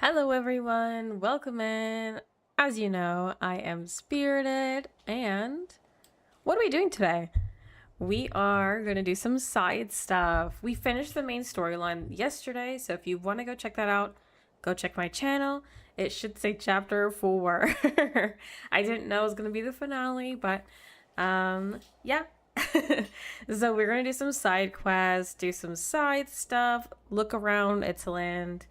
Hello everyone, welcome in. As you know, I am Spirited, and what are we doing today? We are going to do some side stuff. We finished the main storyline yesterday, so if you want to go check that out, go check my channel. It should say chapter 4. I didn't know it was going to be the finale, but yeah. So we're going to do some side quests, do some side stuff, look around Itzaland,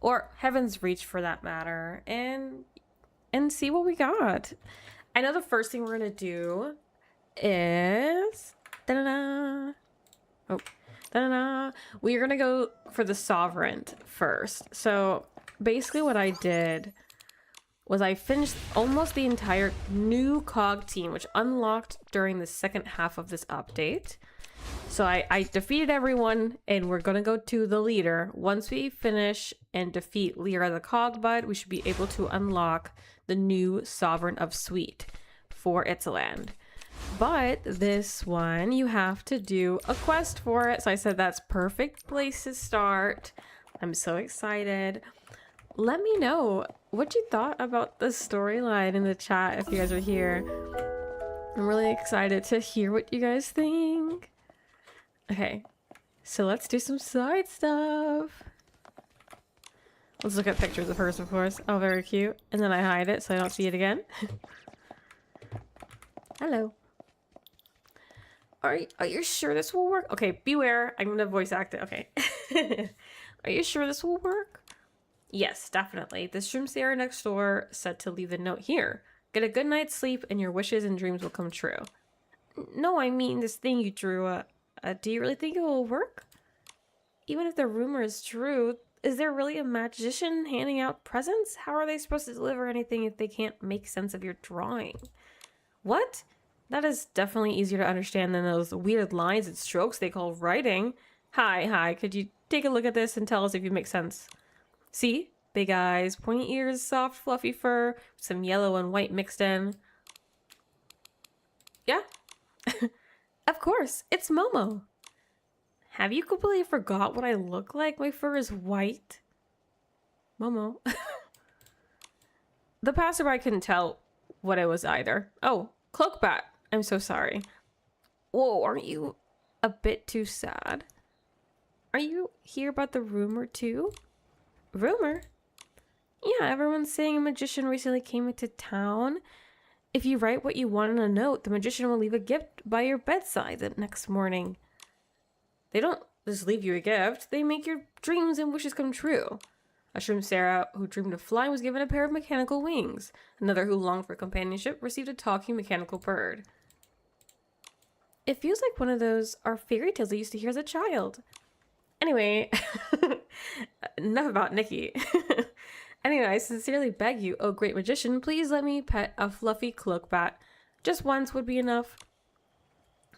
or Heaven's Reach for that matter, and see what we got. I know the first thing we're gonna do is da-da-da. Oh, da-da-da. We're gonna go for the Sovereign first. So basically what I did was I finished almost the entire new cog team, which unlocked during the second half of this update. So I defeated everyone, and we're gonna go to the leader. Once we finish and defeat Lyra the Cogbud, we should be able to unlock the new Sovereign of Sweet for Itzaland. But this one, you have to do a quest for it. So I said that's perfect place to start. I'm so excited. Let me know what you thought about the storyline in the chat if you guys are here. I'm really excited to hear what you guys think. Okay, so let's do some side stuff. Let's look at pictures of hers, of course. Oh, very cute. And then I hide it so I don't see it again. Hello. Are you sure this will work? Okay, beware. I'm gonna voice act it. Okay. Are you sure this will work? Yes, definitely. The Shroomsayer next door said to leave the note here. Get a good night's sleep and your wishes and dreams will come true. No, I mean this thing you drew. Do you really think it will work? Even if the rumor is true, is there really a magician handing out presents? How are they supposed to deliver anything if they can't make sense of your drawing? What? That is definitely easier to understand than those weird lines and strokes they call writing. Hi, could you take a look at this and tell us if you make sense? See? Big eyes, pointy ears, soft, fluffy fur, some yellow and white mixed in. Yeah? Of course, it's Momo. Have you completely forgot what I look like? My fur is white. Momo. The passerby couldn't tell what it was either. Oh, Cloakbat. I'm so sorry. Whoa, aren't you a bit too sad? Are you here about the rumor too? Rumor? Yeah, everyone's saying a magician recently came into town. If you write what you want on a note, the magician will leave a gift by your bedside the next morning. They don't just leave you a gift, they make your dreams and wishes come true. A Shroomsayer who dreamed of flying was given a pair of mechanical wings. Another who longed for companionship received a talking mechanical bird. It feels like one of those are fairy tales I used to hear as a child. Anyway, enough about Nikki. Anyway, I sincerely beg you, oh great magician, please let me pet a fluffy Cloakbat. Just once would be enough.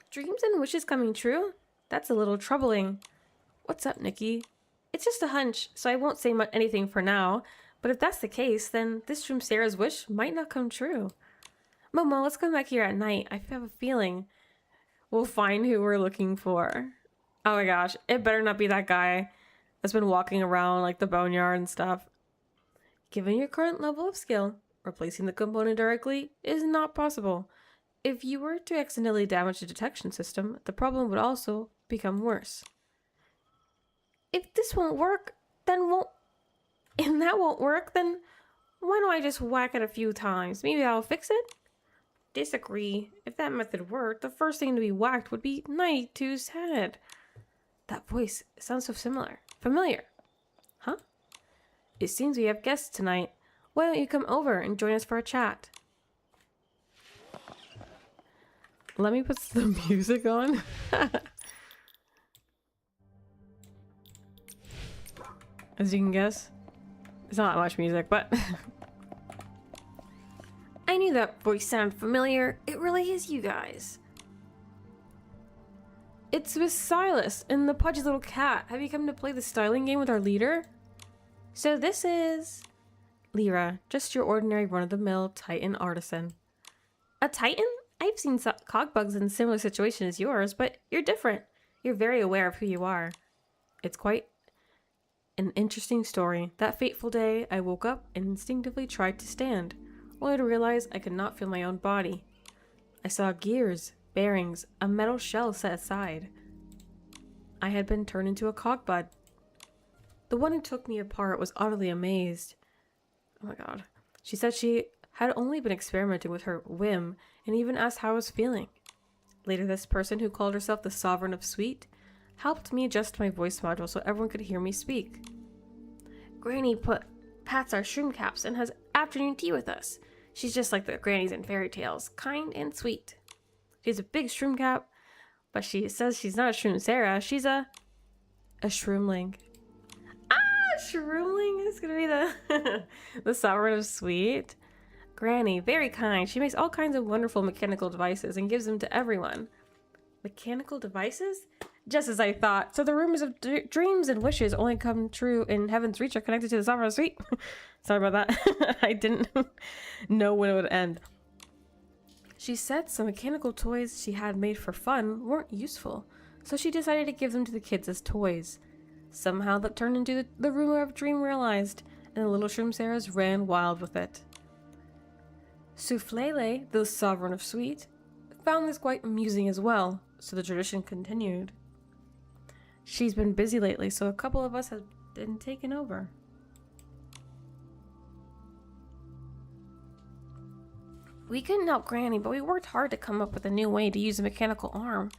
Dreams and wishes coming true? That's a little troubling. What's up, Nikki? It's just a hunch, so I won't say anything for now. But if that's the case, then this Shroomsayer's wish might not come true. Momo, let's come back here at night. I have a feeling we'll find who we're looking for. Oh my gosh, it better not be that guy that's been walking around like the boneyard and stuff. Given your current level of skill, replacing the component directly is not possible. If you were to accidentally damage the detection system, the problem would also become worse. If this won't work, then that won't work, then why don't I just whack it a few times? Maybe I'll fix it? Disagree. If that method worked, the first thing to be whacked would be 92's head. That voice sounds so familiar. Huh? It seems we have guests tonight. Why don't you come over and join us for a chat? Let me put the music on. As you can guess, it's not much music, but... I knew that voice sounded familiar. It really is you guys. It's Miss Silas and the pudgy little cat. Have you come to play the styling game with our leader? So this is... Lyra, just your ordinary run-of-the-mill Titan artisan. A Titan? I've seen cogbugs in a similar situation as yours, but you're different. You're very aware of who you are. It's quite An interesting story. That fateful day, I woke up and instinctively tried to stand, only to realize I could not feel my own body. I saw gears, bearings, a metal shell set aside. I had been turned into a cogbud. The one who took me apart was utterly amazed. Oh my god. She said she had only been experimenting with her whim and even asked how I was feeling. Later, this person, who called herself the Sovereign of Sweet, helped me adjust my voice module so everyone could hear me speak. Granny pats our shroom caps and has afternoon tea with us. She's just like the grannies in fairy tales, kind and sweet. She's a big shroom cap, but she says she's not a shroom Sarah. She's a shroomling. Shroomling is gonna be the the Sovereign of Sweet. Granny, very kind. She makes all kinds of wonderful mechanical devices and gives them to everyone. Mechanical devices? Just as I thought. So the rumors of dreams and wishes only come true in Heaven's Reach are connected to the Sovereign of Sweet. Sorry about that. I didn't know when it would end. She said some mechanical toys she had made for fun weren't useful, so she decided to give them to the kids as toys. Somehow that turned into the rumor of dream realized, and the little shroom Sarahs ran wild with it. Soufflele, the Sovereign of Sweet, found this quite amusing as well, so the tradition continued. She's been busy lately, so a couple of us have been taken over. We couldn't help Granny, but we worked hard to come up with a new way to use a mechanical arm.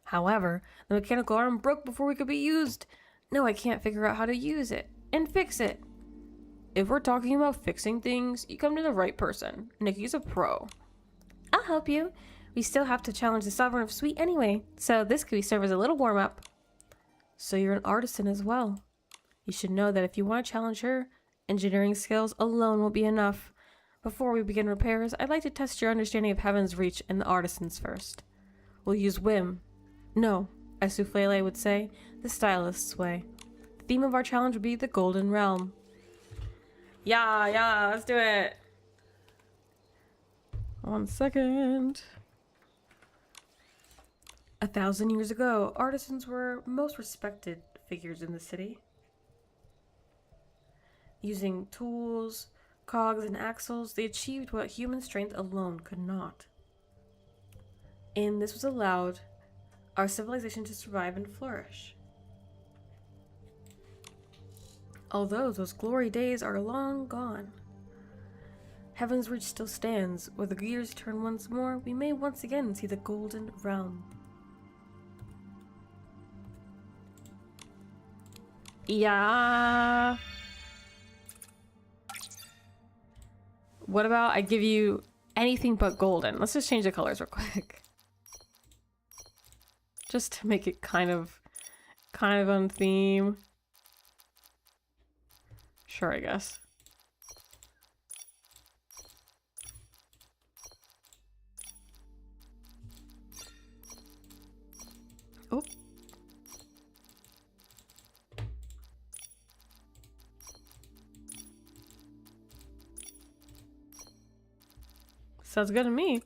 However, the mechanical arm broke before we could be used. No, I can't figure out how to use it and fix it. If we're talking about fixing things, you come to the right person. Nikki's a pro. I'll help you. We still have to challenge the Sovereign of Sweet anyway, so this could serve as a little warm-up. So you're an artisan as well. You should know that if you want to challenge her, engineering skills alone will be enough. Before we begin repairs, I'd like to test your understanding of Heaven's Reach and the artisans first. We'll use whim. No, as Soufflele would say, the stylist's way. The theme of our challenge would be the Golden Realm. Yeah, let's do it. 1 second. 1,000 years ago, artisans were most respected figures in the city. Using tools, cogs, and axles, they achieved what human strength alone could not. And this was allowed our civilization to survive and flourish. Although those glory days are long gone, Heaven's Reach still stands. Where the gears turn once more, we may once again see the Golden Realm. Yeah. What about I give you anything but golden? Let's just change the colors real quick. Just to make it kind of on theme. Sure, I guess. Oh. Sounds good to me.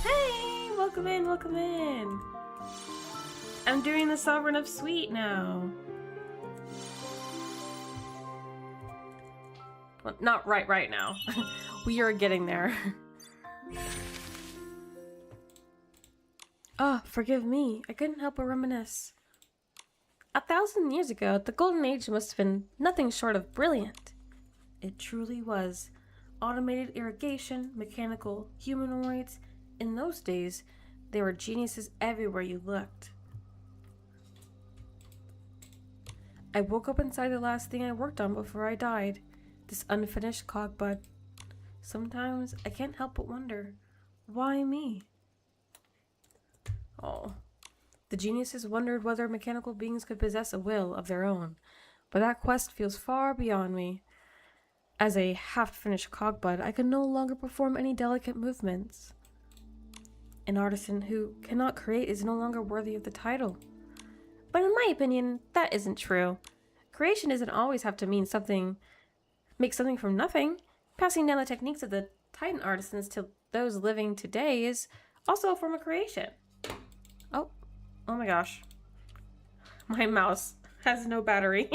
Hey, welcome in. I'm doing the Sovereign of Sweet now. Well, not right now. We are getting there. Ah, forgive me. I couldn't help but reminisce. 1,000 years ago, the Golden Age must have been nothing short of brilliant. It truly was. Automated irrigation, mechanical humanoids. In those days, there were geniuses everywhere you looked. I woke up inside the last thing I worked on before I died. This unfinished cogbud. Sometimes I can't help but wonder, why me? Oh. The geniuses wondered whether mechanical beings could possess a will of their own, but that quest feels far beyond me. As a half-finished cogbud, I can no longer perform any delicate movements. An artisan who cannot create is no longer worthy of the title. But in my opinion, that isn't true. Creation doesn't always have to mean make something from nothing. Passing down the techniques of the Titan artisans to those living today is also a form of creation. Oh my gosh. My mouse has no battery.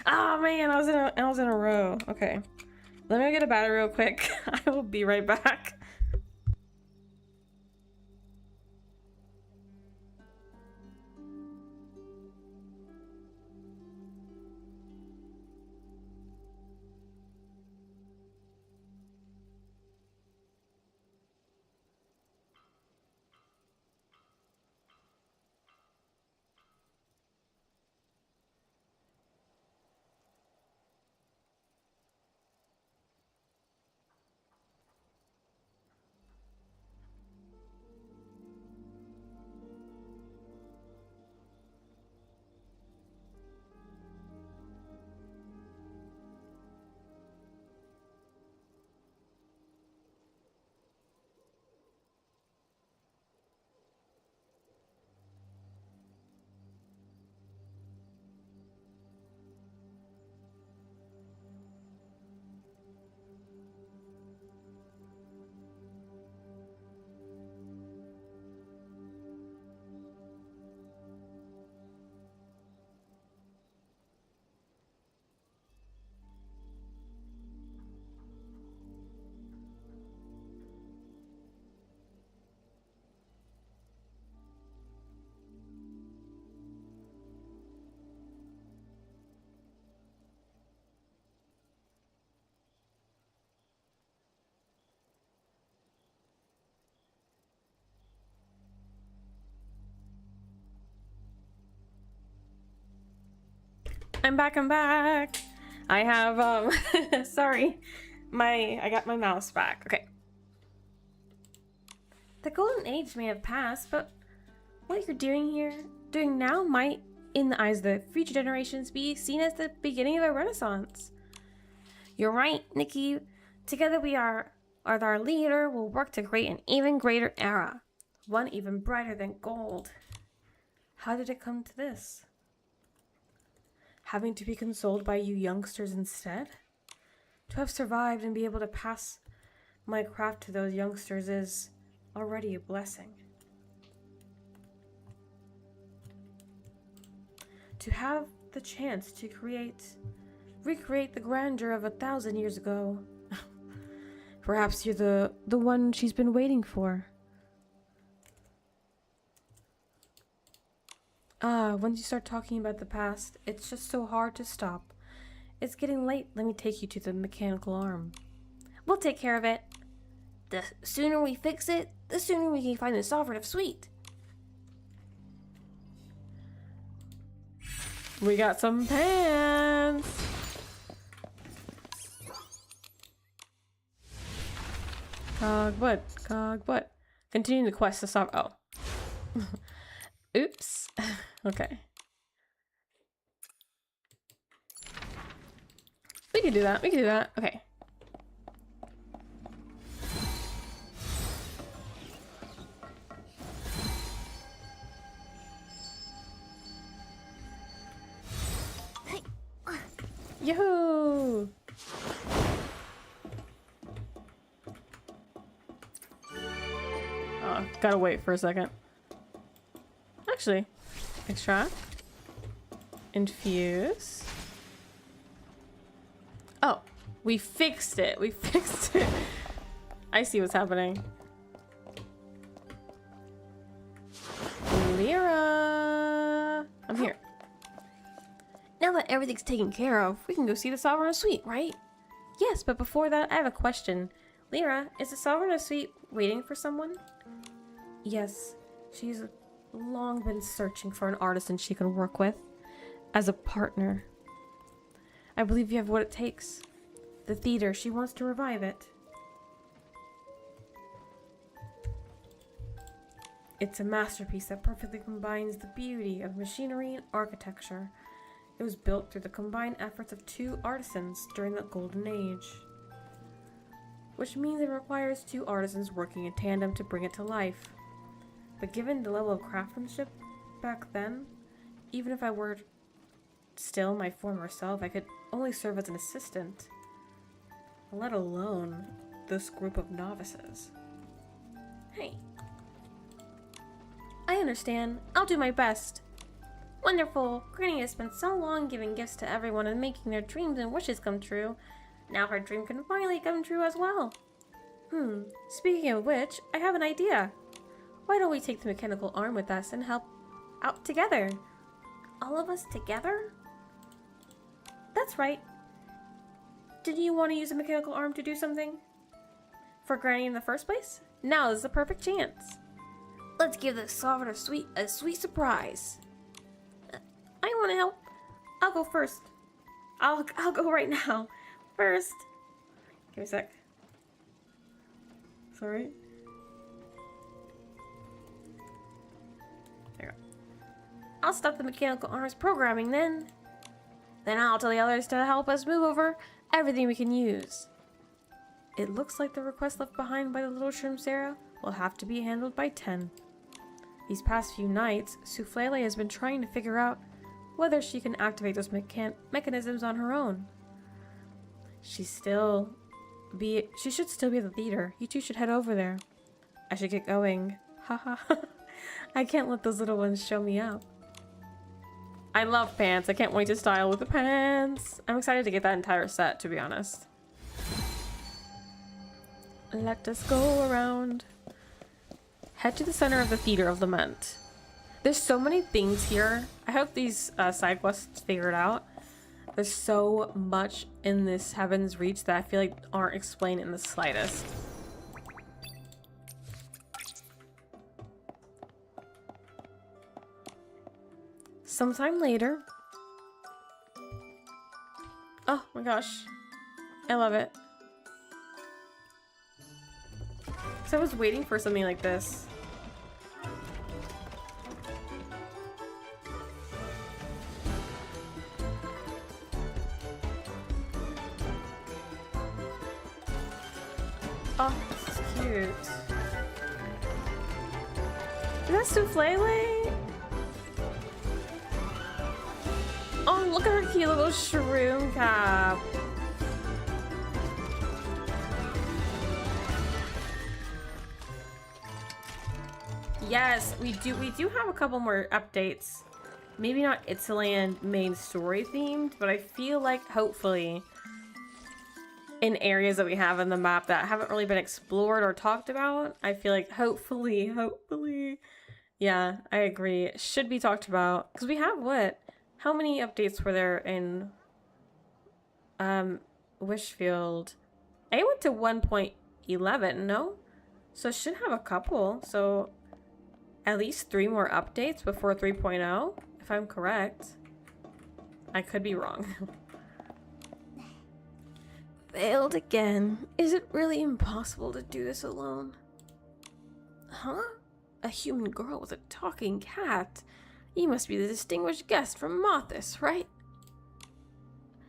Oh man, I was in a row. Okay. Let me get a battery real quick. I will be right back. I'm back. I have sorry. I got my mouse back. Okay. The golden age may have passed, but what you're doing now might, in the eyes of the future generations, be seen as the beginning of a renaissance. You're right, Nikki. Together we are our leader, will work to create an even greater era. One even brighter than gold. How did it come to this? Having to be consoled by you youngsters instead? To have survived and be able to pass my craft to those youngsters is already a blessing. To have the chance to recreate the grandeur of 1,000 years ago. Perhaps you're the one she's been waiting for. Once you start talking about the past, it's just so hard to stop. It's getting late. Let me take you to the mechanical arm. We'll take care of it. The sooner we fix it, the sooner we can find the sovereign of Sweet. We got some pants. Cog what? Continuing the quest to solve. Oh. Oops. Okay. We can do that. Okay. Yoo-hoo! Oh, gotta wait for a second. Actually, extract, infuse. Oh, we fixed it. I see what's happening. Lyra! I'm here. Now that everything's taken care of, we can go see the Sovereign of Sweet, right? Yes, but before that, I have a question. Lyra, is the Sovereign of Sweet waiting for someone? Yes, she's long been searching for an artisan she can work with as a partner. I believe you have what it takes. The theater, she wants to revive it. It's a masterpiece that perfectly combines the beauty of machinery and architecture. It was built through the combined efforts of 2 artisans during the Golden Age, which means it requires 2 artisans working in tandem to bring it to life. But given the level of craftsmanship back then, even if I were still my former self, I could only serve as an assistant. let alone this group of novices. Hey. I understand. I'll do my best. Wonderful. Granny has spent so long giving gifts to everyone and making their dreams and wishes come true. Now her dream can finally come true as well. Speaking of which, I have an idea. Why don't we take the mechanical arm with us and help out together? All of us together? That's right. Did you want to use a mechanical arm to do something? For Granny in the first place? Now is the perfect chance. Let's give the sovereign a sweet surprise. I want to help. I'll go first. I'll go right now. First. Give me a sec. Sorry. There you go. I'll stop the mechanical arms programming then. Then I'll tell the others to help us move over everything we can use. It looks like the request left behind by the little shrimp Sarah will have to be handled by 10. These past few nights, Soufflele has been trying to figure out whether she can activate those mechanisms on her own. She should still be at the theater. You two should head over there. I should get going. Haha. I can't let those little ones show me up. I love pants. I can't wait to style with the pants. I'm excited to get that entire set, to be honest. Let us go around. Head to the center of the Theater of Lament. There's so many things here. I hope these side quests figure it out. There's so much in this Heaven's Reach that I feel like aren't explained in the slightest. Sometime later. Oh my gosh. I love it. So I was waiting for something like this. Oh, this is cute. Is that Soufflele? Oh, look at her cute little shroom cap. Yes, we do have a couple more updates. Maybe not Itzaland main story themed, but I feel like hopefully in areas that we have in the map that haven't really been explored or talked about, I feel like hopefully, yeah, I agree, it should be talked about. Because we have what? How many updates were there in Wishfield? I went to 1.11, no? So it should have a couple, so at least 3 more updates before 3.0, if I'm correct. I could be wrong. Failed again. Is it really impossible to do this alone? Huh? A human girl with a talking cat? You must be the distinguished guest from Mothis, right?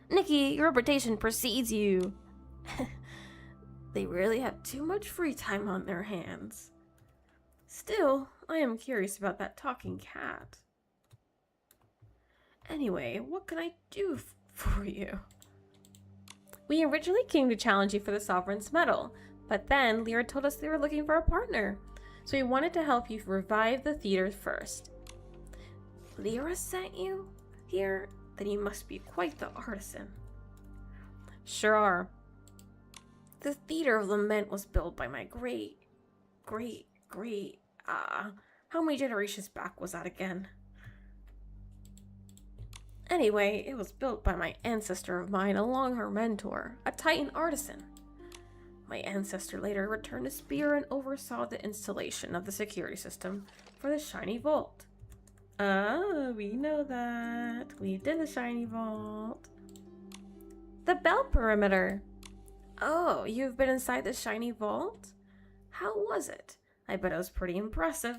Nikki, your reputation precedes you. They really have too much free time on their hands. Still, I am curious about that talking cat. Anyway, what can I do for you? We originally came to challenge you for the Sovereign's Medal, but then Lyra told us they were looking for a partner, so we wanted to help you revive the theater first. Lyra sent you here? Then you must be quite the artisan. Sure are. The Theater of Lament was built by my how many generations back was that again? Anyway, it was built by my ancestor of mine along her mentor, a Titan artisan. My ancestor later returned to Spear and oversaw the installation of the security system for the Shiny Vault. Ah, we know that. We did the Shiny Vault. The bell perimeter. Oh, you've been inside the Shiny Vault? How was it? I bet it was pretty impressive.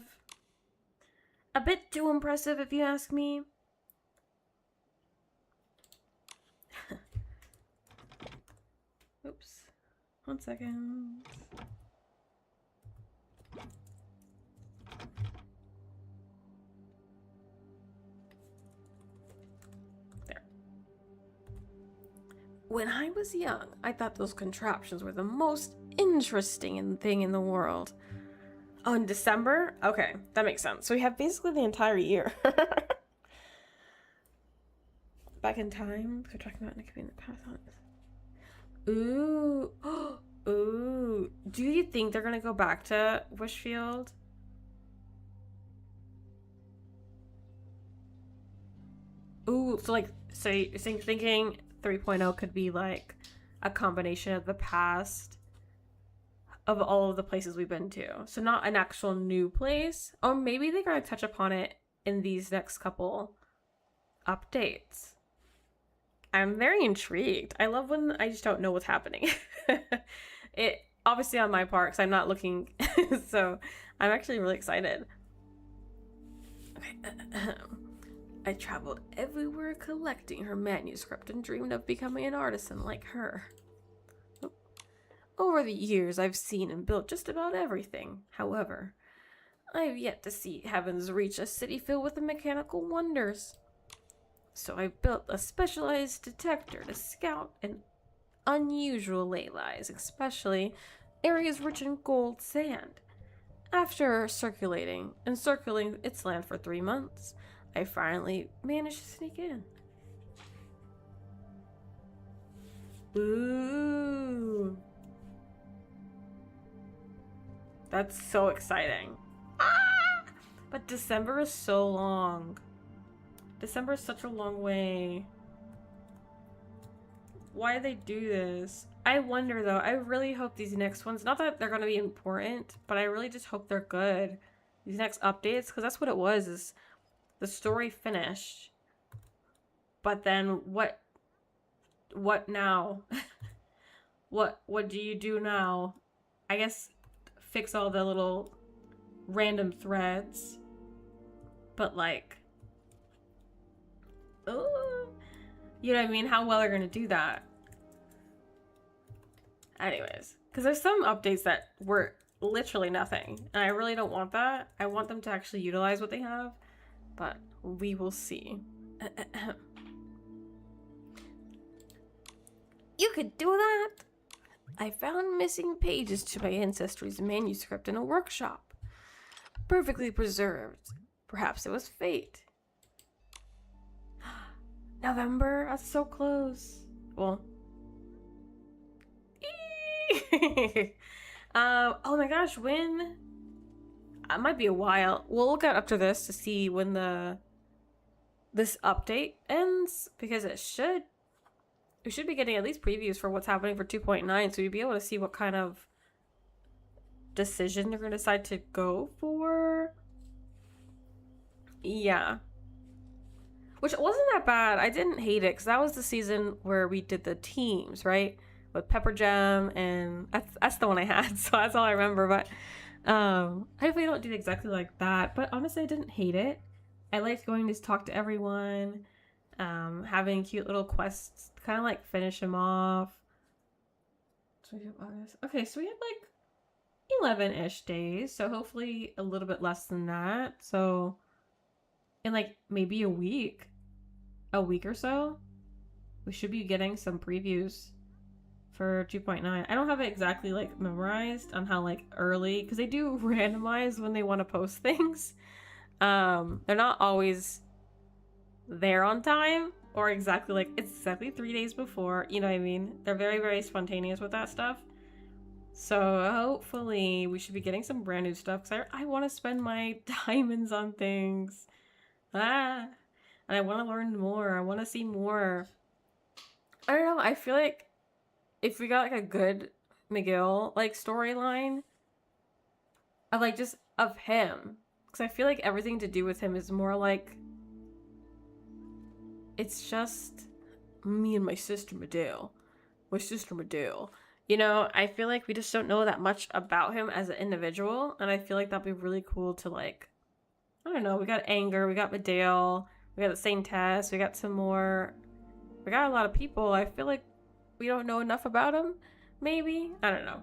A bit too impressive, if you ask me. Oops. 1 second. There. When I was young, I thought those contraptions were the most interesting thing in the world. Oh, in December? Okay, that makes sense. So we have basically the entire year. Back in time, we're talking about Nikki being the past. Ooh. Ooh. Do you think they're gonna go back to Wishfield? Ooh, so you're thinking 3.0 could be like a combination of the past of all of the places we've been to. So not an actual new place. Or maybe they're gonna touch upon it in these next couple updates. I'm very intrigued. I love when I just don't know what's happening. It obviously on my part because I'm not looking, so I'm actually really excited. Okay. I traveled everywhere collecting her manuscript and dreamed of becoming an artisan like her. Over the years, I've seen and built just about everything. However, I have yet to see heavens reach a city filled with the mechanical wonders. So I built a specialized detector to scout an unusual ley lines, especially areas rich in gold sand. After circling Itzaland for 3 months, I finally managed to sneak in. Ooh. That's so exciting. Ah! But December is so long. December is such a long way. Why do they do this? I wonder though. I really hope these next ones, not that they're going to be important, but I really just hope they're good. These next updates, because that's what it was, is the story finished. But then what now? what do you do now? I guess fix all the little random threads. But like, oh, you know what I mean? How well are gonna do that? Anyways, because there's some updates that were literally nothing, and I really don't want that. I want them to actually utilize what they have, but we will see. You could do that? I found missing pages to my ancestry's manuscript in a workshop. Perfectly preserved. Perhaps it was fate. November? That's so close. Well. Oh my gosh, when? It might be a while. We'll look at after this to see when this update ends, because we should be getting at least previews for what's happening for 2.9, so we'd be able to see what kind of decision they're going to decide to go for. Yeah. Which wasn't that bad. I didn't hate it, because that was the season where we did the teams, right? With Pepper Jam, and that's the one I had, so that's all I remember. But hopefully I don't do exactly like that. But honestly, I didn't hate it. I liked going to talk to everyone, having cute little quests to kind of like finish them off. Okay, so we had like 11-ish days, so hopefully a little bit less than that. So in like maybe a week or so, we should be getting some previews for 2.9. I don't have it exactly like memorized on how like early, because they do randomize when they want to post things. They're not always there on time, or exactly like it's exactly 3 days before, you know what I mean? They're very, very spontaneous with that stuff. So hopefully we should be getting some brand new stuff, because I want to spend my diamonds on things. And I want to learn more. I want to see more. I don't know. I feel like if we got like a good McGill like storyline of like just of him, because I feel like everything to do with him is more like it's just me and my sister Medale. You know, I feel like we just don't know that much about him as an individual, and I feel like that'd be really cool to like, I don't know, we got Anger, we got Medale, we got the same test, we got some more, we got a lot of people. I feel like we don't know enough about him, maybe? I don't know.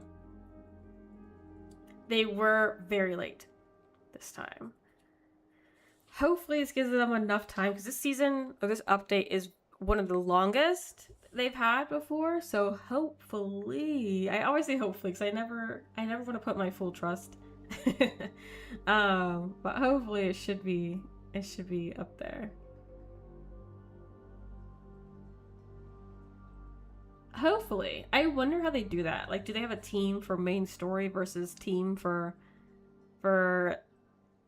They were very late this time. Hopefully this gives them enough time, because this season, or this update, is one of the longest they've had before, so hopefully, I always say hopefully because I never want to put my full trust. But hopefully it should be up there. Hopefully. I wonder how they do that. Like, do they have a team for main story versus team for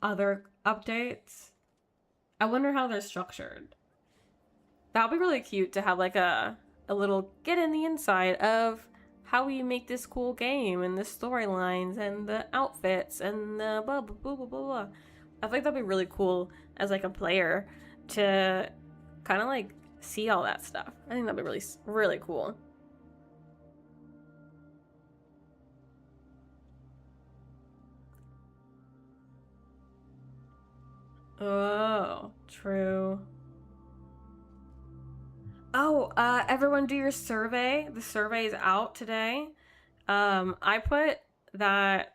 other updates? I wonder how they're structured. That would be really cute to have like a little get in the inside of how we make this cool game and the storylines and the outfits and the blah blah blah blah blah. I think that'd be really cool as like a player to kind of like see all that stuff. I think that'd be really really cool. Oh, true. Oh, everyone do your survey. The survey is out today. I put that,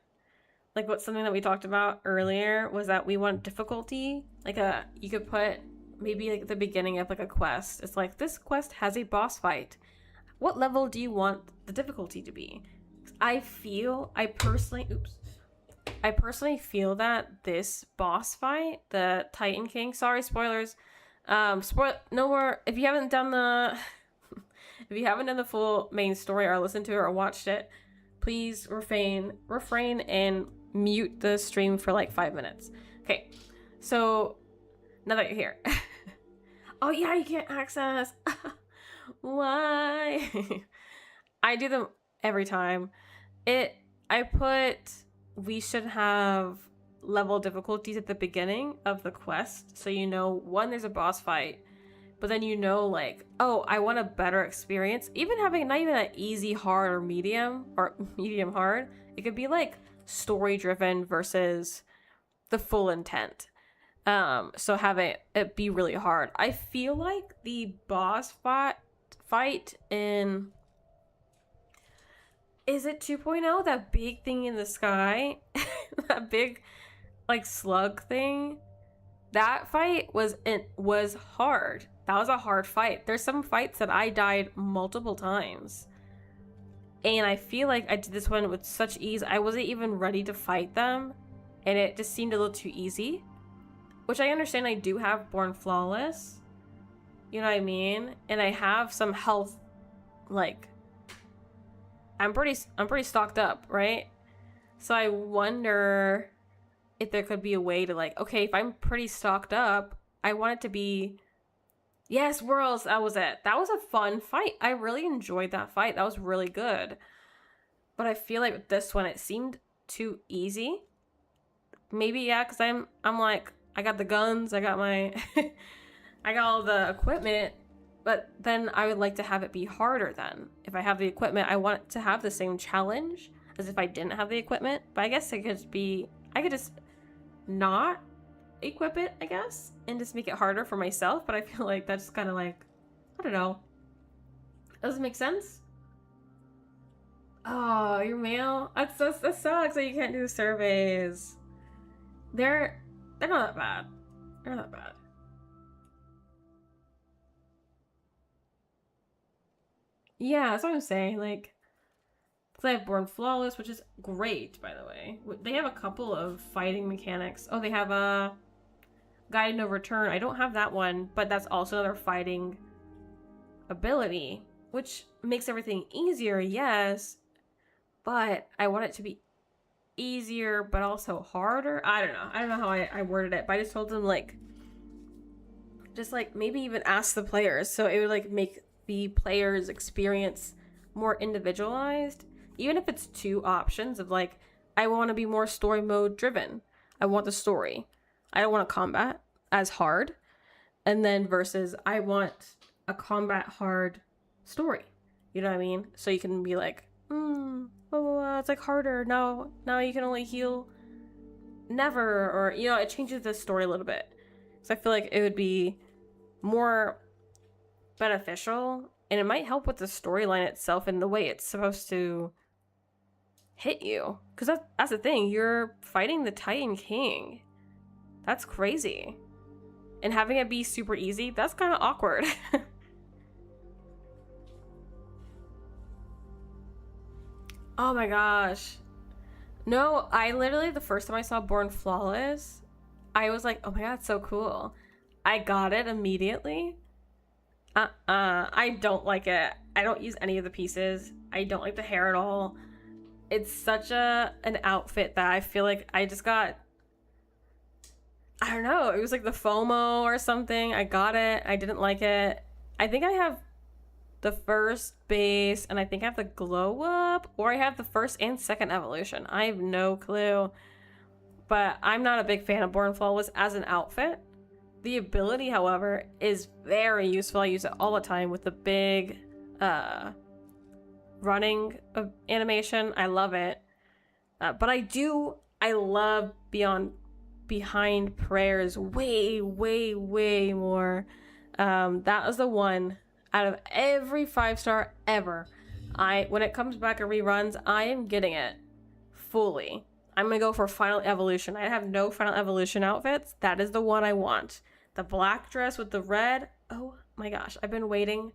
like, what something that we talked about earlier was that we want difficulty. Like, you could put maybe like the beginning of like a quest. It's like, this quest has a boss fight. What level do you want the difficulty to be? I personally feel that this boss fight, the Titan King, sorry, spoilers. No more. If you haven't done the full main story or listened to it or watched it, please refrain and mute the stream for like 5 minutes. Okay, so now that you're here. Oh yeah, you can't access. Why? I do them every time. We should have level difficulties at the beginning of the quest, so you know when there's a boss fight, but then you know like, oh, I want a better experience. Even having not even an easy hard or medium hard, it could be like story driven versus the full intent. So having it be really hard. I feel like the boss fight in, is it 2.0, that big thing in the sky? That big like slug thing, that fight was hard. That was a hard fight. There's some fights that I died multiple times, and I feel like I did this one with such ease. I wasn't even ready to fight them, and it just seemed a little too easy, which I understand. I do have Born Flawless, you know what I mean, and I have some health. Like, I'm pretty stocked up, right? So I wonder if there could be a way to like, okay, if I'm pretty stocked up, I want it to be, yes, Worlds, that was it. That was a fun fight. I really enjoyed that fight. That was really good. But I feel like with this one, it seemed too easy. Maybe, yeah, because I'm like, I got the guns, I got my, I got all the equipment, but then I would like to have it be harder then. If I have the equipment, I want it to have the same challenge as if I didn't have the equipment. But I guess I could just not equip it, I guess, and just make it harder for myself. But I feel like that's kind of like, I don't know. Does it make sense? Oh, your mail? That sucks that you can't do the surveys. They're not that bad. They're not that bad. Yeah, that's what I'm saying. Like, because I have Born Flawless, which is great, by the way. They have a couple of fighting mechanics. Oh, they have a Guided No Return. I don't have that one, but that's also another fighting ability, which makes everything easier, yes, but I want it to be easier, but also harder. I don't know how I worded it, but I just told them, like, just, like, maybe even ask the players, so it would, like, make the player's experience more individualized, even if it's two options of, like, I want to be more story mode driven. I want the story. I don't want a combat as hard. And then versus I want a combat hard story. You know what I mean? So you can be like, blah, blah, blah, it's like harder. Now you can only heal never, or, you know, it changes the story a little bit. So I feel like it would be more beneficial, and it might help with the storyline itself and the way it's supposed to hit you. Because that's the thing. You're fighting the Titan King. That's crazy. And having it be super easy, that's kind of awkward. Oh my gosh. No, I literally, the first time I saw Born Flawless, I was like, oh my god, it's so cool. I got it immediately. I don't like it. I don't use any of the pieces. I don't like the hair at all. It's such an outfit that I feel like I just got, I don't know, it was like the FOMO or something. I got it. I didn't like it. I think I have the first base, and I think I have the glow up, or I have the first and second evolution. I have no clue. But I'm not a big fan of Born Flawless as an outfit. The ability, however, is very useful. I use it all the time with the big running animation. I love it. But I love Behind Prayers way, way, way more. That was the one out of every 5-star ever. When it comes back and reruns, I am getting it fully. I'm gonna go for Final Evolution. I have no Final Evolution outfits. That is the one I want. The black dress with the red. Oh my gosh, I've been waiting.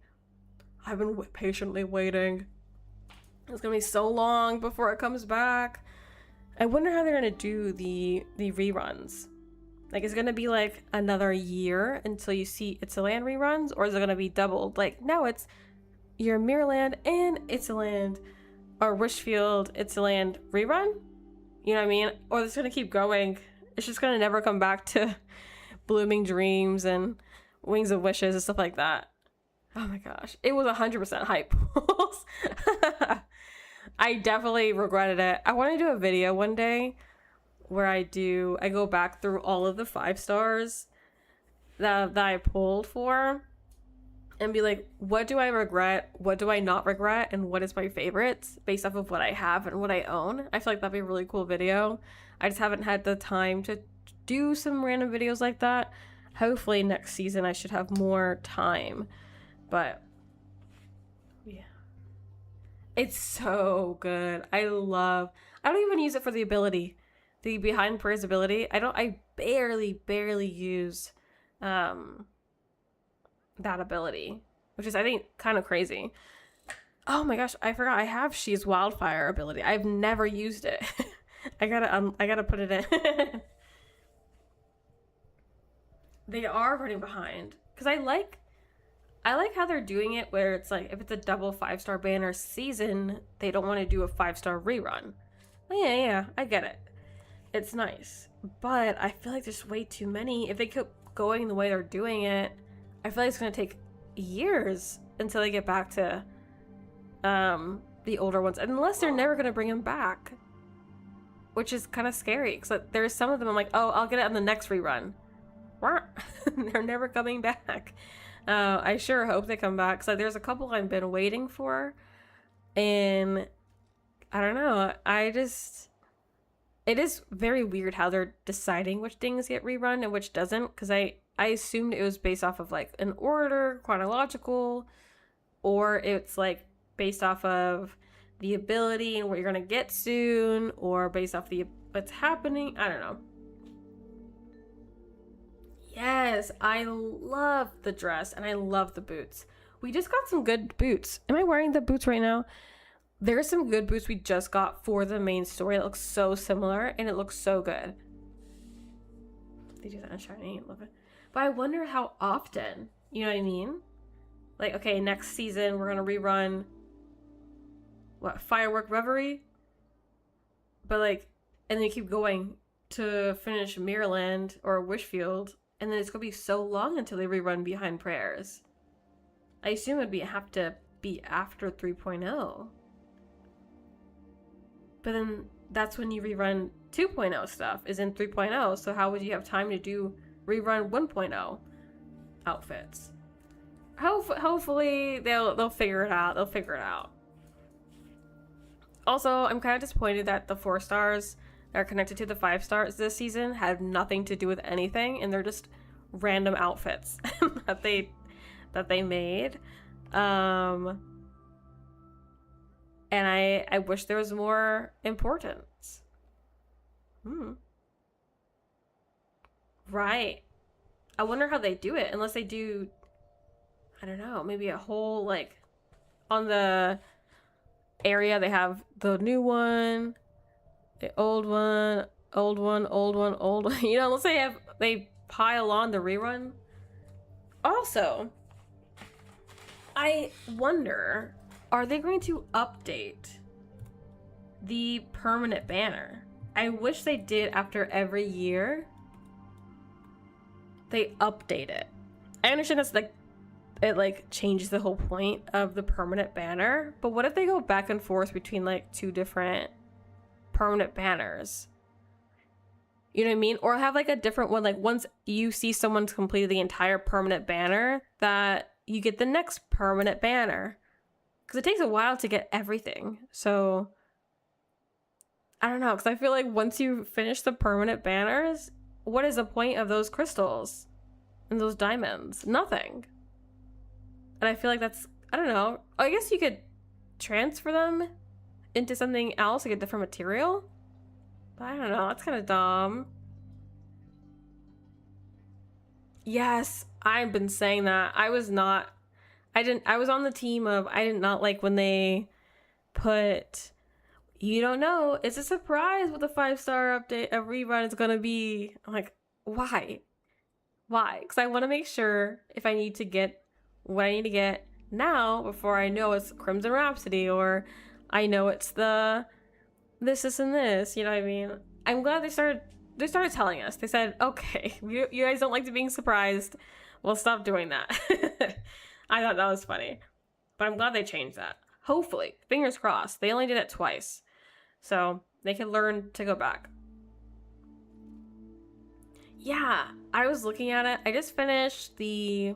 I've been patiently waiting. It's gonna be so long before it comes back. I wonder how they're gonna do the reruns. Like, is it gonna be like another year until you see Itzaland reruns, or is it gonna be doubled? Like, no, it's your Mirrorland and Itzaland, or Wishfield Itzaland rerun. You know what I mean? Or it's gonna keep going. It's just gonna never come back to Blooming Dreams and Wings of Wishes and stuff like that. Oh my gosh, it was 100% hype. I definitely regretted it. I want to do a video one day where I go back through all of the 5-stars that I pulled for and be like, what do I regret? What do I not regret? And what is my favorites based off of what I have and what I own? I feel like that'd be a really cool video. I just haven't had the time to do some random videos like that. Hopefully next season I should have more time. But yeah. It's so good. I don't even use it for the ability. The Behind Prayers ability. I barely use that ability, which is, I think, kind of crazy. Oh my gosh, I forgot I have She's Wildfire ability. I've never used it. I gotta put it in. They are running behind because I like how they're doing it, where it's like if it's a double 5-star banner season, they don't want to do a 5-star rerun. Yeah, I get it. It's nice, but I feel like there's way too many. If they keep going the way they're doing it, I feel like it's gonna take years until they get back to the older ones, unless they're never gonna bring them back, which is kind of scary. Because there's some of them I'm like, oh, I'll get it on the next rerun. They're never coming back. I sure hope they come back. So there's a couple I've been waiting for, and I don't know. It is very weird how they're deciding which things get rerun and which doesn't. Because I assumed it was based off of like an order, chronological, or it's like based off of the ability and what you're gonna get soon, or based off what's happening. I don't know. Yes, I love the dress and I love the boots. We just got some good boots. Am I wearing the boots right now? There's some good boots we just got for the main story. It looks so similar and it looks so good. They do that in shiny. I love it. But I wonder how often. You know what I mean? Like, okay, next season we're gonna rerun Firework Reverie? But like, and then you keep going to finish Mirrorland or Wishfield. And then it's going to be so long until they rerun Behind Prayers. I assume it'd have to be after 3.0. But then that's when you rerun 2.0 stuff, is in 3.0. So how would you have time to rerun 1.0 outfits? Hopefully they'll figure it out. They'll figure it out. Also, I'm kind of disappointed that the 4-stars that are connected to the 5-stars this season had nothing to do with anything, and they're just random outfits that they made. And I wish there was more importance. Right. I wonder how they do it, unless they do, I don't know, maybe a whole, like, on the area, they have the new one, the old one, old one, old one, old one. You know, let's say they pile on the rerun. Also, I wonder, are they going to update the permanent banner? I wish they did after every year. They update it. I understand that's like, it like changes the whole point of the permanent banner, but what if they go back and forth between like two different permanent banners? You know what I mean? Or have like a different one, like once you see someone's completed the entire permanent banner, that you get the next permanent banner. Because it takes a while to get everything. So, I don't know, because I feel like once you finish the permanent banners, what is the point of those crystals and those diamonds? Nothing. And I feel like that's, I don't know, I guess you could transfer them into something else, like a different material. But I don't know, that's kind of dumb. Yes, I've been saying that. I was on the team of, I did not like when they put, you don't know, it's a surprise what the 5-star update, a rerun is gonna be. I'm like, why? Because I want to make sure if I need to get what I need to get now before I know it's Crimson Rhapsody, or I know it's the this, and this, you know what I mean? I'm glad they started telling us. They said, okay, you guys don't like to being surprised. We'll stop doing that. I thought that was funny. But I'm glad they changed that. Hopefully. Fingers crossed. They only did it twice. So they can learn to go back. Yeah, I was looking at it. I just finished the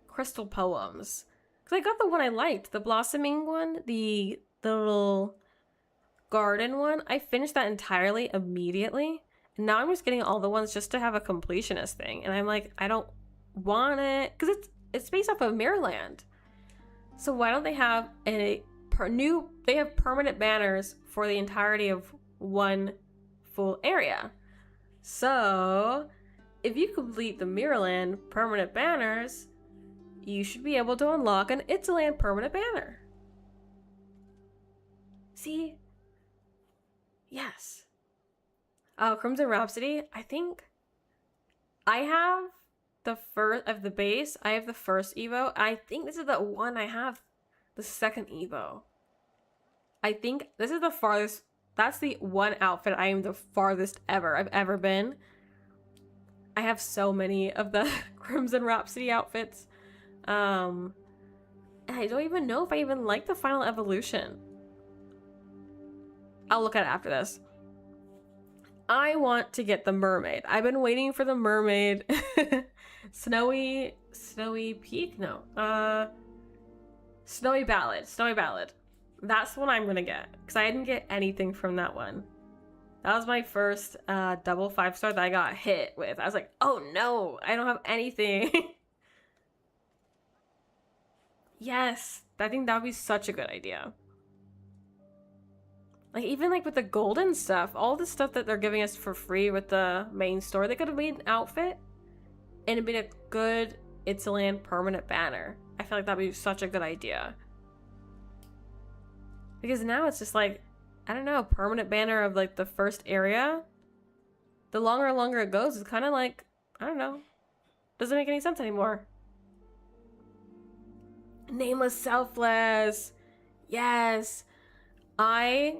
Crystal Poems. Because I got the one I liked. The Blossoming one. The little garden one. I finished that entirely immediately. And now I'm just getting all the ones just to have a completionist thing. And I'm like, I don't want it. Because it's based off of Mirrorland. So why don't they have they have permanent banners for the entirety of one full area. So if you complete the Mirrorland permanent banners, you should be able to unlock an Itzaland permanent banner. See? Yes. Crimson Rhapsody, I think I have the first of the base. I have the first Evo. I think this is the one I have the second Evo. I think this is the farthest. That's the one outfit I am the farthest I've ever been. I have so many of the Crimson Rhapsody outfits. And I don't even know if I even like the final evolution. I'll look at it after this. I want to get the mermaid. I've been waiting for the mermaid. Snowy Peak? No. Snowy Ballad. That's the one I'm gonna get. Because I didn't get anything from that one. That was my first double 5-star that I got hit with. I was like, oh no, I don't have anything. Yes, I think that would be such a good idea. Like, even like with the golden stuff, all the stuff that they're giving us for free with the main store, they could have made an outfit and it'd be a good Itzaland permanent banner. I feel like that'd be such a good idea. Because now it's just like, I don't know, permanent banner of like the first area. The longer and longer it goes, it's kind of like, I don't know, doesn't make any sense anymore. Nameless Selfless. Yes. I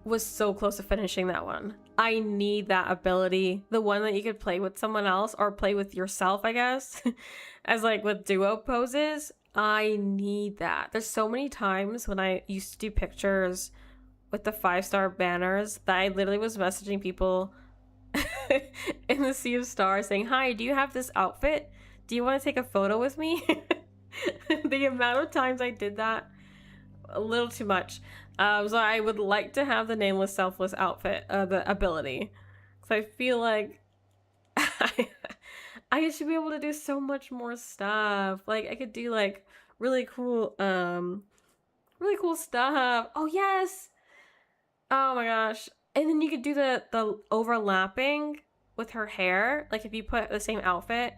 was so close to finishing that one. I need that ability. The one that you could play with someone else or play with yourself, I guess. As like with duo poses. I need that. There's so many times when I used to do pictures with the 5-star banners that I literally was messaging people in the Sea of Stars saying, hi, do you have this outfit? Do you want to take a photo with me? The amount of times I did that, a little too much. So I would like to have the Nameless Selfless outfit, the ability. Because I feel like I should be able to do so much more stuff. Like, I could do, like, really cool stuff. Oh, yes! Oh my gosh. And then you could do the overlapping with her hair. Like, if you put the same outfit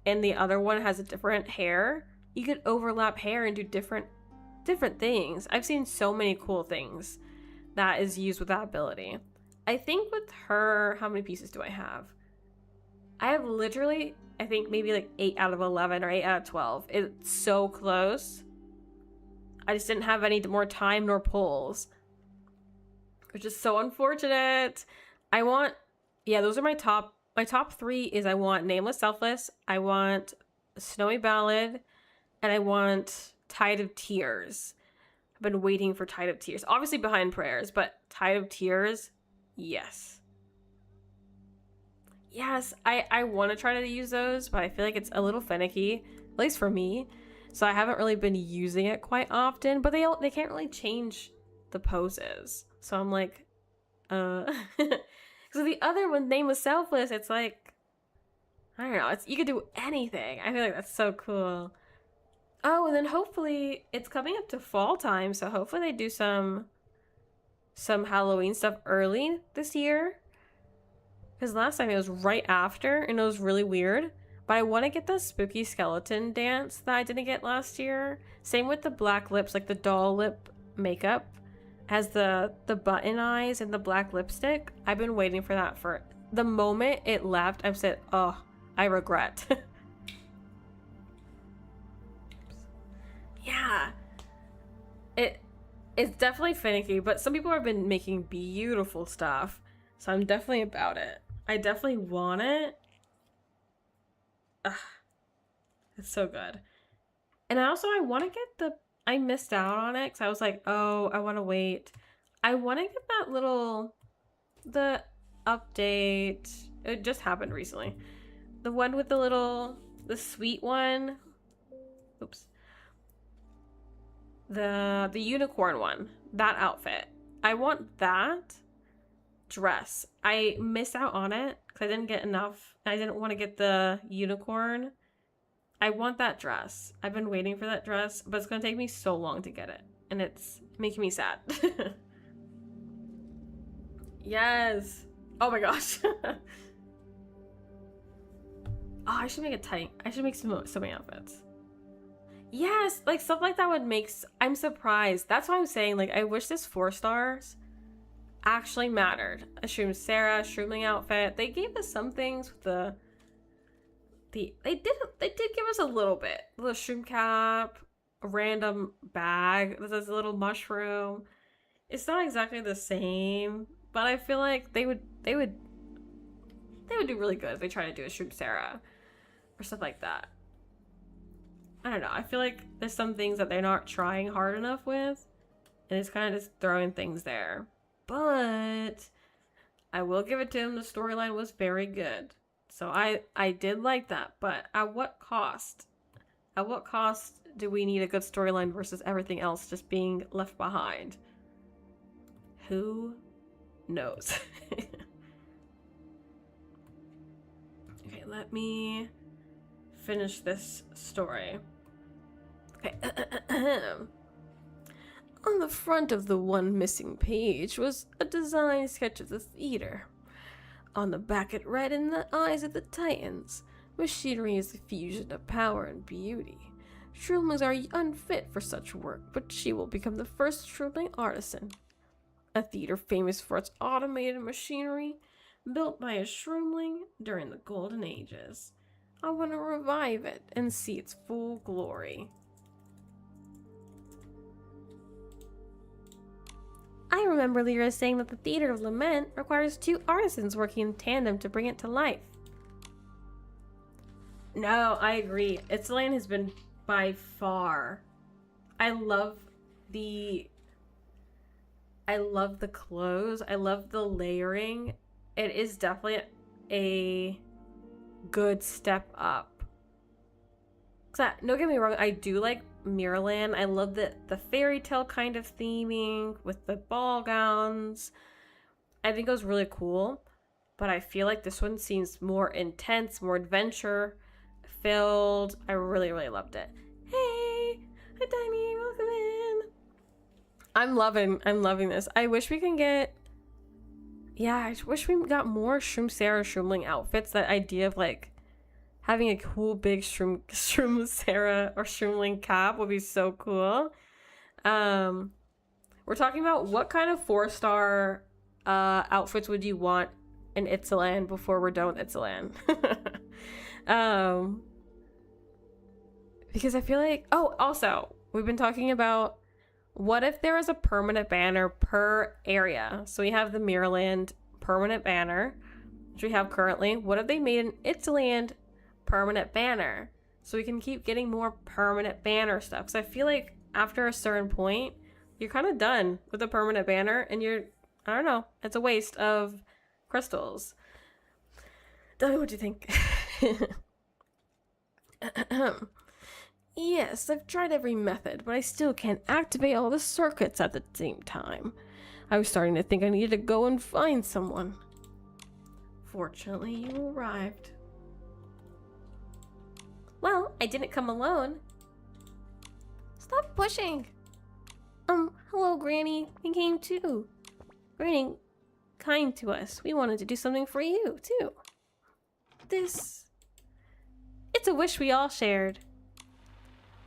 and the other one has a different hair, you could overlap hair and do different different things. I've seen so many cool things that is used with that ability. I think with her, how many pieces do I have? I have literally, I think maybe like 8 out of 11 or 8 out of 12. It's so close. I just didn't have any more time nor pulls, which is so unfortunate. I want, yeah, those are my top 3 is I want Nameless Selfless, I want Snowy Ballad, and I want Tide of Tears. I've been waiting for Tide of Tears. Obviously behind prayers, but Tide of Tears, yes. Yes, I want to try to use those, but I feel like it's a little finicky, at least for me. So I haven't really been using it quite often, but they can't really change the poses. So I'm like, because the other one, Nameless Selfless, it's like, I don't know, you could do anything. I feel like that's so cool. Oh, and then hopefully it's coming up to fall time, so hopefully they do some Halloween stuff early this year. Because last time it was right after, and it was really weird. But I want to get the spooky skeleton dance that I didn't get last year. Same with the black lips, like the doll lip makeup has the button eyes and the black lipstick. I've been waiting for that for the moment it left. I've said, oh, I regret. Yeah, it's definitely finicky, but some people have been making beautiful stuff, so I'm definitely about it. I definitely want it. Ugh, it's so good. And I want to get I missed out on it because I was like, oh, I want to wait. I want to get that the update. It just happened recently. The one with the sweet one. Oops. The unicorn one, that outfit. I want that dress. I missed out on it because I didn't get enough. I didn't want to get the unicorn. I want that dress. I've been waiting for that dress, but it's going to take me so long to get it. And it's making me sad. Yes. Oh my gosh. Oh, I should make so many outfits. Yes, like stuff like that would make. I'm surprised. That's why I'm saying, like, I wish this 4 stars actually mattered. A Shroomling outfit. They gave us some things with they did give us a little bit. A little shroom cap, a random bag that says a little mushroom. It's not exactly the same, but I feel like they would do really good if they try to do a Shroom Sarah or stuff like that. I don't know. I feel like there's some things that they're not trying hard enough with, and it's kind of just throwing things there. But I will give it to him. The storyline was very good. So I did like that. But at what cost? At what cost do we need a good storyline versus everything else just being left behind? Who knows? Okay, let me finish this story. Okay. On the front of the one missing page was a design sketch of the theater. On the back it read, in the eyes of the Titans, machinery is the fusion of power and beauty. Shroomlings are unfit for such work, but she will become the first Shroomling artisan. A theater famous for its automated machinery, built by a Shroomling during the Golden Ages. I want to revive it and see its full glory. I remember Lyra saying that the Theater of Lament requires 2 artisans working in tandem to bring it to life. No, I agree. Itzaland has been by far. I love the clothes. I love the layering. It is definitely a good step up. Don't get me wrong, I do like Mirrorland. I love the fairy tale kind of theming with the ball gowns. I think it was really cool, but I feel like this one seems more intense, more adventure filled. I really, really loved it. Hey, hi Tiny, welcome in. I'm loving this. I wish we can get, I wish we got more Shroom Sarah Shroomling outfits. That idea of like having a cool big Shroom Sarah or Shroomling cap would be so cool. We're talking about what kind of 4-star outfits would you want in Itzaland before we're done with Itzaland. Because I feel like, oh, also, we've been talking about what if there was a permanent banner per area? So we have the Mirrorland permanent banner, which we have currently. What if they made an Itzaland permanent banner? So we can keep getting more permanent banner stuff. Because I feel like after a certain point, you're kind of done with a permanent banner and I don't know, it's a waste of crystals. Tell me what you think. Yes, I've tried every method, but I still can't activate all the circuits at the same time. I was starting to think I needed to go and find someone. Fortunately, you arrived. Well, I didn't come alone. Stop pushing. Hello, Granny. We came too. Granny, kind to us. We wanted to do something for you, too. It's a wish we all shared.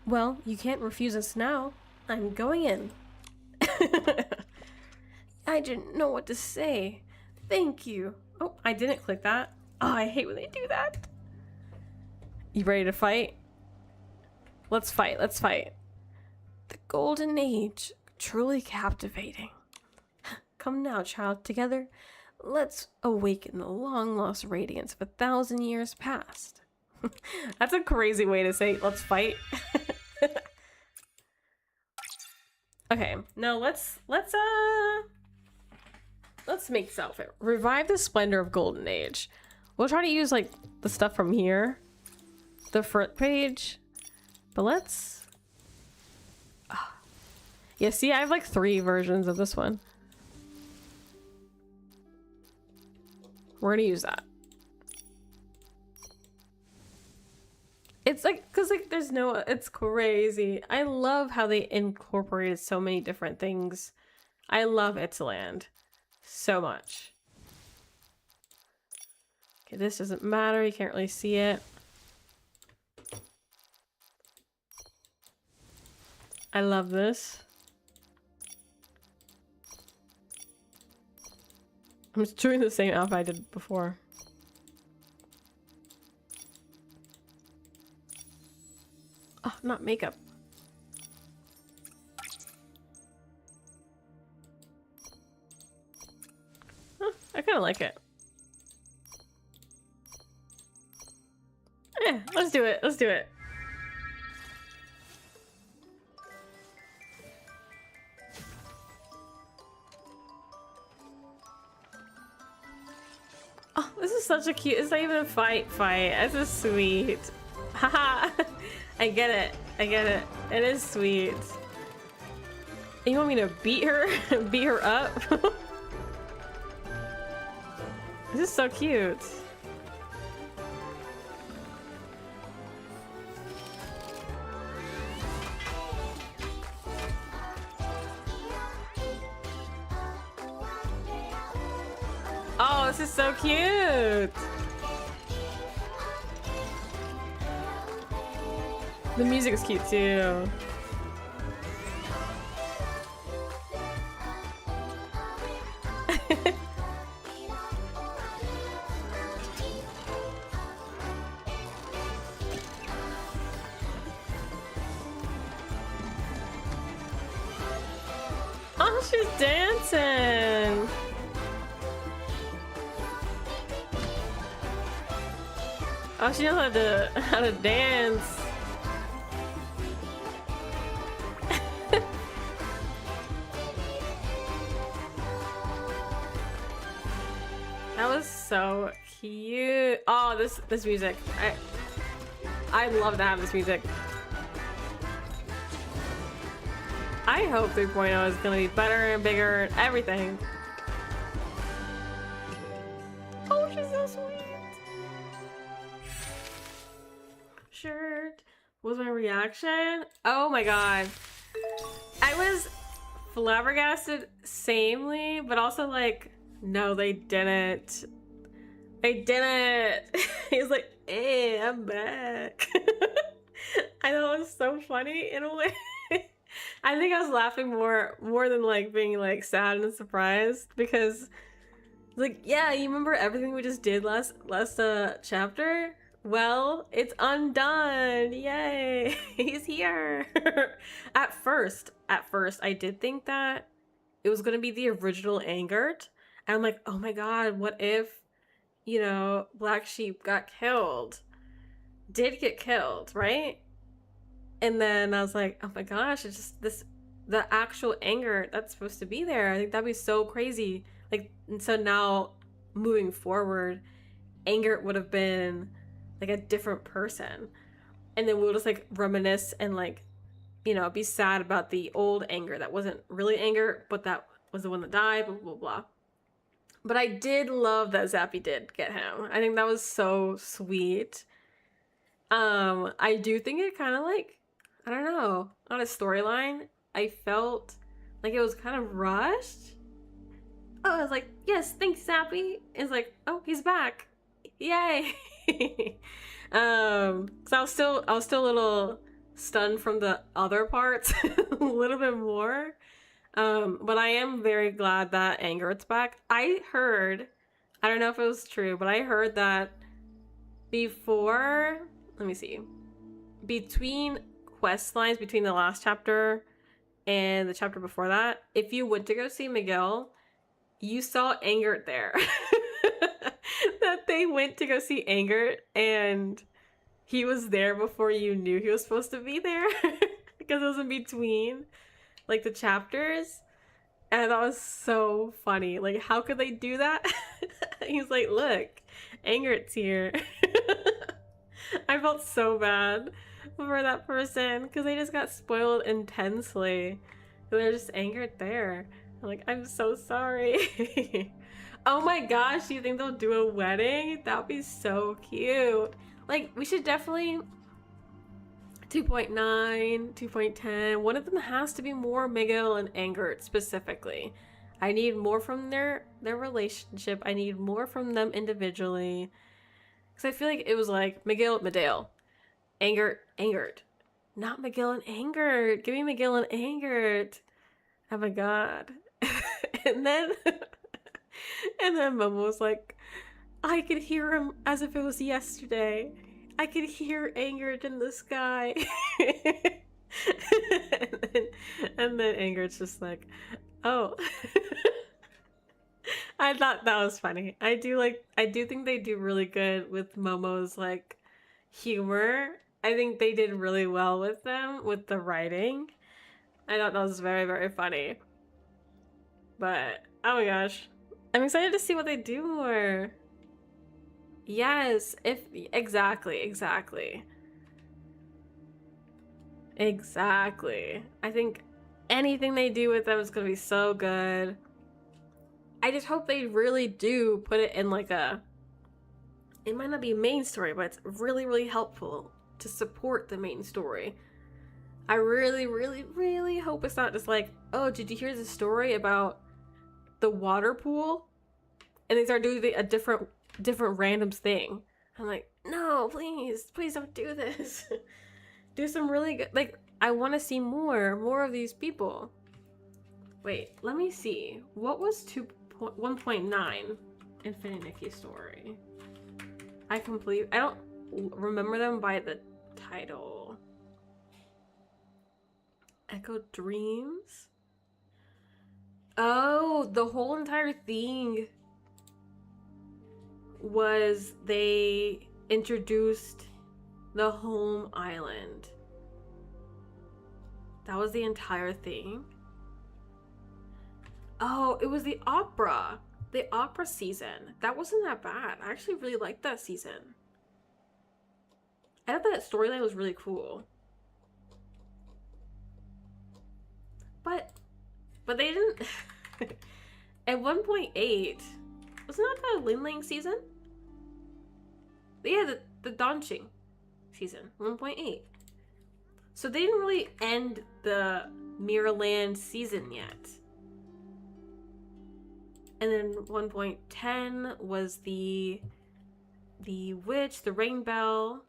Well, you can't refuse us now. I'm going in. I didn't know what to say. Thank you. Oh, I didn't click that. Oh, I hate when they do that. You ready to fight? Let's fight. Let's fight. The Golden Age. Truly captivating. Come now, child. Together, let's awaken the long-lost radiance of 1,000 years past. That's a crazy way to say, let's fight. Okay, now let's make this outfit. Revive the splendor of Golden Age. We'll try to use like the stuff from here, the front page, but let's. Yeah, see, I have like 3 versions of this one. We're gonna use that. It's like, cause like there's no, it's crazy. I love how they incorporated so many different things. I love Itzaland so much. Okay, this doesn't matter. You can't really see it. I love this. I'm just doing the same outfit I did before. Oh, not makeup. Huh, I kind of like it. Let's do it. Let's do it. Oh, this is such a cute. It's not even a fight. This is sweet. Haha. I get it. I get it. It is sweet. You want me to beat her? Beat her up? This is so cute. Oh, this is so cute. The music's cute too. Oh, she's dancing. Oh, she knows how to dance. That was so cute. Oh, this music. I'd love to have this music. I hope 3.0 is gonna be better and bigger and everything. Oh, she's so sweet. Shirt. What was my reaction? Oh my god. I was flabbergasted samely, but also like, no, they didn't. They didn't. He's like, hey, I'm back. I know, it's so funny in a way. I think I was laughing more than like being like sad and surprised because like yeah, you remember everything we just did last chapter? Well, it's undone. Yay. He's here. At first I did think that it was going to be the original Angert. And I'm like, "Oh my god, what if, Black Sheep got killed?" Did get killed, right? And then I was like, oh my gosh, it's just the actual anger that's supposed to be there. I think that'd be so crazy. Like, and so now moving forward, anger would have been like a different person. And then we'll just like reminisce and like, be sad about the old anger that wasn't really anger, but that was the one that died, blah, blah, blah. But I did love that Zappy did get him. I think that was so sweet. I do think it kind of like, I don't know, on a storyline, I felt like it was kind of rushed. Oh, I was like, yes, thanks, Zappy. It's like, oh, he's back. Yay. Cause I was still a little stunned from the other parts a little bit more. But I am very glad that Angert's back. I don't know if it was true, but I heard that before, let me see, between quest lines between the last chapter and the chapter before that, if you went to go see Miguel, you saw Angert there. That they went to go see Angert and he was there before you knew he was supposed to be there. Because it was in between like the chapters. And that was so funny. Like, how could they do that? He's like, look, Angert's here. I felt so bad for that person because they just got spoiled intensely. They're just angered there. I'm like, I'm so sorry. Oh my gosh, do you think they'll do a wedding? That'd be so cute. Like, we should definitely 2.9, 2.10. One of them has to be more Miguel and Angert specifically. I need more from their relationship. I need more from them individually. Because I feel like it was like Miguel, Medale, Angert. Not Miguel and Angert. Give me Miguel and Angert. Oh my god. and then Momo was like, I could hear him as if it was yesterday. I could hear Angert in the sky. and then Angert's just like, oh. I thought that was funny. I do think they do really good with Momo's like humor. I think they did really well with them with the writing. I thought that was very, very funny. But oh my gosh, I'm excited to see what they do more. Yes, exactly. I think anything they do with them is gonna be so good. I just hope they really do put it in like it might not be main story, but it's really, really helpful to support the main story. I really, really, really hope it's not just like, oh, did you hear the story about the water pool? And they start doing a different random thing. I'm like, no, please don't do this. Do some really good, like, I want to see more of these people. Wait, let me see. What was 1.9 Infinite Nikki story? I don't remember them by the title. Echo Dreams? Oh, the whole entire thing was they introduced the home island. That was the entire thing. Oh, it was the opera season. That wasn't that bad. I actually really liked that season. I thought that storyline was really cool. But they didn't. At 1.8, wasn't that the Lin Ling season? Yeah, the Donqing season, 1.8. So they didn't really end the Mirrorland season yet. And then 1.10 was the witch, the rain bell.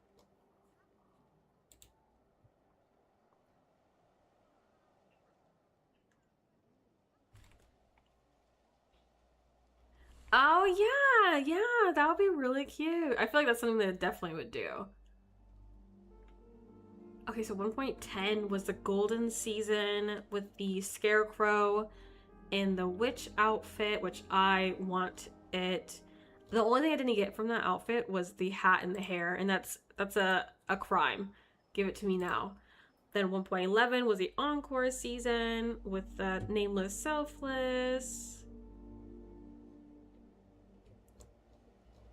Oh, yeah, that would be really cute. I feel like that's something that it definitely would do. Okay, so 1.10 was the golden season with the scarecrow and the witch outfit, which I want it. The only thing I didn't get from that outfit was the hat and the hair, and that's a crime. Give it to me now. Then 1.11 was the encore season with the nameless selfless.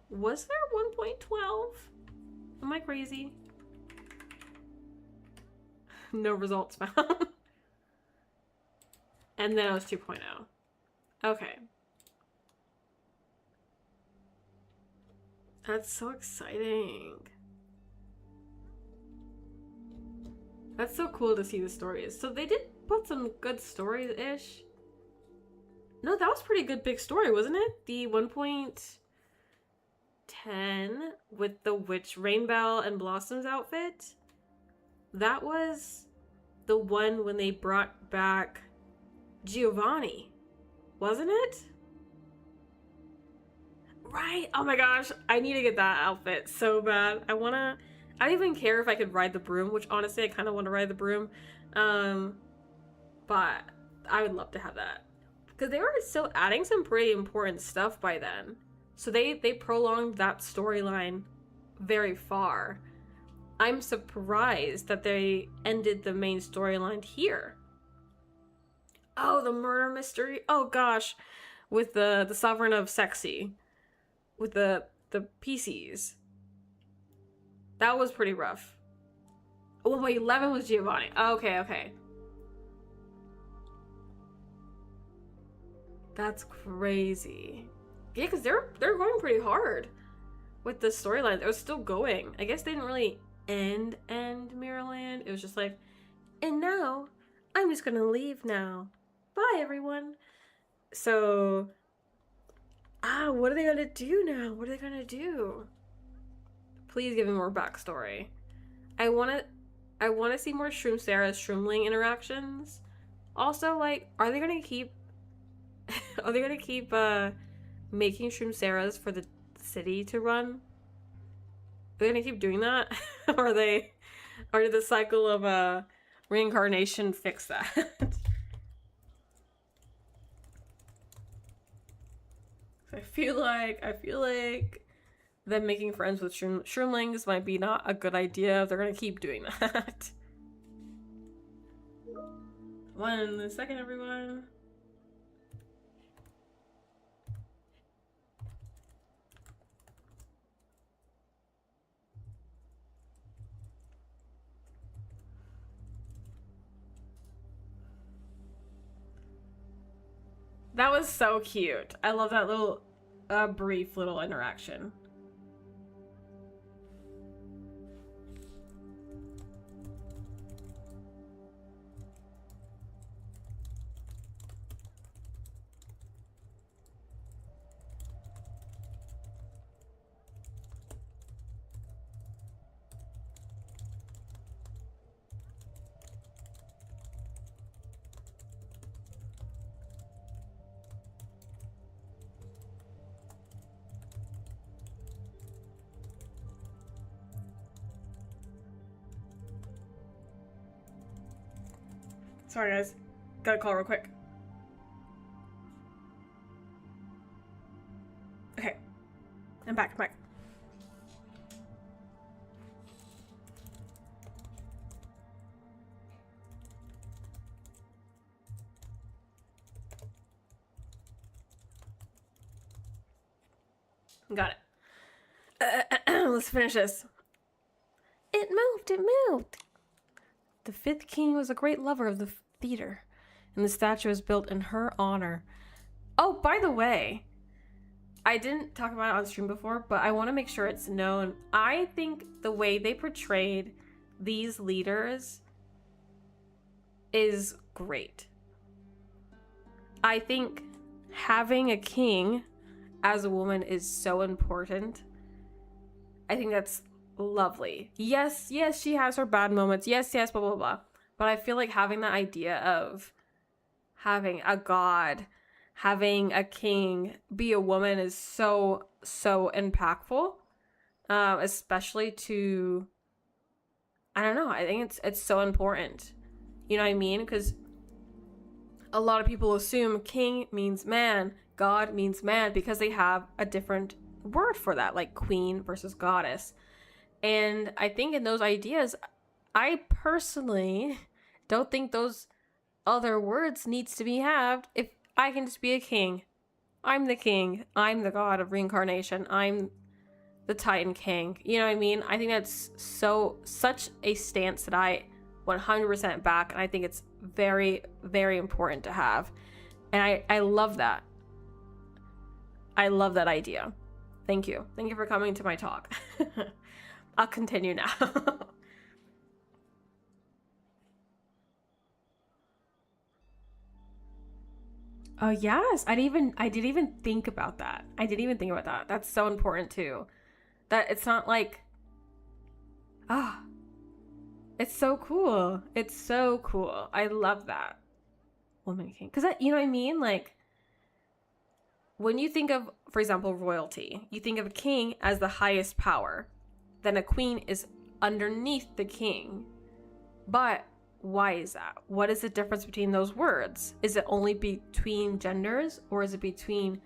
Was there 1.12? Am I crazy? No results found. And then it was 2.0. Okay. That's so exciting. That's so cool to see the stories. So they did put some good stories-ish. No, that was pretty good big story, wasn't it? The 1.10 with the witch Rainbow and Blossom's outfit. That was the one when they brought back Giovanni, wasn't it? Right. Oh my gosh, I need to get that outfit so bad. I don't even care if I could ride the broom, which honestly I kind of want to ride the broom. But I would love to have that. Because they were still adding some pretty important stuff by then. So they prolonged that storyline very far. I'm surprised that they ended the main storyline here. Oh, the murder mystery. Oh gosh. With the Sovereign of Sexy. With the PCs. That was pretty rough. Oh wait, 11 was Giovanni. Okay. That's crazy. Yeah, because they're going pretty hard with the storyline. It was still going. I guess they didn't really end Mirrorland. It was just like, and now I'm just gonna leave now. Bye everyone. So what are they gonna do now? What are they gonna do? Please give me more backstory. I wanna see more Shroom Sarah Shroomling interactions. Also, like, are they gonna keep making Shroom Sarahs for the city to run? Are they gonna keep doing that? Or did the cycle of reincarnation fix that? I feel like them making friends with Shroomlings might be not a good idea if they're gonna keep doing that. 1 second, everyone. That was so cute. I love that little brief little interaction. Sorry guys, got a call real quick. Okay, I'm back. Got it. Let's finish this. It moved. The 5th king was a great lover of the theater, and the statue was built in her honor. Oh, by the way, I didn't talk about it on stream before, but I want to make sure it's known. I think the way they portrayed these leaders is great. I think having a king as a woman is so important. I think that's lovely. Yes, she has her bad moments. Yes, blah, blah. But I feel like having the idea of having a god, having a king be a woman is so impactful, especially to, I don't know, I think it's so important. You know what I mean? Because a lot of people assume king means man, God means man, because they have a different word for that, like queen versus goddess. And I think in those ideas, I personally don't think those other words needs to be had if I can just be a king. I'm the king. I'm the god of reincarnation. I'm the Titan King. You know what I mean? I think that's such a stance that I 100% back, and I think it's very, very important to have. And I love that. I love that idea. Thank you. Thank you for coming to my talk. I'll continue now. Oh yes, I didn't even think about that. I didn't even think about that. That's so important too. That it's not like, ah, it's so cool. It's so cool. I love that. Woman king. Because you know what I mean? Like, when you think of, for example, royalty, you think of a king as the highest power. Then a queen is underneath the king. But why is that? What is the difference between those words? Is it only between genders, or is it between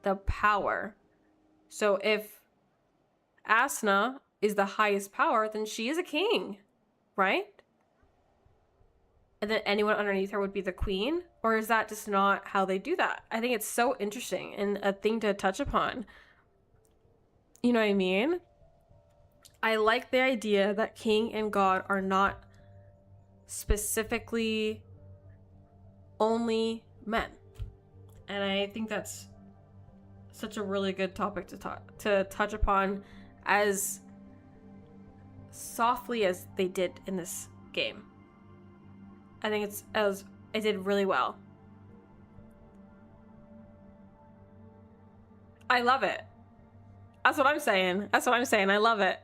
the power? So if Asna is the highest power, then she is a king, right? And then anyone underneath her would be the queen? Or is that just not how they do that? I think it's so interesting and a thing to touch upon. You know what I mean? I like the idea that king and god are not specifically only men. And I think that's such a really good topic to touch upon as softly as they did in this game. I think it did really well. I love it. That's what I'm saying. I love it.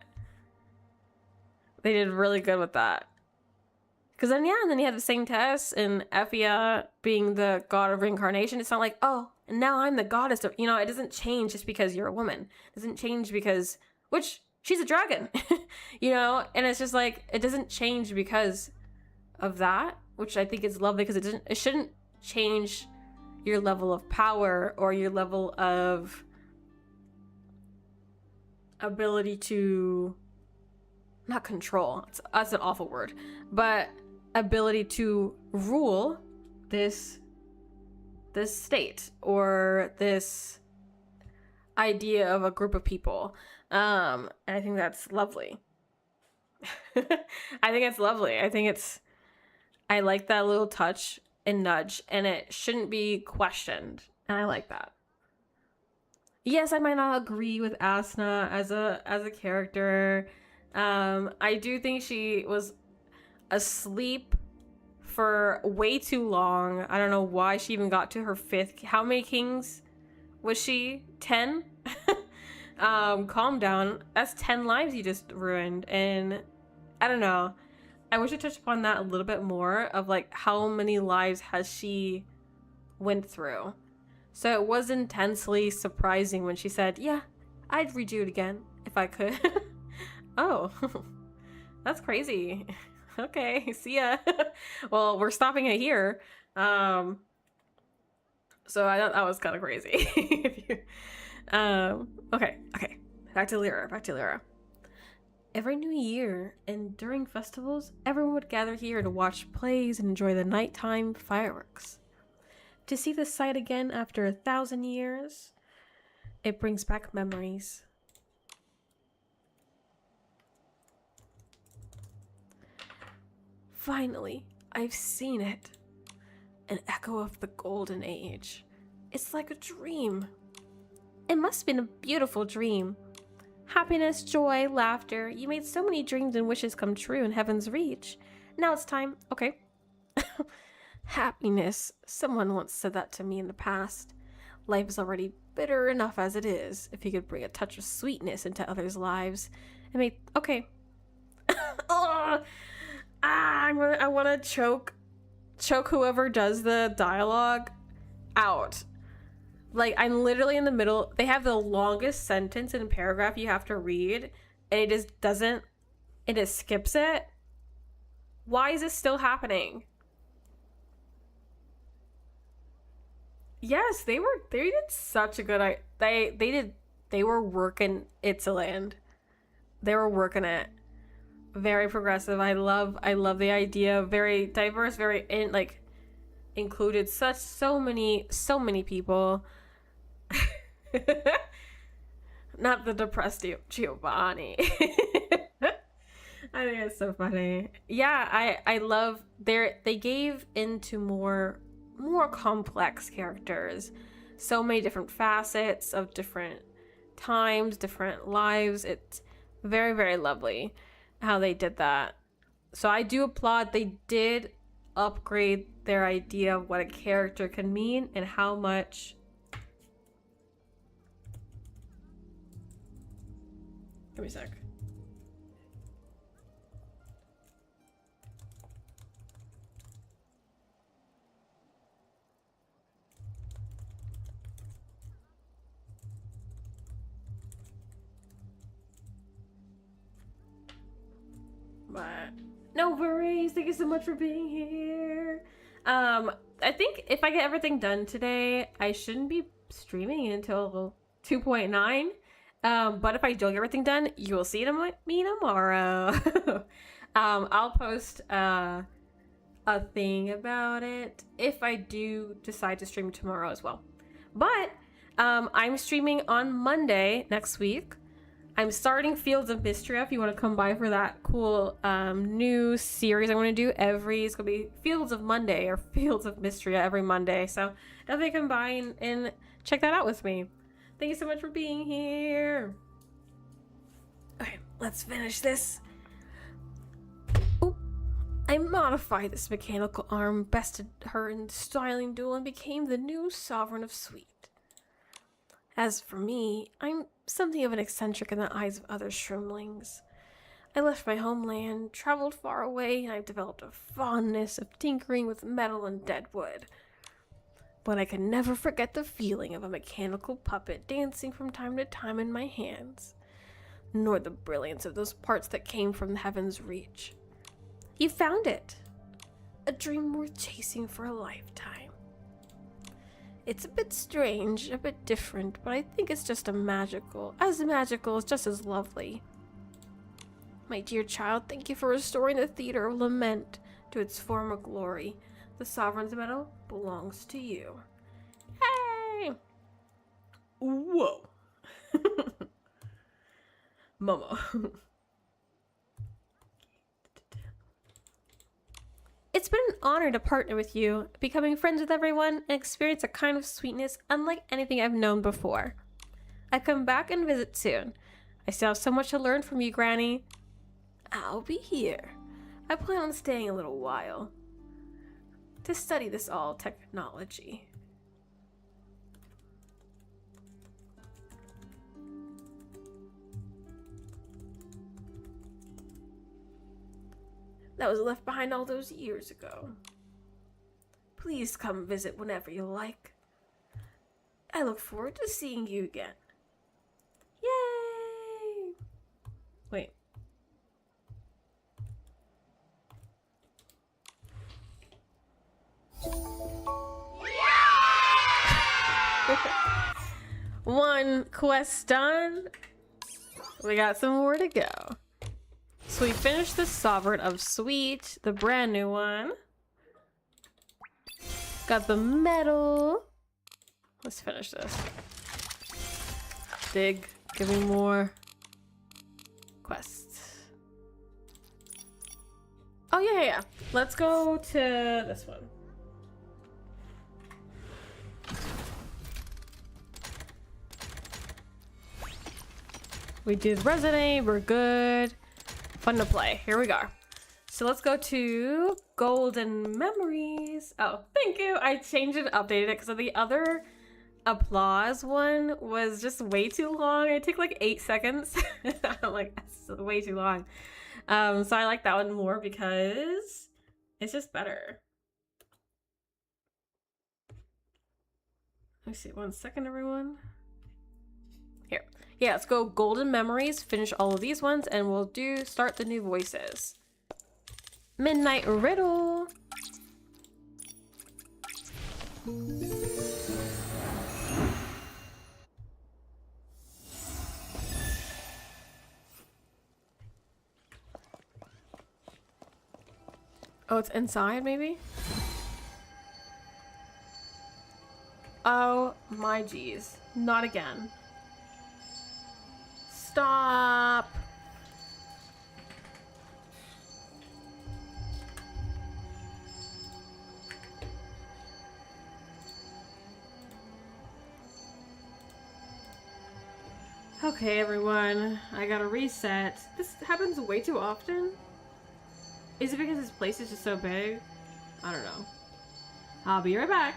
They did really good with that. Because then, and then you have the same test, and Effia being the god of reincarnation. It's not like, oh, and now I'm the goddess of, it doesn't change just because you're a woman. It doesn't change because, which, she's a dragon, and it's just like, it doesn't change because of that, which I think is lovely, because it shouldn't change your level of power or your level of ability to, not control, that's an awful word, but ability to rule this state or this idea of a group of people. And I think that's lovely. I think it's lovely. I like that little touch and nudge, and it shouldn't be questioned. And I like that. Yes, I might not agree with Asna as a character. I do think she was asleep for way too long. I don't know why she even got to her 5th. How many kings was she? 10? Calm down. That's 10 lives you just ruined. And I don't know. I wish I touched upon that a little bit more, of like how many lives has she went through. So it was intensely surprising when she said, yeah, I'd redo it again if I could. Oh, that's crazy. Okay, see ya. Well, we're stopping it here. So I thought that was kind of crazy. Okay. Back to Lyra. Every new year and during festivals, everyone would gather here to watch plays and enjoy the nighttime fireworks. To see the sight again after 1,000 years, it brings back memories. Finally, I've seen it. An echo of the golden age. It's like a dream. It must have been a beautiful dream. Happiness, joy, laughter. You made so many dreams and wishes come true in heaven's reach. Now it's time. Okay. Happiness. Someone once said that to me in the past. Life is already bitter enough as it is. If you could bring a touch of sweetness into others' lives. Okay. I want to choke whoever does the dialogue out. Like, I'm literally in the middle. They have the longest sentence and paragraph you have to read, and it just doesn't, it just skips it. Why is this still happening? Yes, they did such a good, they were working Itzaland. They were working it. Very progressive. I love the idea. Very diverse, very included so many people. Not the depressed Giovanni. I think it's so funny. Yeah, I love they gave into more complex characters. So many different facets of different times, different lives. It's very, very lovely how they did that. So I do applaud they did upgrade their idea of what a character can mean and how much. Give me a sec. But no worries. Thank you so much for being here. I think if I get everything done today, I shouldn't be streaming until 2.9. But if I don't get everything done, you will see me tomorrow. I'll post a thing about it if I do decide to stream tomorrow as well. But I'm streaming on Monday next week. I'm starting Fields of Mystery if you want to come by for that cool new series I'm going to do it's going to be Fields of Monday or Fields of Mystery every Monday. So definitely come by and check that out with me. Thank you so much for being here. Okay, let's finish this. Oh, I modified this mechanical arm, bested her in the styling duel, and became the new sovereign of Sweet. As for me, I'm something of an eccentric in the eyes of other shroomlings. I left my homeland, traveled far away, and I've developed a fondness of tinkering with metal and dead wood. But I can never forget the feeling of a mechanical puppet dancing from time to time in my hands, nor the brilliance of those parts that came from the heaven's reach. You found it! A dream worth chasing for a lifetime. It's a bit strange, a bit different, but I think it's just as magical, just as lovely. My dear child, thank you for restoring the Theater of Lament to its former glory. The Sovereign's Medal belongs to you. Hey! Whoa. Momo. It's been an honor to partner with you, becoming friends with everyone, and experience a kind of sweetness unlike anything I've known before. I come back and visit soon. I still have so much to learn from you, Granny. I'll be here. I plan on staying a little while to study this all technology. That was left behind all those years ago. Please come visit whenever you like. I look forward to seeing you again. Yay! Wait. One quest done. We got some more to go. So we finished the Sovereign of Sweet, the brand new one. Got the medal. Let's finish this. Dig. Give me more quests. Oh, yeah. Let's go to this one. We did Resident, we're good. Fun to play. Here we go. So let's go to Golden Memories. Oh, thank you. I changed it, updated it because of the other applause one was just way too long. It took like 8 seconds. I'm like, that's way too long. So I like that one more because it's just better. Let me see, 1 second, everyone. Here. Yeah, let's go golden memories, finish all of these ones, and we'll start the new voices. Midnight riddle. Oh, it's inside, maybe? Oh my geez. Not again. Stop. Okay, everyone. I gotta reset. This happens way too often. Is it because this place is just so big? I don't know. I'll be right back.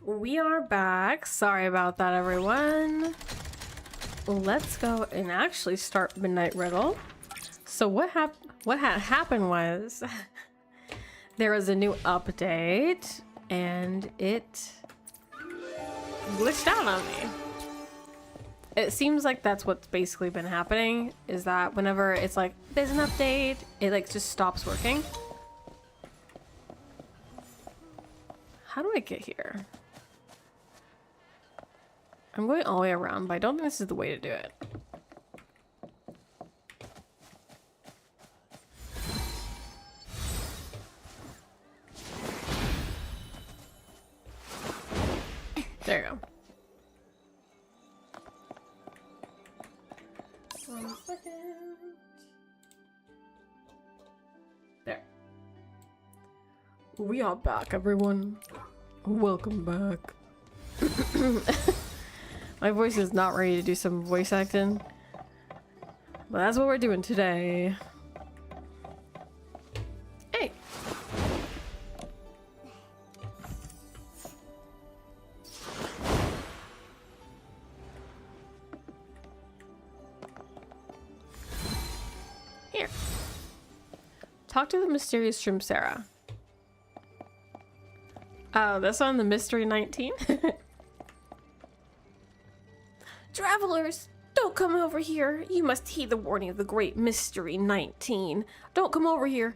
We are back. Sorry about that, everyone. Let's go and actually start Midnight Riddle. So what had happened was there was a new update and it glitched out on me. It seems like that's what's basically been happening, is that whenever it's like there's an update, it like just stops working. How do I get here? I'm going all the way around, but I don't think this is the way to do it. There you go. 1 second. There. We are back, everyone. Welcome back. My voice is not ready to do some voice acting, but that's what we're doing today. Hey. Here. Talk to the mysterious shroom Sarah. Oh, that's on the Mystery 19? Travelers, don't come over here. You must heed the warning of the great Mystery 19. Don't come over here.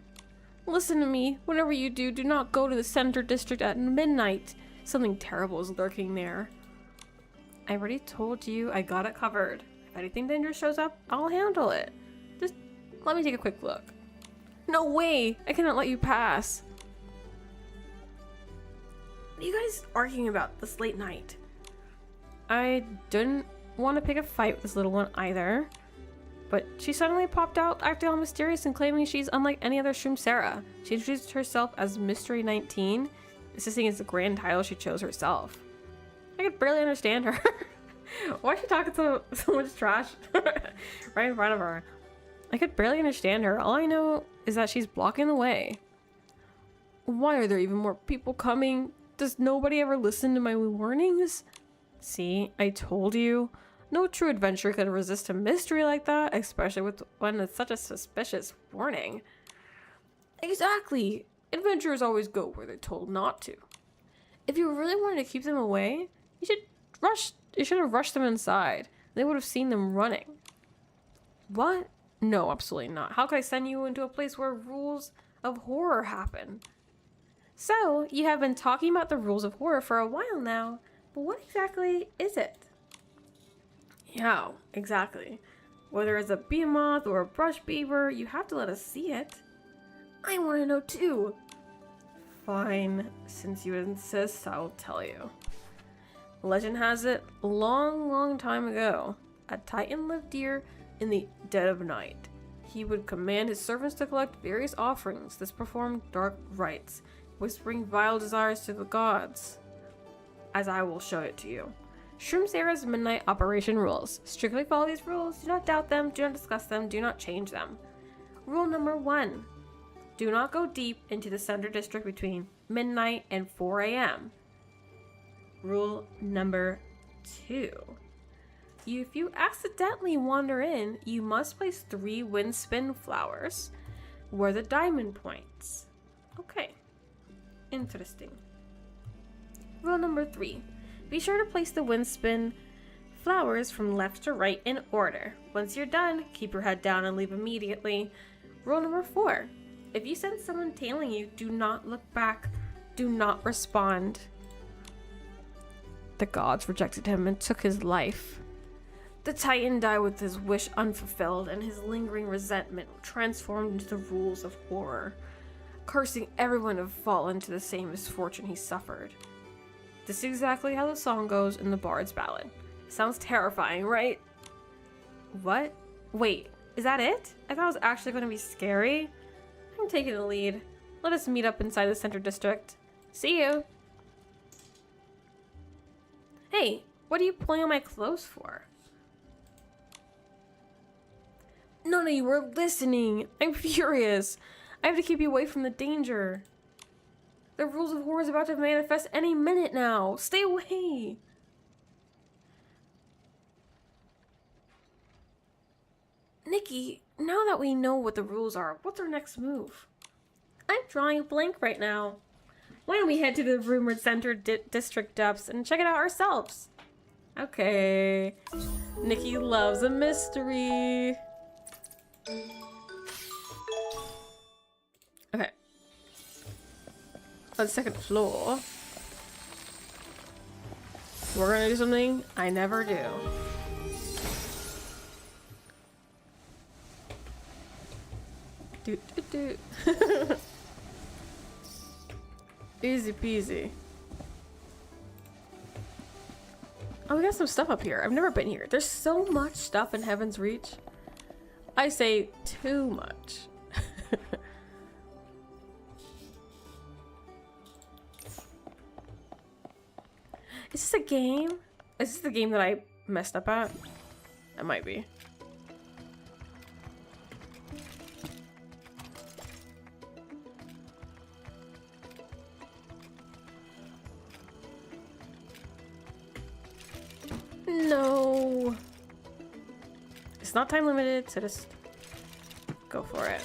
Listen to me. Whenever you do, do not go to the center district at midnight. Something terrible is lurking there. I already told you I got it covered. If anything dangerous shows up, I'll handle it. Just let me take a quick look. No way! I cannot let you pass. What are you guys arguing about this late night? I didn't want to pick a fight with this little one either, but she suddenly popped out acting all mysterious and claiming she's unlike any other shroom Sarah. She introduced herself as Mystery 19, insisting it's the grand title she chose herself. I could barely understand her. Why is she talking so much trash right in front of her? I could barely understand her. All I know is that she's blocking the way. Why are there even more people coming? Does nobody ever listen to my warnings? See, I told you. No true adventurer could resist a mystery like that, especially when it's such a suspicious warning. Exactly. Adventurers always go where they're told not to. If you really wanted to keep them away, you should have rushed them inside. They would have seen them running. What? No, absolutely not. How could I send you into a place where rules of horror happen? So, you have been talking about the rules of horror for a while now, but what exactly is it? Yeah, exactly. Whether it's a behemoth or a brush beaver, you have to let us see it. I want to know too. Fine, since you insist, I'll tell you. Legend has it, long time ago, a titan lived here in the dead of night. He would command his servants to collect various offerings. This performed dark rites, whispering vile desires to the gods. As I will show it to you. Shroom Sarah's midnight operation rules. Strictly follow these rules. Do not doubt them. Do not discuss them. Do not change them. Rule number 1. Do not go deep into the center district between midnight and 4 a.m. Rule number 2. If you accidentally wander in, you must place 3 wind spin flowers where the diamond points. Okay. Interesting. Rule number 3. Be sure to place the wind spin flowers from left to right in order. Once you're done, keep your head down and leave immediately. Rule number 4. If you sense someone tailing you, do not look back. Do not respond. The gods rejected him and took his life. The Titan died with his wish unfulfilled, and his lingering resentment transformed into the rules of horror, cursing everyone to fall into the same misfortune he suffered. This is exactly how the song goes in the Bard's Ballad. Sounds terrifying, right? What? Wait, is that it? I thought it was actually going to be scary. I'm taking the lead. Let us meet up inside the center district. See you! Hey, what are you pulling on my clothes for? None of you were listening. I'm furious. I have to keep you away from the danger. The rules of horror is about to manifest any minute now. Stay away. Nikki, now that we know what the rules are, what's our next move? I'm drawing a blank right now. Why don't we head to the rumored center district depths and check it out ourselves? Okay. Nikki loves a mystery. Okay. On the second floor. We're gonna do something I never do. Do do do. Easy peasy. Oh, we got some stuff up here. I've never been here. There's so much stuff in Heaven's Reach. I say too much. Is this a game? Is this the game that I messed up at? It might be. No. It's not time limited, so just go for it.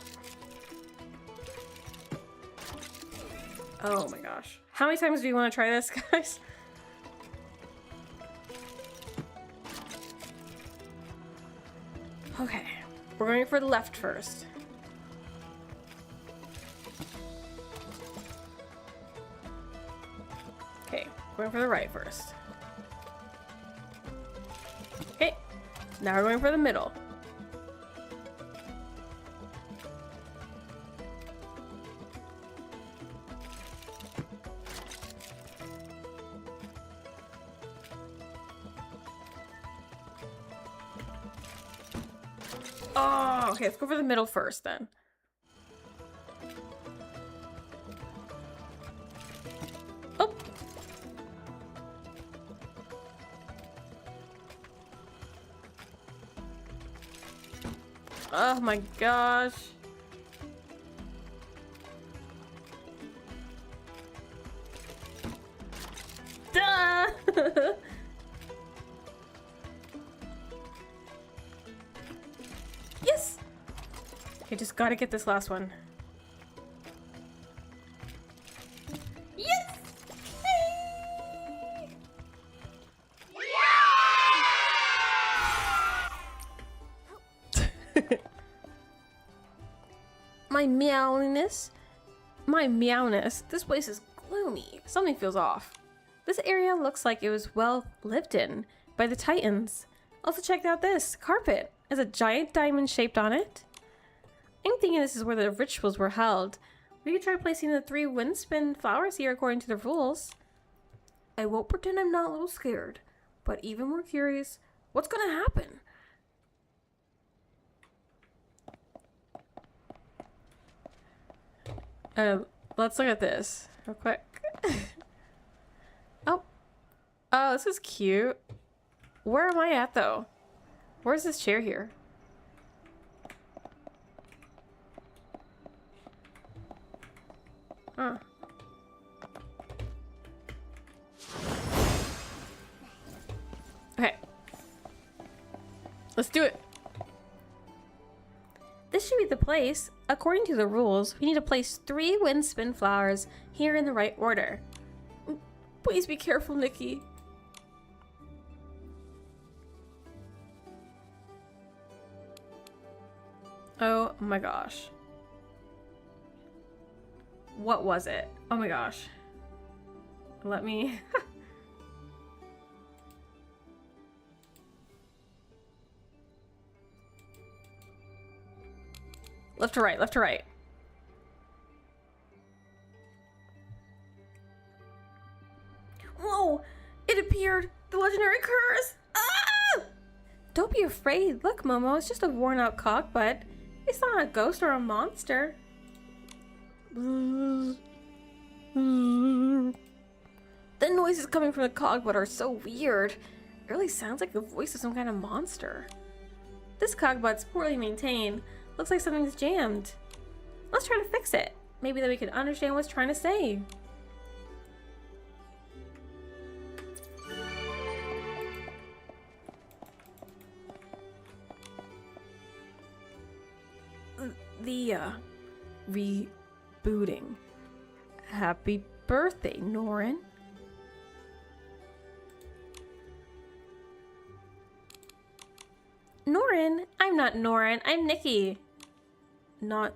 Oh my gosh. How many times do you want to try this, guys? Okay, we're going for the left first. Okay, going for the right first. Okay, now we're going for the middle. Oh, okay, let's go for the middle first then. Oh. Oh my gosh. Duh! Yes! Okay, just gotta get this last one. Yes! My meowness. My meowness. This place is gloomy. Something feels off. This area looks like it was well lived in by the Titans. Also check out this carpet. Has a giant diamond shaped on it. I'm thinking this is where the rituals were held. We could try placing the 3 windspin flowers here according to the rules. I won't pretend I'm not a little scared, but even more curious, what's gonna happen? Let's look at this real quick. Oh, this is cute. Where am I at though? Where's this chair here? Huh. Okay. Let's do it. This should be the place. According to the rules, we need to place 3 windspin flowers here in the right order. Please be careful, Nikki. Oh my gosh. What was it? Oh my gosh. Let me... Left to right, left to right. Whoa! It appeared! The legendary curse! Ah! Don't be afraid. Look, Momo, it's just a worn out cockbutt. It's not a ghost or a monster. The noises coming from the cogbot are so weird. It really sounds like the voice of some kind of monster. This cogbot's poorly maintained. Looks like something's jammed. Let's try to fix it. Maybe then we can understand what it's trying to say. The rebooting. Happy birthday, Norin. Norin? I'm not Norin. I'm Nikki. Not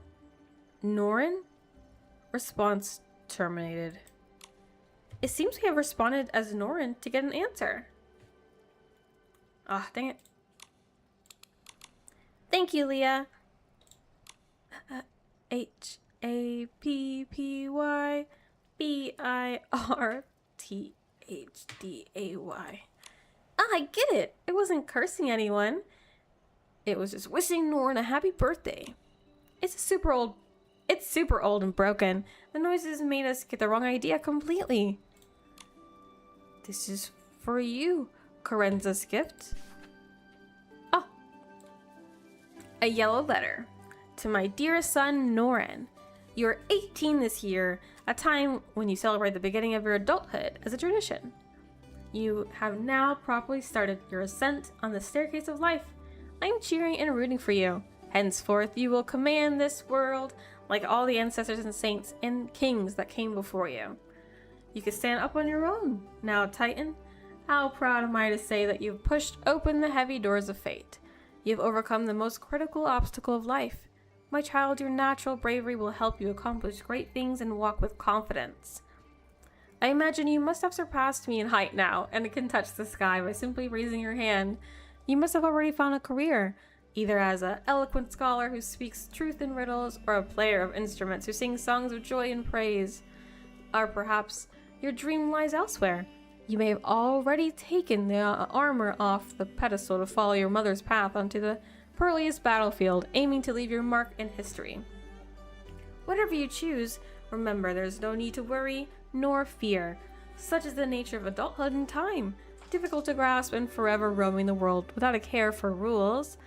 Norin? Response terminated. It seems we have responded as Norin to get an answer. Ah, dang it. Thank you, Leah. HAPPYBIRTHDAY. Ah, I get it. It wasn't cursing anyone. It was just wishing Norin a happy birthday. It's super old and broken. The noises made us get the wrong idea completely. This is for you, Karenza's gift. Oh. A yellow letter. To my dearest son, Norin. You're 18 this year, a time when you celebrate the beginning of your adulthood as a tradition. You have now properly started your ascent on the staircase of life. I'm cheering and rooting for you. Henceforth, you will command this world like all the ancestors and saints and kings that came before you. You can stand up on your own now, Titan. How proud am I to say that you've pushed open the heavy doors of fate. You've overcome the most critical obstacle of life. My child, your natural bravery will help you accomplish great things and walk with confidence. I imagine you must have surpassed me in height now and can touch the sky by simply raising your hand. You must have already found a career, either as an eloquent scholar who speaks truth in riddles or a player of instruments who sings songs of joy and praise. Or perhaps your dream lies elsewhere. You may have already taken the armor off the pedestal to follow your mother's path onto the pearliest battlefield, aiming to leave your mark in history. Whatever you choose, remember there's no need to worry nor fear. Such is the nature of adulthood and time, difficult to grasp and forever roaming the world without a care for rules.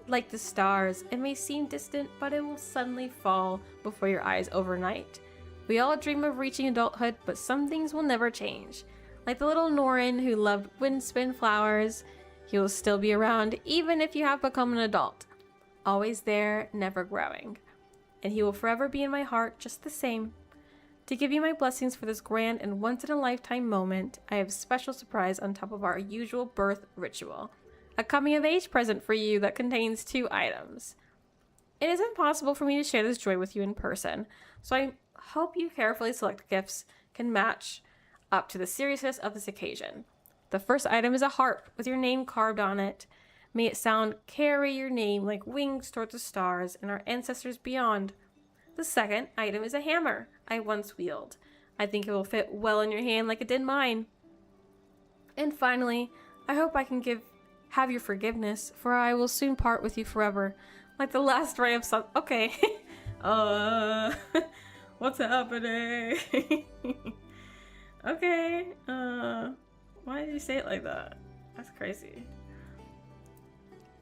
Like the stars, it may seem distant, but it will suddenly fall before your eyes overnight. We all dream of reaching adulthood, but some things will never change. Like the little Norin who loved windspin flowers, he will still be around even if you have become an adult. Always there, never growing. And he will forever be in my heart just the same. To give you my blessings for this grand and once-in-a-lifetime moment, I have a special surprise on top of our usual birth ritual. A coming-of-age present for you that contains 2 items. It is impossible for me to share this joy with you in person, so I hope you carefully select gifts can match up to the seriousness of this occasion. The first item is a harp with your name carved on it. May it sound carry your name like wings towards the stars and our ancestors beyond. The second item is a hammer I once wielded. I think it will fit well in your hand like it did mine. And finally, I hope I can have your forgiveness, for I will soon part with you forever, like the last ray of sun. Okay. What's happening? Okay. Why did you say it like that? That's crazy.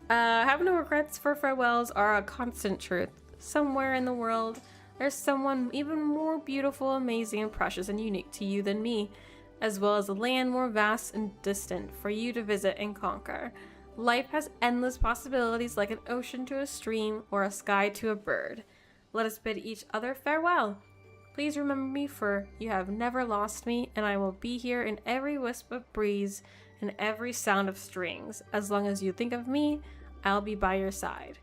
Have no regrets, for farewells are a constant truth. Somewhere in the world, there's someone even more beautiful, amazing, and precious and unique to you than me, as well as a land more vast and distant for you to visit and conquer. Life has endless possibilities, like an ocean to a stream or a sky to a bird. Let us bid each other farewell. Please remember me, for you have never lost me, and I will be here in every wisp of breeze and every sound of strings. As long as you think of me, I'll be by your side.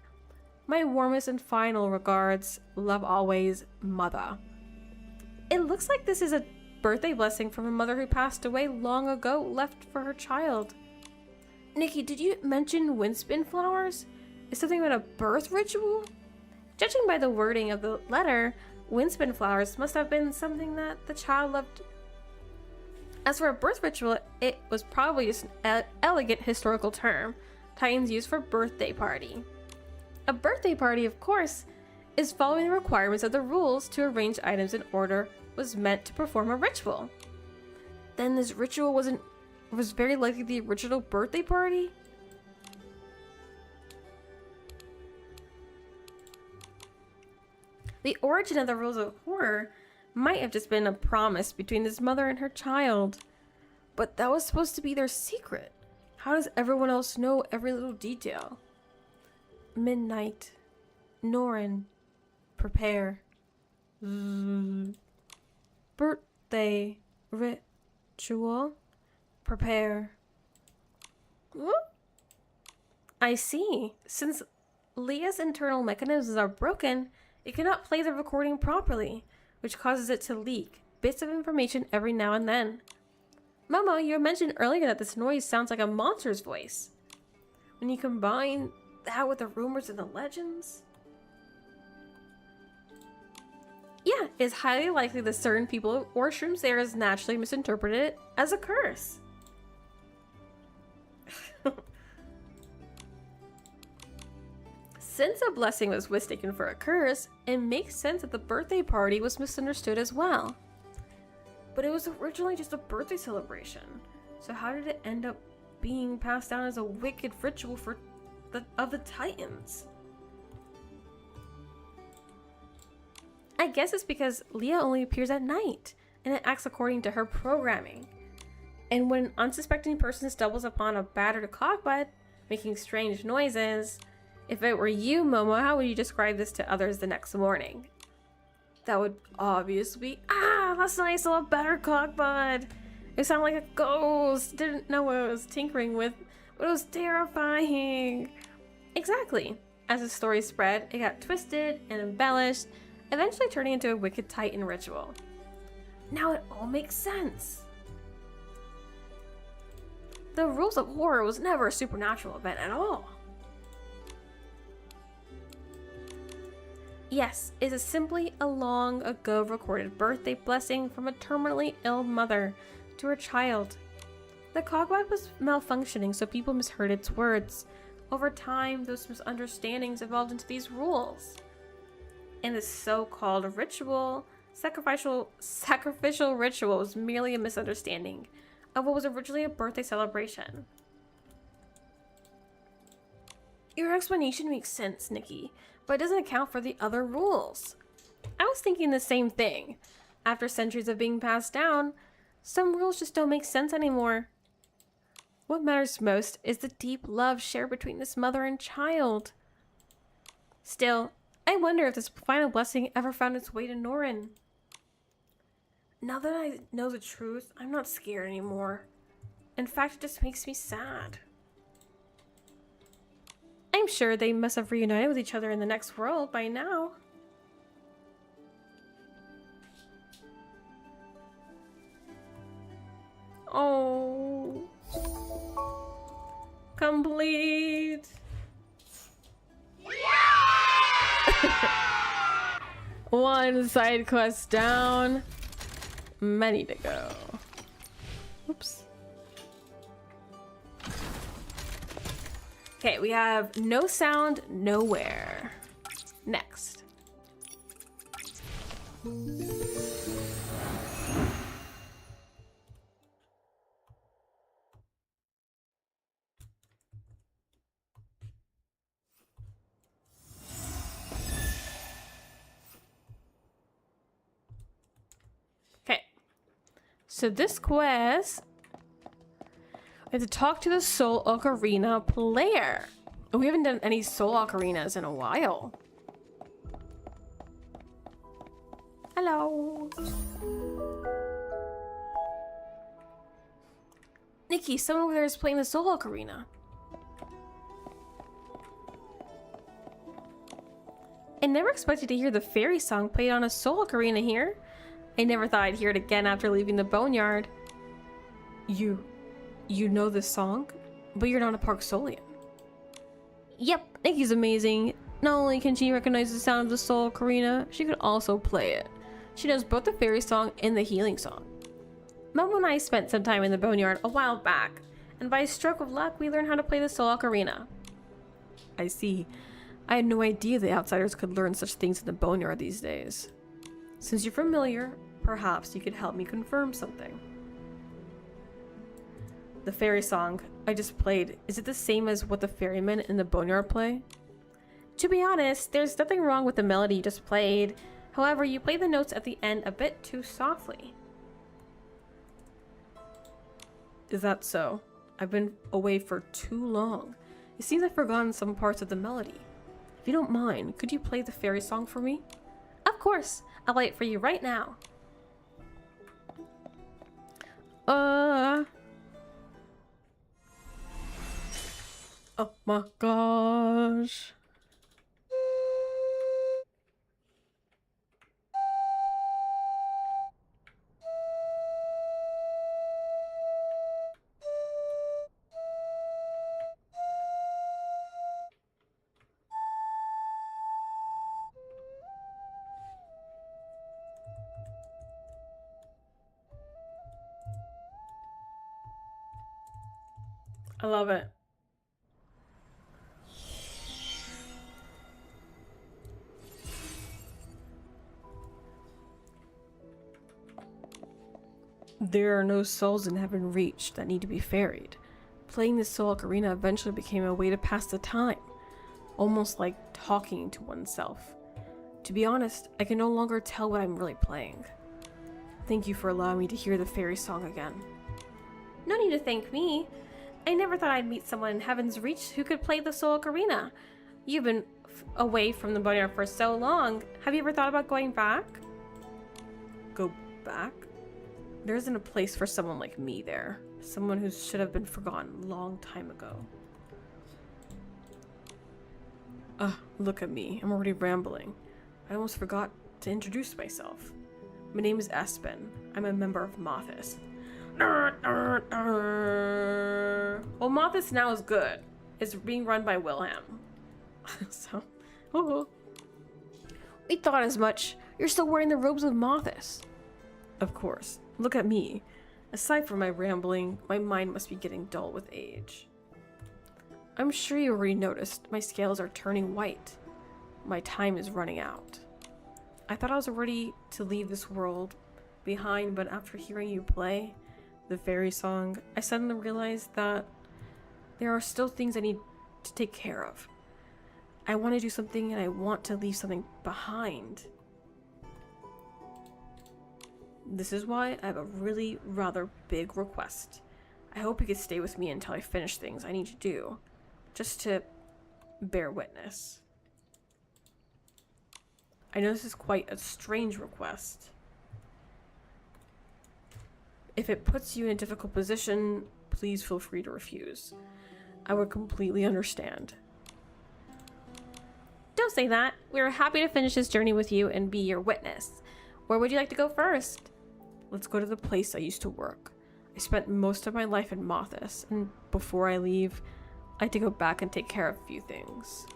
My warmest and final regards. Love always, Mother. It looks like this is a birthday blessing from a mother who passed away long ago, left for her child. Nikki, did you mention windspin flowers? Is something about a birth ritual? Judging by the wording of the letter, windspin flowers must have been something that the child loved. As for a birth ritual, it was probably just an elegant historical term Titans use for birthday party. A birthday party, of course, is following the requirements of the rules to arrange items in order was meant to perform a ritual. Then this ritual was very likely the original birthday party? The origin of the rules of horror might have just been a promise between this mother and her child. But that was supposed to be their secret. How does everyone else know every little detail? Midnight. Norin. Prepare. Birthday ritual. Prepare. I see. Since Leah's internal mechanisms are broken, it cannot play the recording properly, which causes it to leak. bits of information every now and then. Momo, you mentioned earlier that this noise sounds like a monster's voice. When you combine that with the rumors and the legends... Yeah, it's highly likely that certain people or shrooms there has naturally misinterpreted it as a curse. Since a blessing was mistaken for a curse, it makes sense that the birthday party was misunderstood as well. But it was originally just a birthday celebration. So how did it end up being passed down as a wicked ritual of the Titans? I guess it's because Leah only appears at night, and it acts according to her programming. And when an unsuspecting person stumbles upon a battered clockbot, making strange noises, if it were you, Momo, how would you describe this to others the next morning? That would obviously be, that's nice, a lot better clockbot. It sounded like a ghost. Didn't know what I was tinkering with, but it was terrifying. Exactly. As the story spread, it got twisted and embellished, eventually turning into a wicked Titan ritual. Now it all makes sense. The rules of horror was never a supernatural event at all. Yes, it is simply a long ago recorded birthday blessing from a terminally ill mother to her child. The cogbot was malfunctioning, so people misheard its words. Over time, those misunderstandings evolved into these rules. And this so-called ritual, sacrificial ritual, was merely a misunderstanding of what was originally a birthday celebration. Your explanation makes sense, Nikki, but it doesn't account for the other rules. I was thinking the same thing. After centuries of being passed down, some rules just don't make sense anymore. What matters most is the deep love shared between this mother and child. Still, I wonder if this final blessing ever found its way to Norin. Now that I know the truth, I'm not scared anymore. In fact, it just makes me sad. I'm sure they must have reunited with each other in the next world by now. Oh. Complete. One side quest down. Many to go. Oops. Okay, we have no sound, nowhere. Next. Okay. So this quest, we have to talk to the Soul Ocarina player. We haven't done any Soul Ocarinas in a while. Hello. Nikki, someone over there is playing the Soul Ocarina. I never expected to hear the fairy song played on a Soul Ocarina here. I never thought I'd hear it again after leaving the boneyard. You know this song? But you're not a Park Solian. Yep, Nikki's amazing. Not only can she recognize the sound of the Soul Ocarina, she could also play it. She knows both the fairy song and the healing song. Momo and I spent some time in the boneyard a while back, and by a stroke of luck, we learned how to play the Soul Ocarina. I see. I had no idea the outsiders could learn such things in the boneyard these days. Since you're familiar, perhaps you could help me confirm something. The fairy song I just played, is it the same as what the ferrymen in the boneyard play? To be honest, there's nothing wrong with the melody you just played. However, you play the notes at the end a bit too softly. Is that so? I've been away for too long. It seems I've forgotten some parts of the melody. If you don't mind, could you play the fairy song for me? Of course! I'll play it for you right now. Oh my gosh. I love it. There are no souls in heaven reached that need to be ferried. Playing the Soul Ocarina eventually became a way to pass the time, almost like talking to oneself. To be honest, I can no longer tell what I'm really playing. Thank you for allowing me to hear the fairy song again. No need to thank me. I never thought I'd meet someone in Heaven's Reach who could play the Soul Ocarina. You've been away from the boneyard for so long. Have you ever thought about going back? Go back? There isn't a place for someone like me there. Someone who should have been forgotten a long time ago. Look at me. I'm already rambling. I almost forgot to introduce myself. My name is Espen. I'm a member of Mothis. Well, Mothis now is good. It's being run by Wilhelm. So, we thought as much. You're still wearing the robes of Mothis. Of course. Look at me. Aside from my rambling, my mind must be getting dull with age. I'm sure you already noticed my scales are turning white. My time is running out. I thought I was ready to leave this world behind, but after hearing you play the fairy song, I suddenly realized that there are still things I need to take care of. I want to do something and I want to leave something behind. This is why I have a really rather big request. I hope you could stay with me until I finish things I need to do, just to bear witness. I know this is quite a strange request. If it puts you in a difficult position, please feel free to refuse. I would completely understand. Don't say that. We're happy to finish this journey with you and be your witness. Where would you like to go first? Let's go to the place I used to work. I spent most of my life in Mothis, and before I leave, I like to go back and take care of a few things.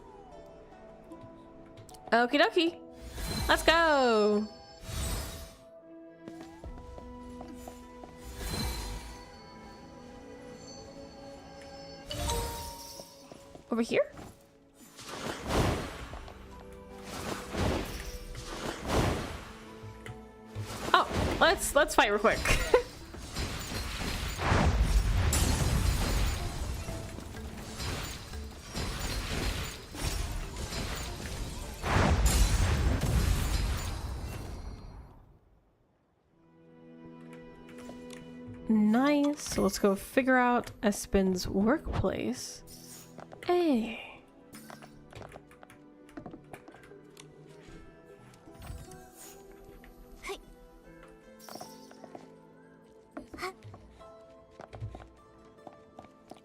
Okie dokie. Let's go! Over here? Oh, let's fight real quick. Nice. So let's go figure out Espen's workplace. Hey.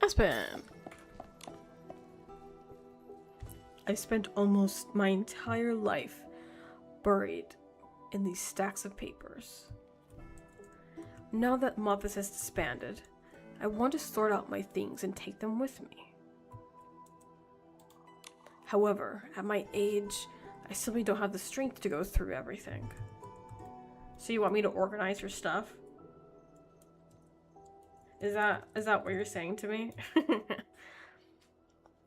Espen. I spent almost my entire life buried in these stacks of papers. Now that Mothis has disbanded, I want to sort out my things and take them with me. However, at my age, I simply don't have the strength to go through everything. So you want me to organize your stuff? Is that what you're saying to me?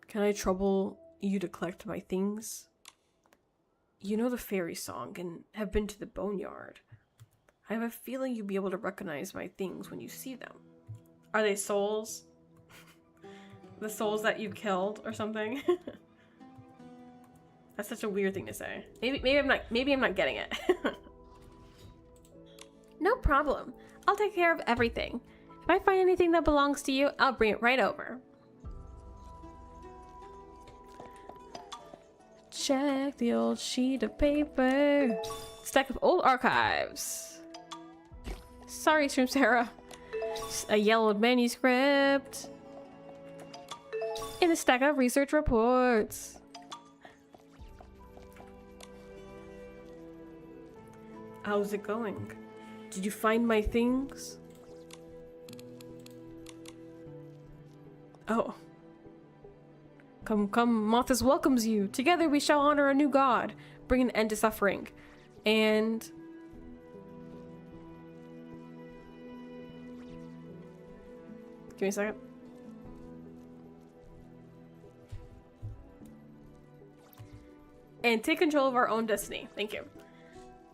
Can I trouble you to collect my things? You know the fairy song and have been to the boneyard. I have a feeling you'll be able to recognize my things when you see them. Are they souls? The souls that you killed or something? That's such a weird thing to say. Maybe I'm not getting it. No problem. I'll take care of everything. If I find anything that belongs to you, I'll bring it right over. Check the old sheet of paper. Stack of old archives. Sorry, Stream Sarah. A yellowed manuscript. And a stack of research reports. How's it going? Did you find my things? Oh. Come, Mothis welcomes you. Together we shall honor a new god, bring an end to suffering. And... give me a second. and take control of our own destiny. Thank you.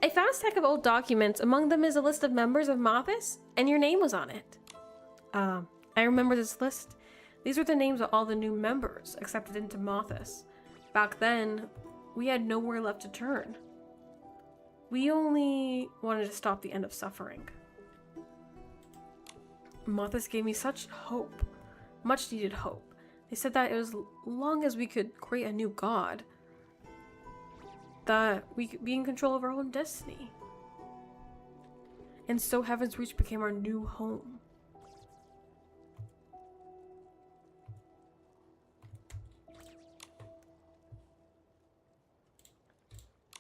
I found a stack of old documents. Among them is a list of members of Mothis, and your name was on it. I remember this list. These were the names of all the new members accepted into Mothis. Back then, we had nowhere left to turn. We only wanted to stop the end of suffering. Mothis gave me such hope, much needed hope. They said that as long as we could create a new god, that we could be in control of our own destiny. And so Heaven's Reach became our new home.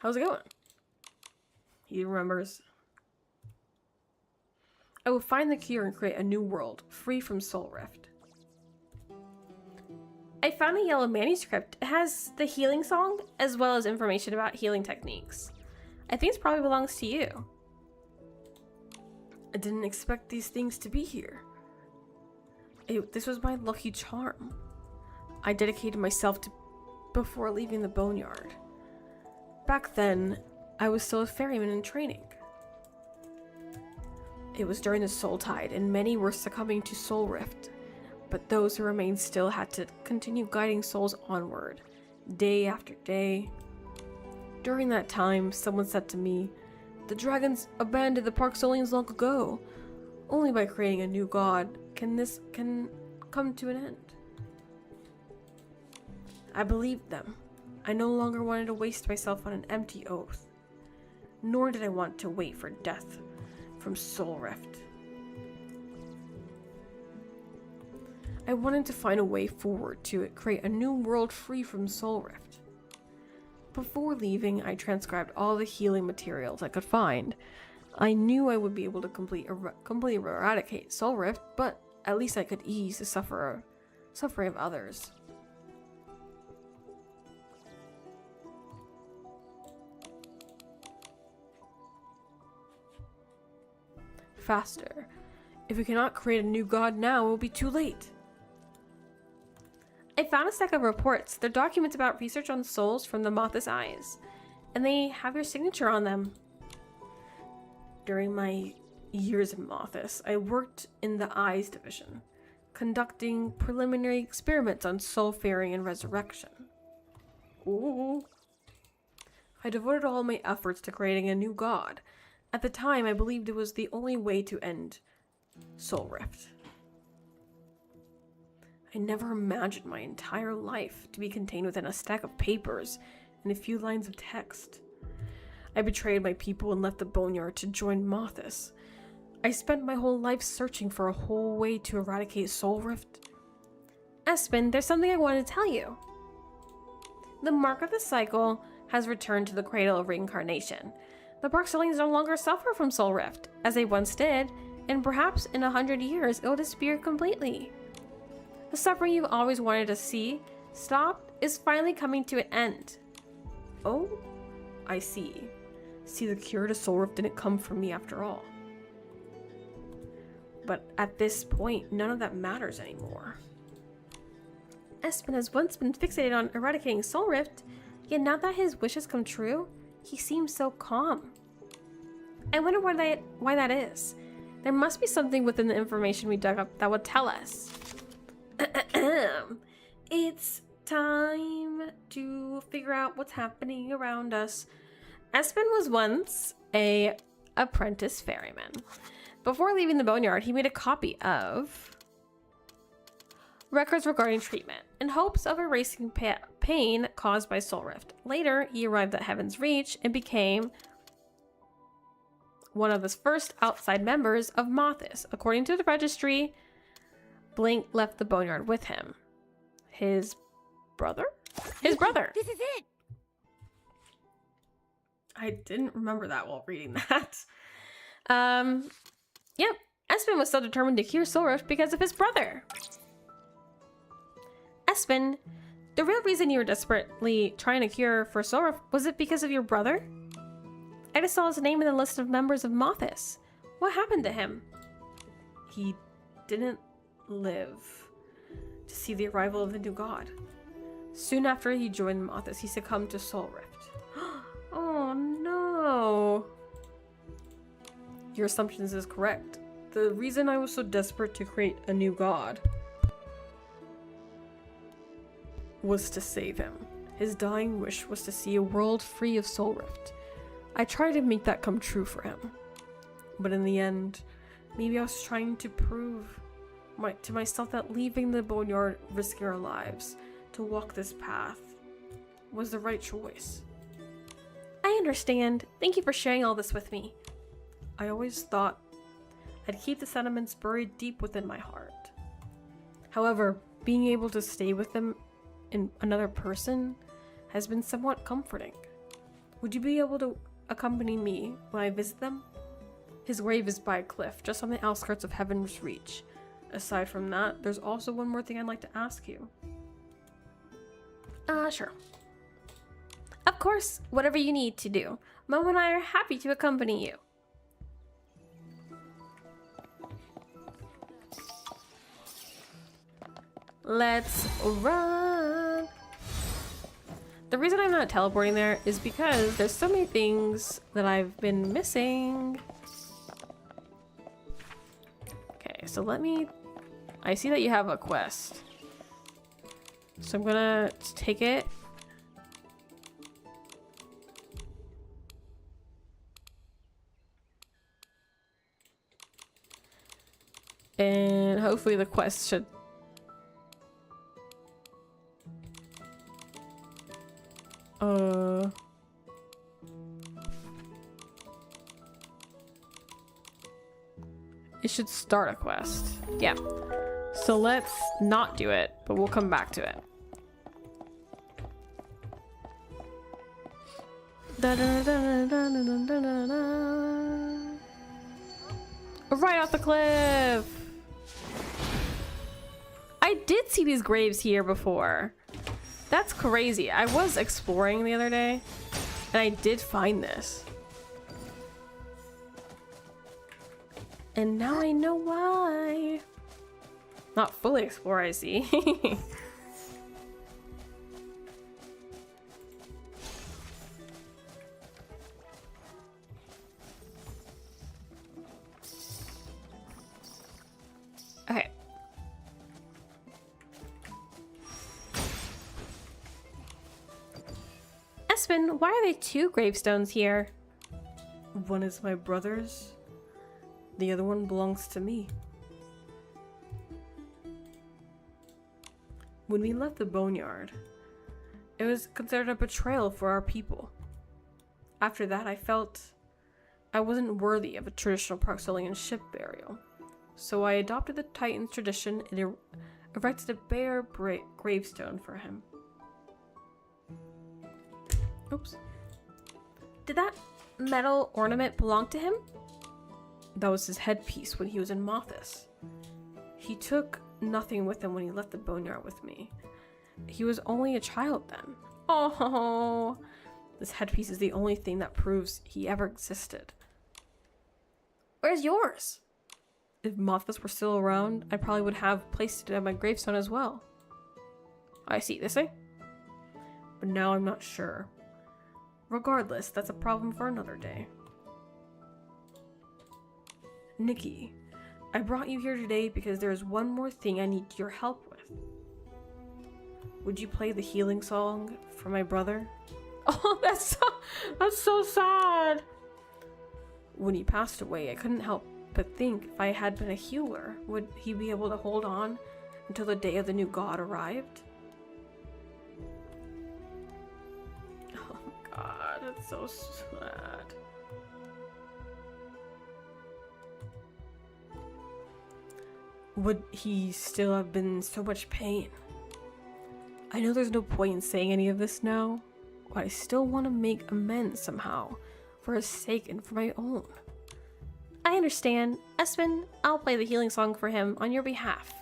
How's it going? He remembers. I will find the cure and create a new world, free from Soul Rift. I found a yellow manuscript. It has the healing song, as well as information about healing techniques. I think it probably belongs to you. I didn't expect these things to be here. This was my lucky charm. I dedicated myself to before leaving the boneyard. Back then, I was still a ferryman in training. It was during the Soul Tide, and many were succumbing to Soul Rift. But those who remained still had to continue guiding souls onward, day after day. During that time, someone said to me, "The dragons abandoned the Parksolians long ago. Only by creating a new god can this come to an end." I believed them. I no longer wanted to waste myself on an empty oath. Nor did I want to wait for death from Soul Rift. I wanted to find a way forward to create a new world free from Soul Rift. Before leaving, I transcribed all the healing materials I could find. I knew I would be able to completely eradicate Soul Rift, but at least I could ease the suffering of others. Faster. If we cannot create a new god now, it will be too late. I found a stack of reports. They're documents about research on souls from the Mothis Eyes, and they have your signature on them. During my years in Mothis, I worked in the Eyes division, conducting preliminary experiments on soul faring and resurrection. Ooh. I devoted all my efforts to creating a new god. At the time, I believed it was the only way to end Soul Rift. I never imagined my entire life to be contained within a stack of papers and a few lines of text. I betrayed my people and left the boneyard to join Mothis. I spent my whole life searching for a whole way to eradicate Soul Rift. Espen, there's something I want to tell you. The mark of the cycle has returned to the cradle of reincarnation. The Parksolians no longer suffer from Soul Rift, as they once did, and perhaps in 100 years it will disappear completely. The suffering you've always wanted to see stopped is finally coming to an end. Oh, I see. See, the cure to Soul Rift didn't come from me after all. But at this point, none of that matters anymore. Espen has once been fixated on eradicating Soul Rift, yet now that his wishes come true, he seems so calm. I wonder why that is. There must be something within the information we dug up that would tell us. It's time to figure out what's happening around us. Espen was once an apprentice ferryman. Before leaving the boneyard, he made a copy of records regarding treatment in hopes of erasing pain caused by Soul Rift. Later, he arrived at Heaven's Reach and became one of the first outside members of Mothis. According to the registry, Blink left the boneyard with him. His brother? His brother! This is it! I didn't remember that while reading that. Yep. Espen was so determined to cure Soul Rift because of his brother. Espen, the real reason you were desperately trying to cure for Soul Rift, was it because of your brother? I just saw his name in the list of members of Mothis. What happened to him? He didn't live to see the arrival of the new god. Soon after he joined Mothis, he succumbed to Soul Rift. no. Your assumptions is correct. The reason I was so desperate to create a new god was to save him. His dying wish was to see a world free of soul rift. I tried to make that come true for him. But in the end, maybe I was trying to prove to myself that leaving the boneyard, risking our lives to walk this path was the right choice. I understand. Thank you for sharing all this with me. I always thought I'd keep the sentiments buried deep within my heart. However, being able to stay with them in another person has been somewhat comforting. Would you be able to accompany me when I visit them? His grave is by a cliff, just on the outskirts of Heaven's Reach. Aside from that, there's also one more thing I'd like to ask you. Sure. Of course, whatever you need to do. Mom and I are happy to accompany you. Let's run. The reason I'm not teleporting there is because there's so many things that I've been missing. Okay, so I see that you have a quest. So I'm gonna take it. And hopefully the quest should... It should start a quest. Yeah. So let's not do it, but we'll come back to it. Right off the cliff! I did see these graves here before. That's crazy. I was exploring the other day, and I did find this. And now I know why. Not fully explore, I see. Okay. Espen, why are there two gravestones here? One is my brother's. The other one belongs to me. When we left the boneyard, it was considered a betrayal for our people. After that, I felt I wasn't worthy of a traditional Parksolian ship burial. So I adopted the Titan's tradition and erected a bare gravestone for him. Oops. Did that metal ornament belong to him? That was his headpiece when he was in Mothis. He took nothing with him when he left the boneyard with me. He was only a child then. Oh, this headpiece is the only thing that proves he ever existed. Where's yours? If Mothis were still around, I probably would have placed it at my gravestone as well. I see, this way. But now I'm not sure. Regardless, that's a problem for another day. Nikki, I brought you here today because there is one more thing I need your help with. Would you play the healing song for my brother? Oh, that's so sad. When he passed away, I couldn't help but think if I had been a healer, would he be able to hold on until the day of the new god arrived? Oh my god, that's so sad. Would he still have been in so much pain? I know there's no point in saying any of this now, but I still want to make amends somehow, for his sake and for my own. I understand. Espen, I'll play the healing song for him on your behalf.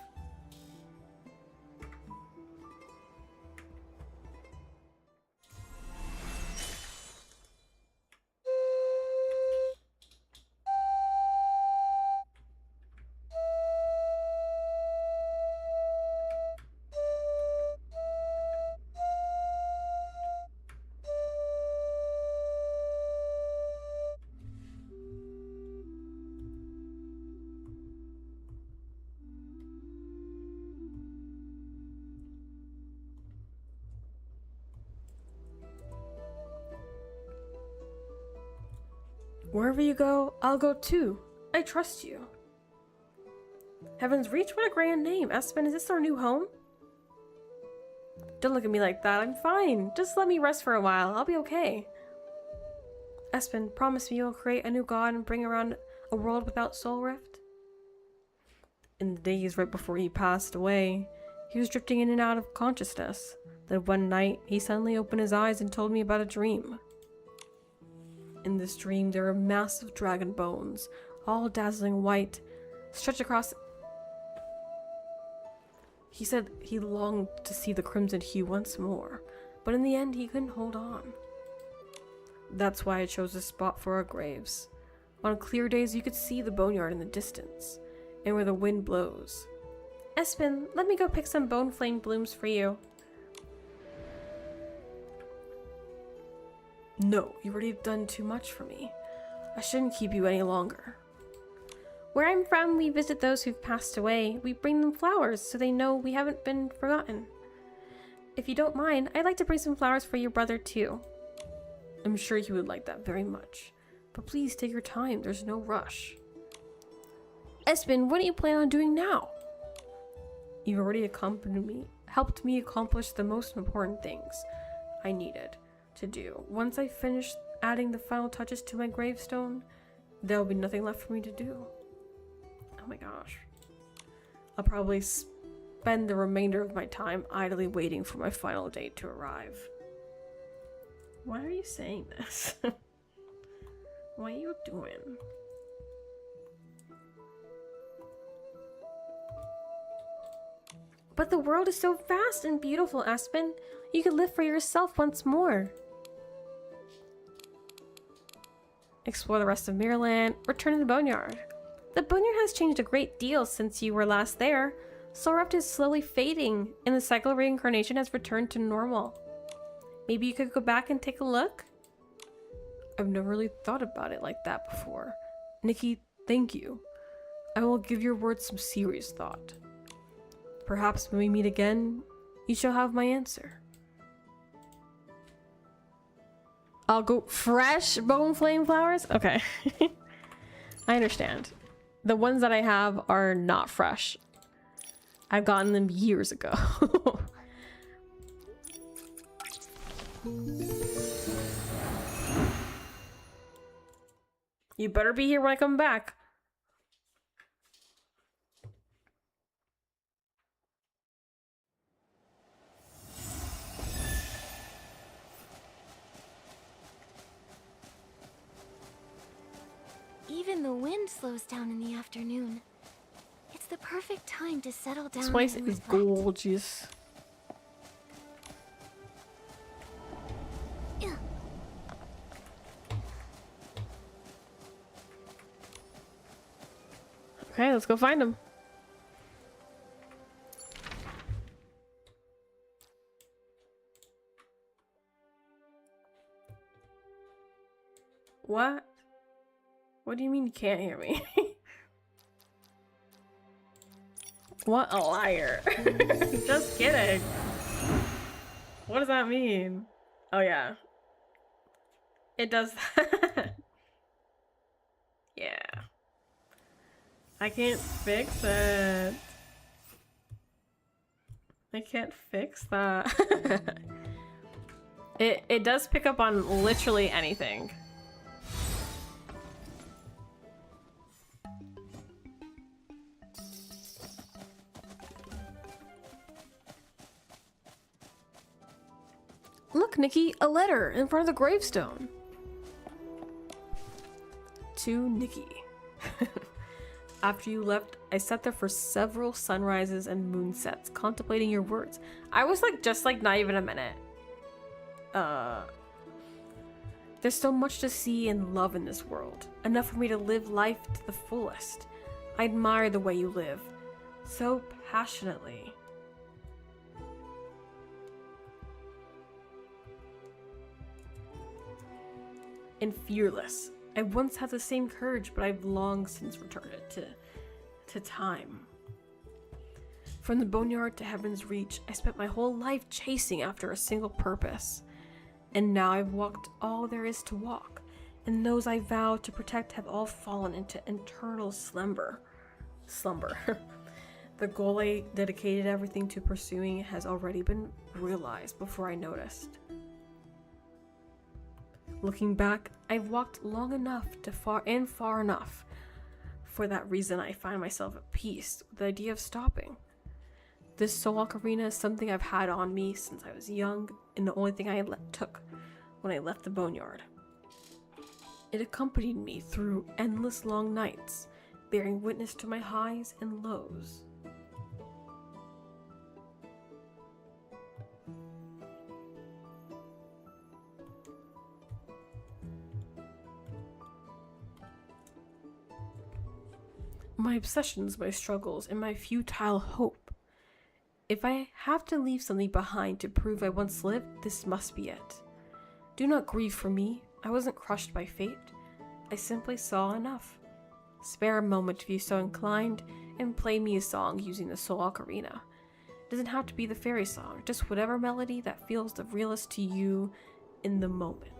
Wherever you go, I'll go too. I trust you. Heaven's Reach? What a grand name. Espen, is this our new home? Don't look at me like that. I'm fine. Just let me rest for a while. I'll be okay. Espen, promise me you'll create a new god and bring around a world without soul rift? In the days right before he passed away, he was drifting in and out of consciousness. Then one night, he suddenly opened his eyes and told me about a dream. In this dream, there were massive dragon bones, all dazzling white, stretched across. He said he longed to see the crimson hue once more, but in the end, he couldn't hold on. That's why I chose this spot for our graves. On clear days, you could see the boneyard in the distance, and where the wind blows. Espen, let me go pick some bone flame blooms for you. No, you've already done too much for me. I shouldn't keep you any longer. Where I'm from, we visit those who've passed away. We bring them flowers so they know we haven't been forgotten. If you don't mind, I'd like to bring some flowers for your brother too. I'm sure he would like that very much. But please take your time, there's no rush. Espen, what do you plan on doing now? You've already helped me accomplish the most important things I needed to do. Once I finish adding the final touches to my gravestone, there'll be nothing left for me to do. Oh my gosh. I'll probably spend the remainder of my time idly waiting for my final date to arrive. Why are you saying this? What are you doing? But the world is so vast and beautiful, Espen. You could live for yourself once more. Explore the rest of Mirrorland, return to the boneyard. The boneyard has changed a great deal since you were last there. Soul Rift is slowly fading, and the cycle of reincarnation has returned to normal. Maybe you could go back and take a look? I've never really thought about it like that before. Nikki, thank you. I will give your words some serious thought. Perhaps when we meet again, you shall have my answer. I'll go fresh bone flame flowers? Okay. I understand. The ones that I have are not fresh. I've gotten them years ago. You better be here when I come back. Even the wind slows down in the afternoon. It's the perfect time to settle down. This place and is reflect. gorgeous. Yeah. Okay, let's go find him. What? What do you mean you can't hear me? What a liar. Just kidding. What does that mean? Oh yeah. It does that. Yeah. I can't fix it. I can't fix that. It does pick up on literally anything. Look, Nikki, a letter in front of the gravestone. To Nikki. After you left, I sat there for several sunrises and moonsets, contemplating your words. I was like, just like not even a minute. There's so much to see and love in this world. Enough for me to live life to the fullest. I admire the way you live. So passionately. And fearless. I once had the same courage, but I've long since returned it to time. From the boneyard to Heaven's Reach, I spent my whole life chasing after a single purpose. And now I've walked all there is to walk, and those I vowed to protect have all fallen into eternal slumber. The goal I dedicated everything to pursuing has already been realized before I noticed. Looking back, I've walked long enough far enough. For that reason, I find myself at peace with the idea of stopping. This soul ocarina is something I've had on me since I was young, and the only thing I took when I left the boneyard. It accompanied me through endless long nights, bearing witness to my highs and lows. My obsessions, my struggles, and my futile hope. If I have to leave something behind to prove I once lived, this must be it. Do not grieve for me. I wasn't crushed by fate. I simply saw enough. Spare a moment if you're so inclined, and play me a song using the soul ocarina. It doesn't have to be the fairy song, just whatever melody that feels the realest to you in the moment.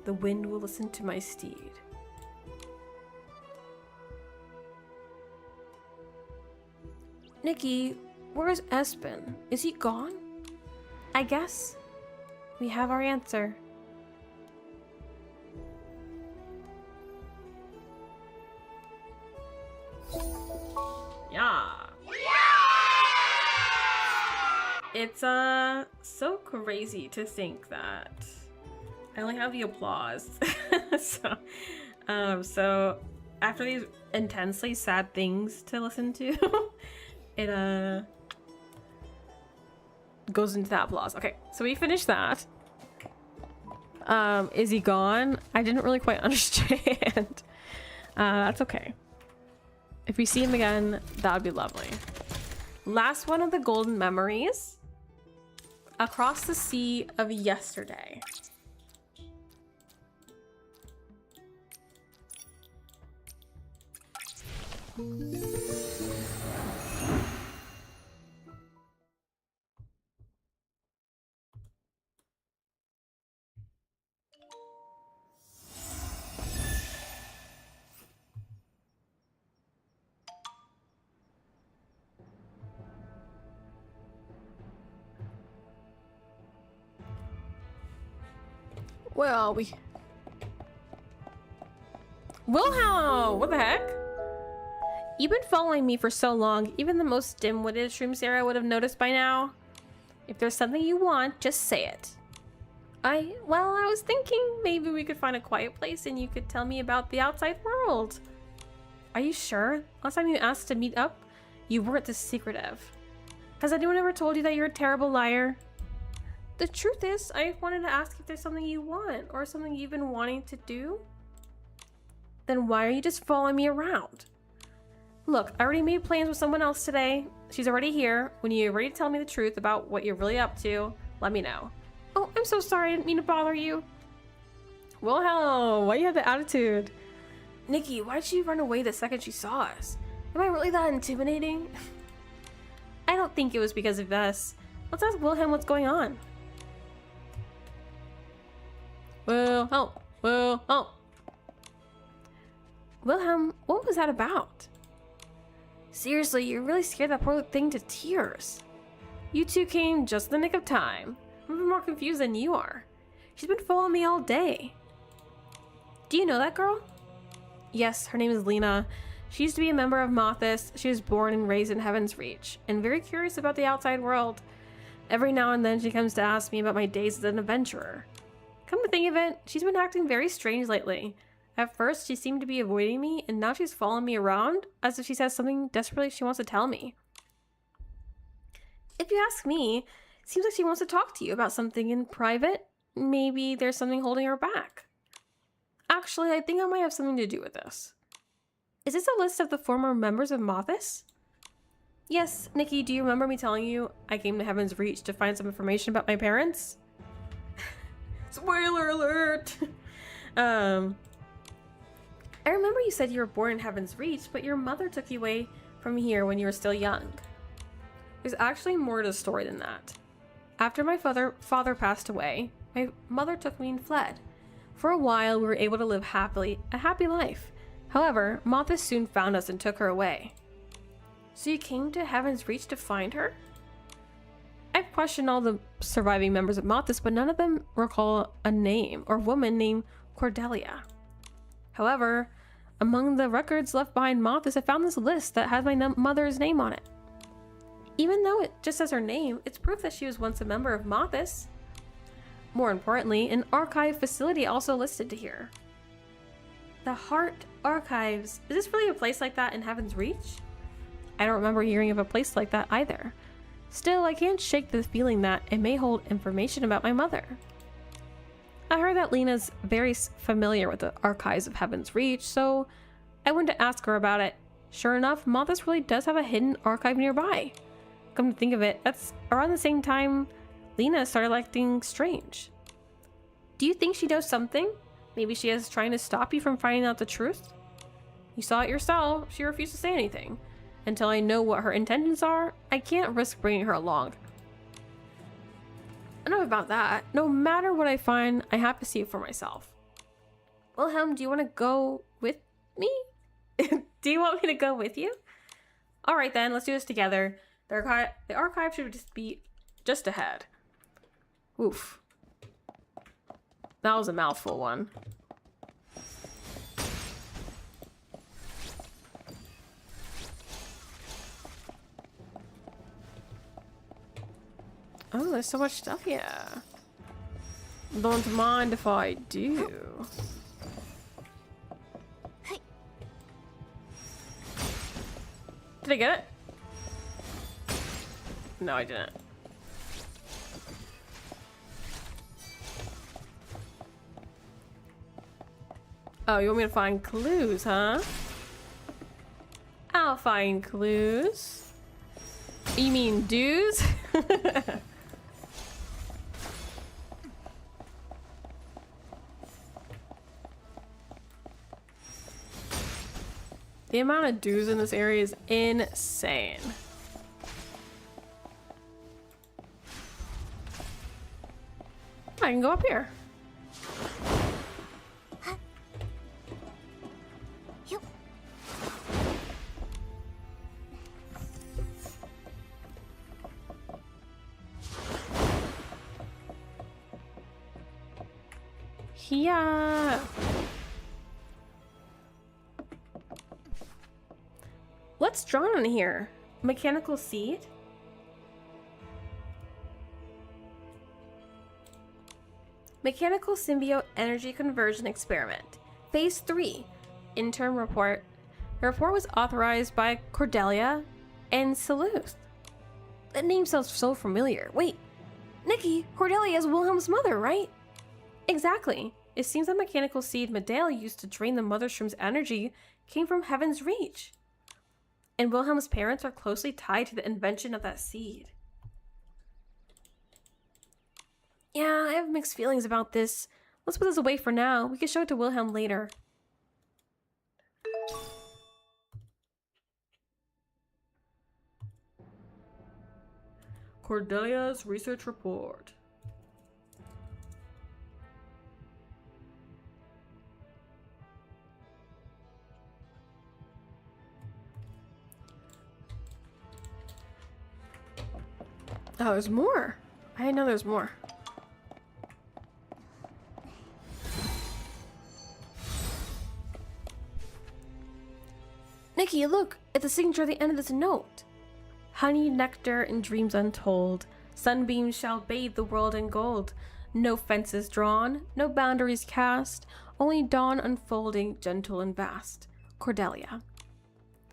The wind will listen to my steed. Nikki, where's Espen? Is he gone? I guess we have our answer. Yeah. It's so crazy to think that I only have the applause. So after these intensely sad things to listen to, it goes into that applause. Okay, so we finished that. Is he gone? I didn't really quite understand. That's okay. If we see him again, that would be lovely. Last one of the golden memories. Across the sea of yesterday. Where are we? Wilhelm! What the heck? You've been following me for so long, even the most dim-witted Shroom Sarah would have noticed by now. If there's something you want, just say it. I was thinking maybe we could find a quiet place and you could tell me about the outside world. Are you sure? Last time you asked to meet up, you weren't this secretive. Has anyone ever told you that you're a terrible liar? The truth is, I wanted to ask if there's something you want or something you've been wanting to do. Then why are you just following me around? Look, I already made plans with someone else today. She's already here. When you're ready to tell me the truth about what you're really up to, let me know. Oh, I'm so sorry. I didn't mean to bother you. Wilhelm, why you have the attitude? Nikki, why did she run away the second she saw us? Am I really that intimidating? I don't think it was because of us. Let's ask Wilhelm what's going on. Wilhelm. Wilhelm, what was that about? Seriously, you really scared that poor thing to tears. You two came just in the nick of time. I'm even more confused than you are. She's been following me all day. Do you know that girl? Yes, her name is Lena. She used to be a member of Mothis. She was born and raised in Heaven's Reach, and very curious about the outside world. Every now and then she comes to ask me about my days as an adventurer. Come to think of it, she's been acting very strange lately. At first, she seemed to be avoiding me, and now she's following me around as if she has something desperately she wants to tell me. If you ask me, it seems like she wants to talk to you about something in private. Maybe there's something holding her back. Actually, I think I might have something to do with this. Is this a list of the former members of Mothis? Yes, Nikki, do you remember me telling you I came to Heaven's Reach to find some information about my parents? Spoiler alert! I remember you said you were born in Heaven's Reach, but your mother took you away from here when you were still young. There's actually more to the story than that. After my father passed away, my mother took me and fled. For a while, we were able to live a happy life. However, Mothis soon found us and took her away. So you came to Heaven's Reach to find her? I've questioned all the surviving members of Mothis, but none of them recall a name or woman named Cordelia. However, among the records left behind Mothis, I found this list that has my mother's name on it. Even though it just says her name, it's proof that she was once a member of Mothis. More importantly, an archive facility also listed here. The Heart Archives. Is this really a place like that in Heaven's Reach? I don't remember hearing of a place like that either. Still, I can't shake the feeling that it may hold information about my mother. I heard that Lena's very familiar with the archives of Heaven's Reach, so I went to ask her about it. Sure enough, Mothis really does have a hidden archive nearby. Come to think of it, that's around the same time Lena started acting strange. Do you think she knows something? Maybe she is trying to stop you from finding out the truth? You saw it yourself. She refused to say anything. Until I know what her intentions are, I can't risk bringing her along. Enough about that. No matter what I find, I have to see it for myself. Wilhelm, do you want to go with me? Do you want me to go with you? Alright then, let's do this together. The archive should just be just ahead. Oof. That was a mouthful one. Oh, there's so much stuff here. Don't mind if I do. Did I get it? No, I didn't. Oh, you want me to find clues, huh? I'll find clues. You mean dues? The amount of dues in this area is insane. I can go up here. Yeah. What's drawn on here? Mechanical seed? Mechanical symbiote energy conversion experiment. Phase 3. Interim report. The report was authorized by Cordelia and Soooo. That name sounds so familiar. Wait, Nikki, Cordelia is Wilhelm's mother, right? Exactly. It seems that mechanical seed Medea used to drain the mother shroom's energy came from Heaven's Reach. And Wilhelm's parents are closely tied to the invention of that seed. Yeah, I have mixed feelings about this. Let's put this away for now. We can show it to Wilhelm later. Cordelia's research report. Oh, there's more. I didn't know there's more. Nikki, look! It's the signature at the end of this note. Honey, nectar, and dreams untold. Sunbeams shall bathe the world in gold. No fences drawn, no boundaries cast. Only dawn unfolding, gentle and vast. Cordelia.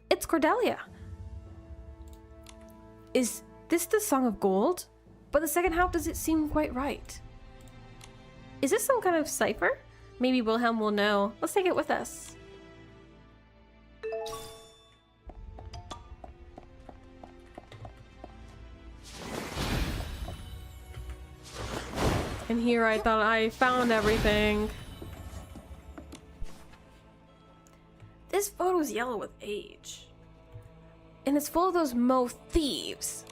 It's Cordelia! Is this the Song of Gold? But the second half doesn't seem quite right. Is this some kind of cipher? Maybe Wilhelm will know. Let's take it with us. And here I thought I found everything. This photo's yellow with age. And it's full of those Mo thieves.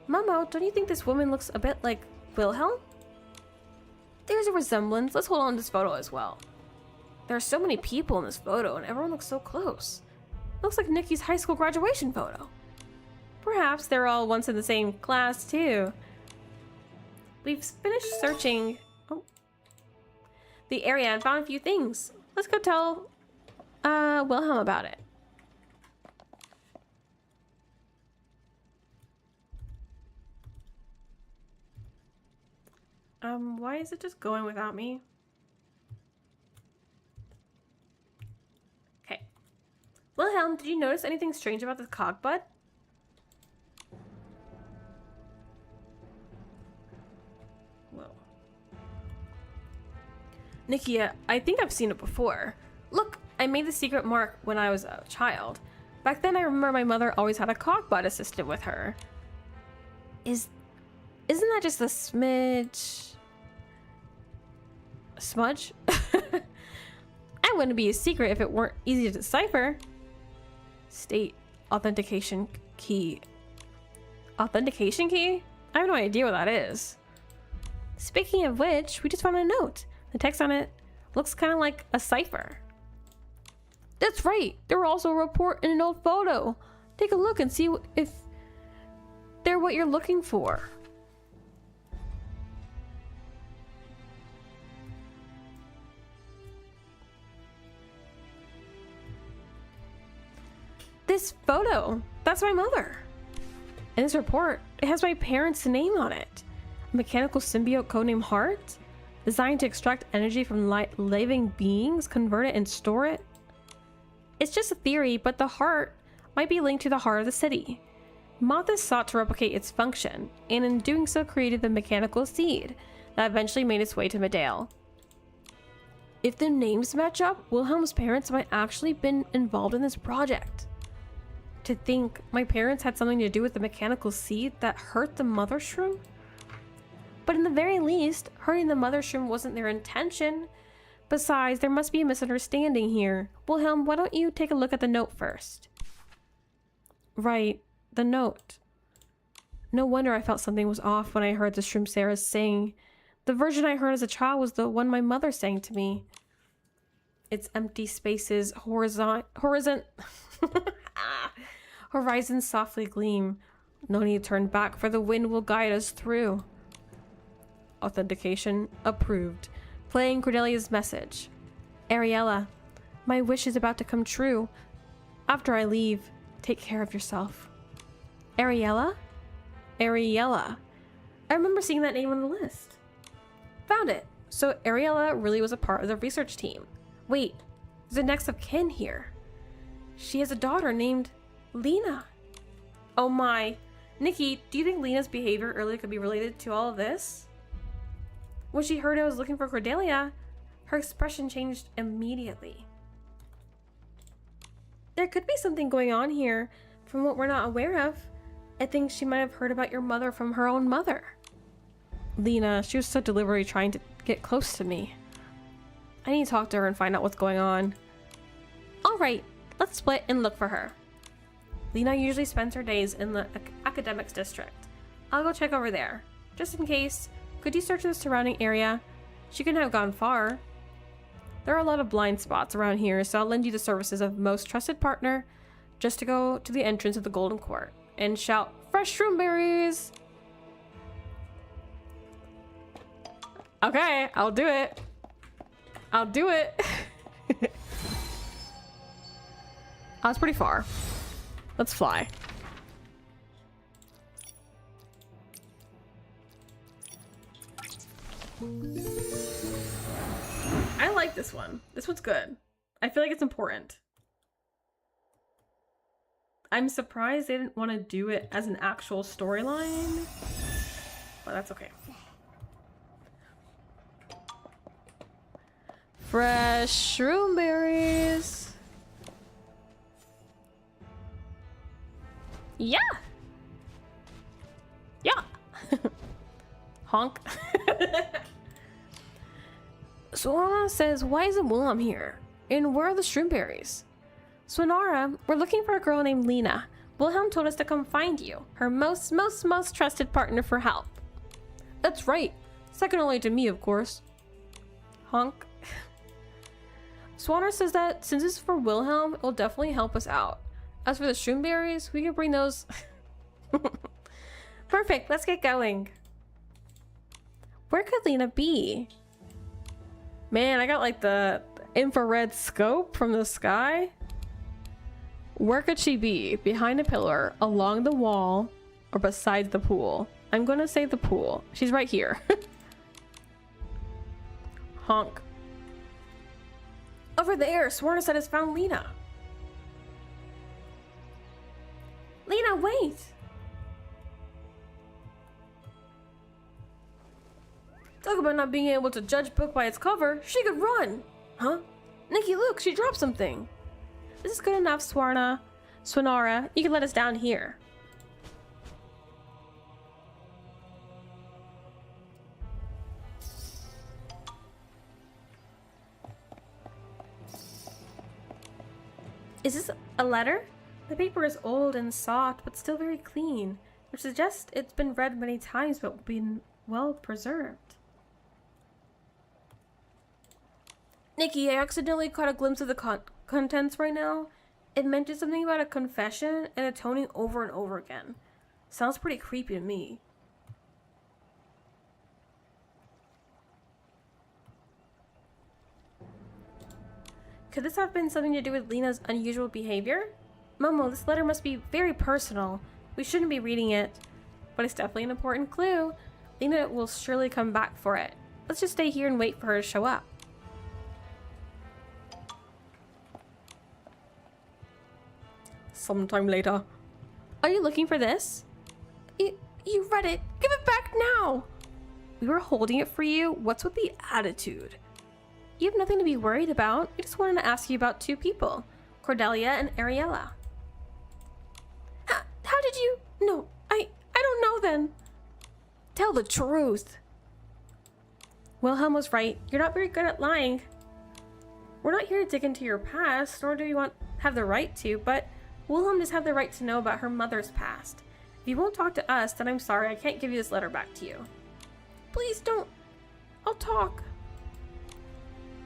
Momo, don't you think this woman looks a bit like Wilhelm? There's a resemblance. Let's hold on to this photo as well. There are so many people in this photo and everyone looks so close. Looks like Nikki's high school graduation photo. Perhaps they're all once in the same class too. We've finished searching the area and found a few things. Let's go tell Wilhelm about it. Why is it just going without me? Okay. Wilhelm, did you notice anything strange about this cogbud? Whoa. Nikki, I think I've seen it before. Look, I made the secret mark when I was a child. Back then I remember my mother always had a cogbud assistant with her. Isn't that just a smidge? A smudge? I wouldn't be a secret if it weren't easy to decipher. State authentication key. Authentication key? I have no idea what that is. Speaking of which, we just found a note. The text on it looks kind of like a cipher. That's right. There was also a report in an old photo. Take a look and see if they're what you're looking for. This photo, that's my mother. In this report, it has my parents' name on it. A mechanical symbiote codenamed Heart, designed to extract energy from living beings, convert it and store it. It's just a theory, but the heart might be linked to the heart of the city. Mothis sought to replicate its function, and in doing so created the mechanical seed that eventually made its way to Medale. If the names match up, Wilhelm's parents might actually been involved in this project. To think my parents had something to do with the mechanical seed that hurt the mother shroom? But in the very least, hurting the mother shroom wasn't their intention. Besides, there must be a misunderstanding here. Wilhelm, why don't you take a look at the note first? Right, the note. No wonder I felt something was off when I heard the shroom Sarah sing. The version I heard as a child was the one my mother sang to me. Its empty spaces, horizons softly gleam. No need to turn back, for the wind will guide us through. Authentication approved. Playing Cordelia's message. Ariella, my wish is about to come true. After I leave, take care of yourself. Ariella? Ariella. I remember seeing that name on the list. Found it. So Ariella really was a part of the research team. Wait, there's a next of kin here. She has a daughter named Lena. Oh my. Nikki, do you think Lena's behavior earlier could be related to all of this? When she heard I was looking for Cordelia, her expression changed immediately. There could be something going on here from what we're not aware of. I think she might have heard about your mother from her own mother. Lena, she was so deliberately trying to get close to me. I need to talk to her and find out what's going on. Alright, let's split and look for her. Lena usually spends her days in the academics district. I'll go check over there. Just in case, could you search the surrounding area? She couldn't have gone far. There are a lot of blind spots around here, so I'll lend you the services of most trusted partner just to go to the entrance of the Golden Court and shout, "Fresh shroomberries!" Okay, I'll do it. I'll do it. Oh, it's pretty far. Let's fly. I like this one. This one's good. I feel like it's important. I'm surprised they didn't want to do it as an actual storyline, but that's okay. Fresh shroomberries. Yeah. Yeah. Honk. Sonara says, why isn't Wilhelm here? And where are the shroomberries? Sonara, we're looking for a girl named Lena. Wilhelm told us to come find you. Her most trusted partner for help. That's right. Second only to me, of course. Honk. Swanner says that since it's for Wilhelm, it will definitely help us out. As for the shroomberries, we can bring those... Perfect, let's get going. Where could Lena be? Man, I got like the infrared scope from the sky. Where could she be? Behind a pillar, along the wall, or beside the pool? I'm gonna say the pool. She's right here. Honk. Over there, Swarna said has found Lena. Lena, wait! Talk about not being able to judge book by its cover. She could run! Huh? Nikki, look, she dropped something. This is good enough, Swanara. You can let us down here. Is this a letter? The paper is old and soft, but still very clean, which suggests it's been read many times but been well preserved. Nikki, I accidentally caught a glimpse of the contents right now. It mentioned something about a confession and atoning over and over again. Sounds pretty creepy to me. Could this have been something to do with Lena's unusual behavior? Momo, this letter must be very personal. We shouldn't be reading it. But it's definitely an important clue. Lena will surely come back for it. Let's just stay here and wait for her to show up. Sometime later. Are you looking for this? You read it. Give it back now. We were holding it for you. What's with the attitude? You have nothing to be worried about. I just wanted to ask you about two people, Cordelia and Ariella. How did you? No, I don't know then. Tell the truth. Wilhelm was right. You're not very good at lying. We're not here to dig into your past, nor do we have the right to, but Wilhelm does have the right to know about her mother's past. If you won't talk to us, then I'm sorry, I can't give you this letter back to you. Please don't. I'll talk.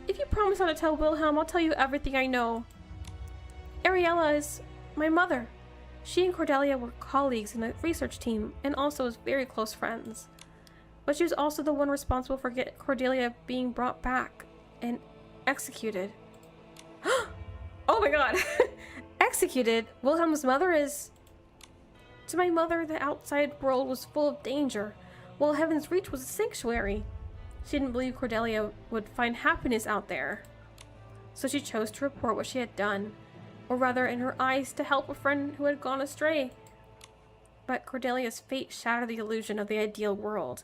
If you promise not to tell Wilhelm, I'll tell you everything I know. Ariella is my mother. She and Cordelia were colleagues in the research team and also was very close friends. But she was also the one responsible for Cordelia being brought back and executed. Oh my god! Executed? Wilhelm's mother is... To my mother, the outside world was full of danger, while Heaven's Reach was a sanctuary. She didn't believe Cordelia would find happiness out there. So she chose to report what she had done, or rather in her eyes to help a friend who had gone astray. But Cordelia's fate shattered the illusion of the ideal world.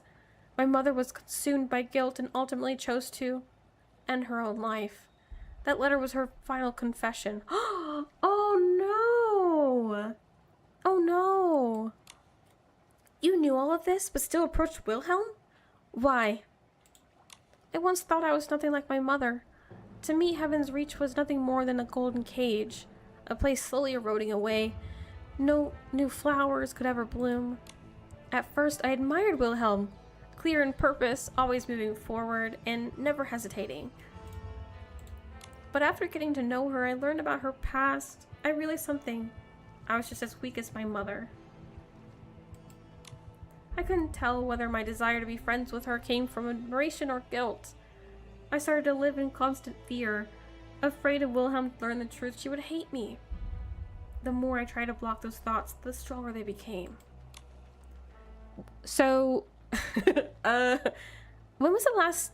My mother was consumed by guilt and ultimately chose to end her own life. That letter was her final confession. Oh no! Oh no! You knew all of this, but still approached Wilhelm? Why? I once thought I was nothing like my mother. To me, Heaven's Reach was nothing more than a golden cage, a place slowly eroding away. No new flowers could ever bloom. At first, I admired Wilhelm, clear in purpose, always moving forward, and never hesitating. But after getting to know her, I learned about her past. I realized something. I was just as weak as my mother. I couldn't tell whether my desire to be friends with her came from admiration or guilt. I started to live in constant fear, afraid if Wilhelm learned the truth, she would hate me. The more I tried to block those thoughts, the stronger they became. So, when was the last...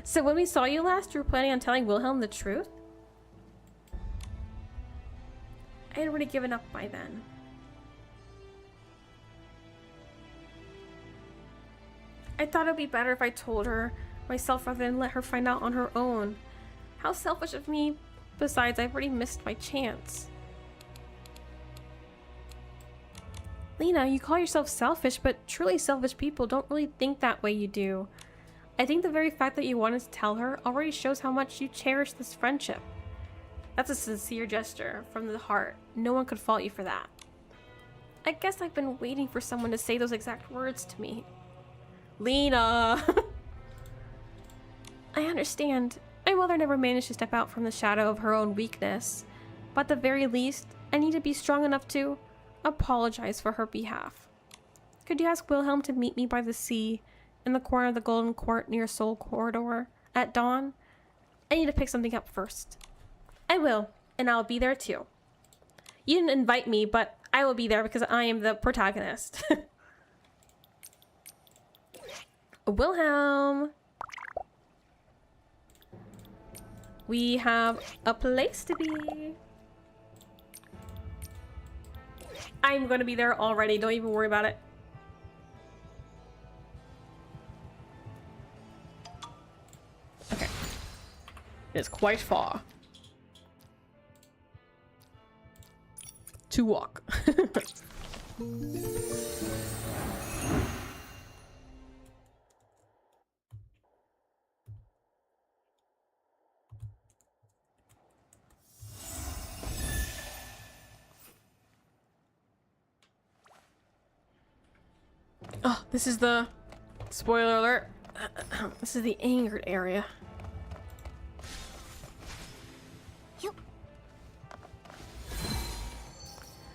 So when we saw you last, you were planning on telling Wilhelm the truth? I had already given up by then. I thought it would be better if I told her myself rather than let her find out on her own. How selfish of me. Besides, I've already missed my chance. Lena, you call yourself selfish, but truly selfish people don't really think that way you do. I think the very fact that you wanted to tell her already shows how much you cherish this friendship. That's a sincere gesture from the heart. No one could fault you for that. I guess I've been waiting for someone to say those exact words to me. Lena! I understand. My mother never managed to step out from the shadow of her own weakness. But at the very least, I need to be strong enough to apologize for her behalf. Could you ask Wilhelm to meet me by the sea, in the corner of the Golden Court near Soul Corridor, at dawn? I need to pick something up first. I will, and I'll be there too. You didn't invite me, but I will be there because I am the protagonist. Wilhelm! We have a place to be. I'm gonna be there already, don't even worry about it. Okay. It's quite far to walk. Oh, this is the spoiler alert. This is the angered area.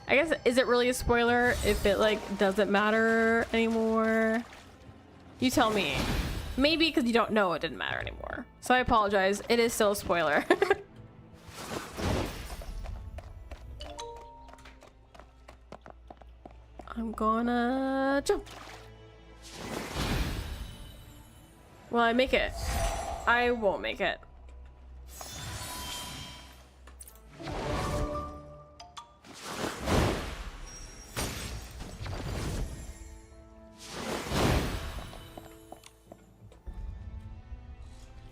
I guess, is it really a spoiler if it like doesn't matter anymore? You tell me. Maybe because you don't know it didn't matter anymore. So I apologize. It is still a spoiler. I'm gonna jump. Will I make it? I won't make it.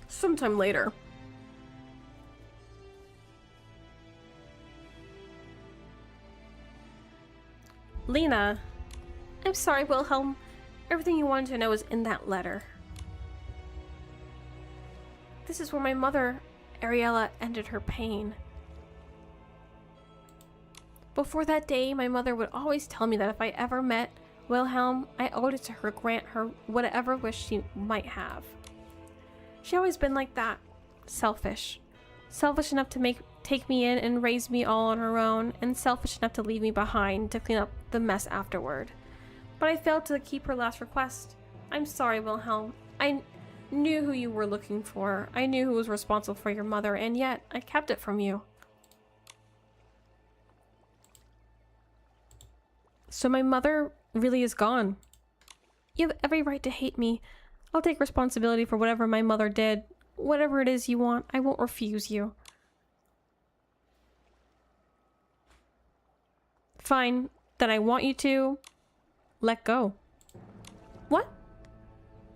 Sometime later. Lena. I'm sorry, Wilhelm. Everything you wanted to know is in that letter. This is where my mother, Ariella, ended her pain. Before that day, my mother would always tell me that if I ever met Wilhelm, I owed it to her grant her whatever wish she might have. She always been like that. Selfish. Selfish enough to take me in and raise me all on her own, and selfish enough to leave me behind to clean up the mess afterward. But I failed to keep her last request. I'm sorry, Wilhelm. I knew who you were looking for. I knew who was responsible for your mother, and yet I kept it from you. So my mother really is gone. You have every right to hate me. I'll take responsibility for whatever my mother did. Whatever it is you want, I won't refuse you. Fine. Then I want you to let go. What?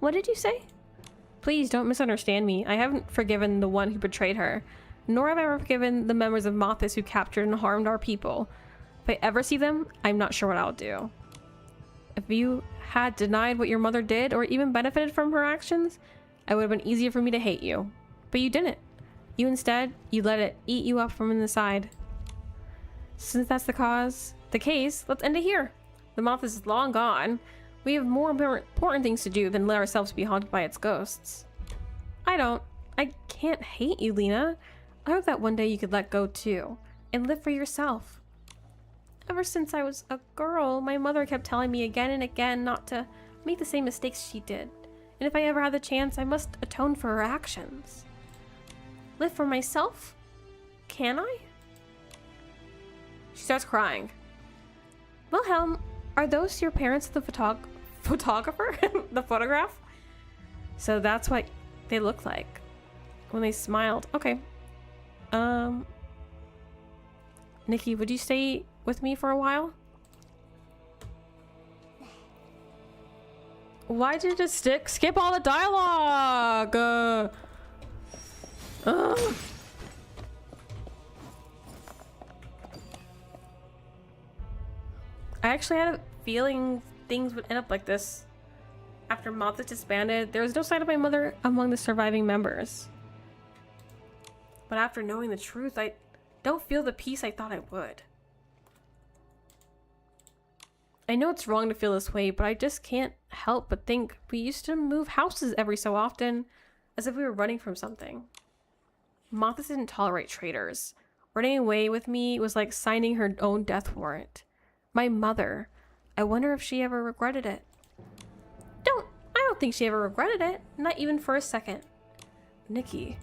What did you say? Please don't misunderstand me. I haven't forgiven the one who betrayed her, nor have I ever forgiven the members of Mothis who captured and harmed our people. If I ever see them, I'm not sure what I'll do. If you had denied what your mother did, or even benefited from her actions, it would have been easier for me to hate you. But you didn't. You let it eat you up from inside. Since that's the case, let's end it here. The Mothis is long gone. We have more important things to do than let ourselves be haunted by its ghosts. I can't hate you, Lena. I hope that one day you could let go too, and live for yourself. Ever since I was a girl, my mother kept telling me again and again not to make the same mistakes she did. And if I ever had the chance, I must atone for her actions. Live for myself? Can I? She starts crying. Wilhelm, are those your parents, the photographer? The photograph? So that's what they looked like when they smiled. Okay. Nikki, would you stay with me for a while? Why did it skip all the dialogue? I actually had a feeling things would end up like this. After Mothis disbanded, there was no sign of my mother among the surviving members. But after knowing the truth, I don't feel the peace I thought I would. I know it's wrong to feel this way, but I just can't help but think we used to move houses every so often. as if we were running from something. Mothis didn't tolerate traitors. Running away with me was like signing her own death warrant. My mother. I wonder if she ever regretted it. I don't think she ever regretted it. Not even for a second. Nikki.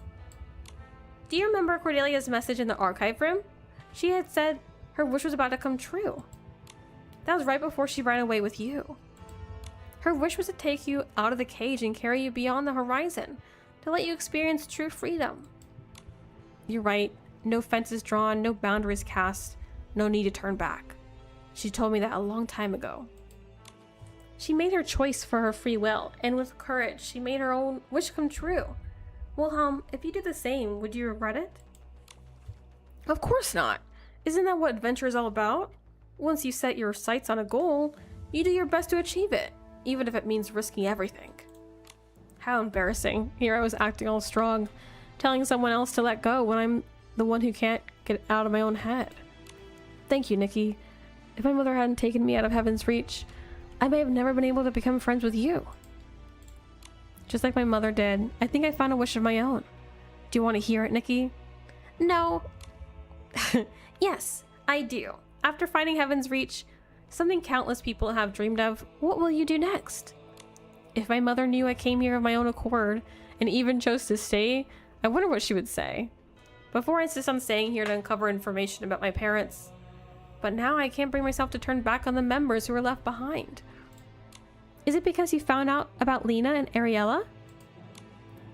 Do you remember Cordelia's message in the archive room? She had said her wish was about to come true. That was right before she ran away with you. Her wish was to take you out of the cage and carry you beyond the horizon, to let you experience true freedom. You're right. No fences drawn, no boundaries cast, no need to turn back. She told me that a long time ago. She made her choice for her free will, and with courage, she made her own wish come true. Wilhelm, if you did the same, would you regret it? Of course not. Isn't that what adventure is all about? Once you set your sights on a goal, you do your best to achieve it, even if it means risking everything. How embarrassing. Here I was acting all strong, telling someone else to let go when I'm the one who can't get out of my own head. Thank you, Nikki. If my mother hadn't taken me out of Heaven's Reach, I may have never been able to become friends with you. Just like my mother did, I think I found a wish of my own. Do you want to hear it, Nikki? No. Yes, I do. After finding Heaven's Reach, something countless people have dreamed of, what will you do next? If my mother knew I came here of my own accord and even chose to stay, I wonder what she would say. Before I insist on staying here to uncover information about my parents, but now I can't bring myself to turn back on the members who were left behind. Is it because you found out about Lena and Ariella?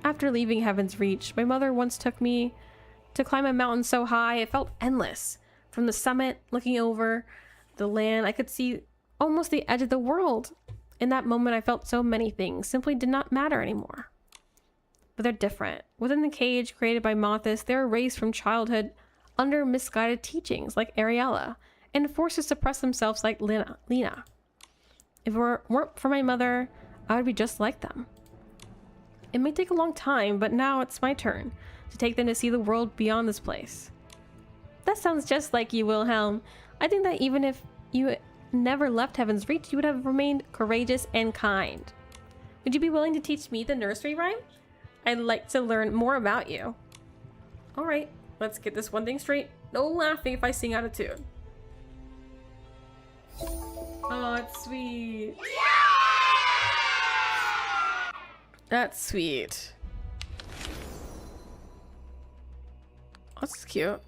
After leaving Heaven's Reach, my mother once took me to climb a mountain so high it felt endless. From the summit, looking over the land, I could see almost the edge of the world. In that moment, I felt so many things simply did not matter anymore. But they're different. Within the cage created by Mothis, they're raised from childhood under misguided teachings like Ariella, and forced to suppress themselves like Lena. If it weren't for my mother, I would be just like them. It may take a long time, but now it's my turn to take them to see the world beyond this place. That sounds just like you, Wilhelm. I think that even if you never left Heaven's Reach, you would have remained courageous and kind. Would you be willing to teach me the nursery rhyme? I'd like to learn more about you. All right, let's get this one thing straight. No laughing if I sing out of tune. Oh, it's sweet. That's sweet. That's cute.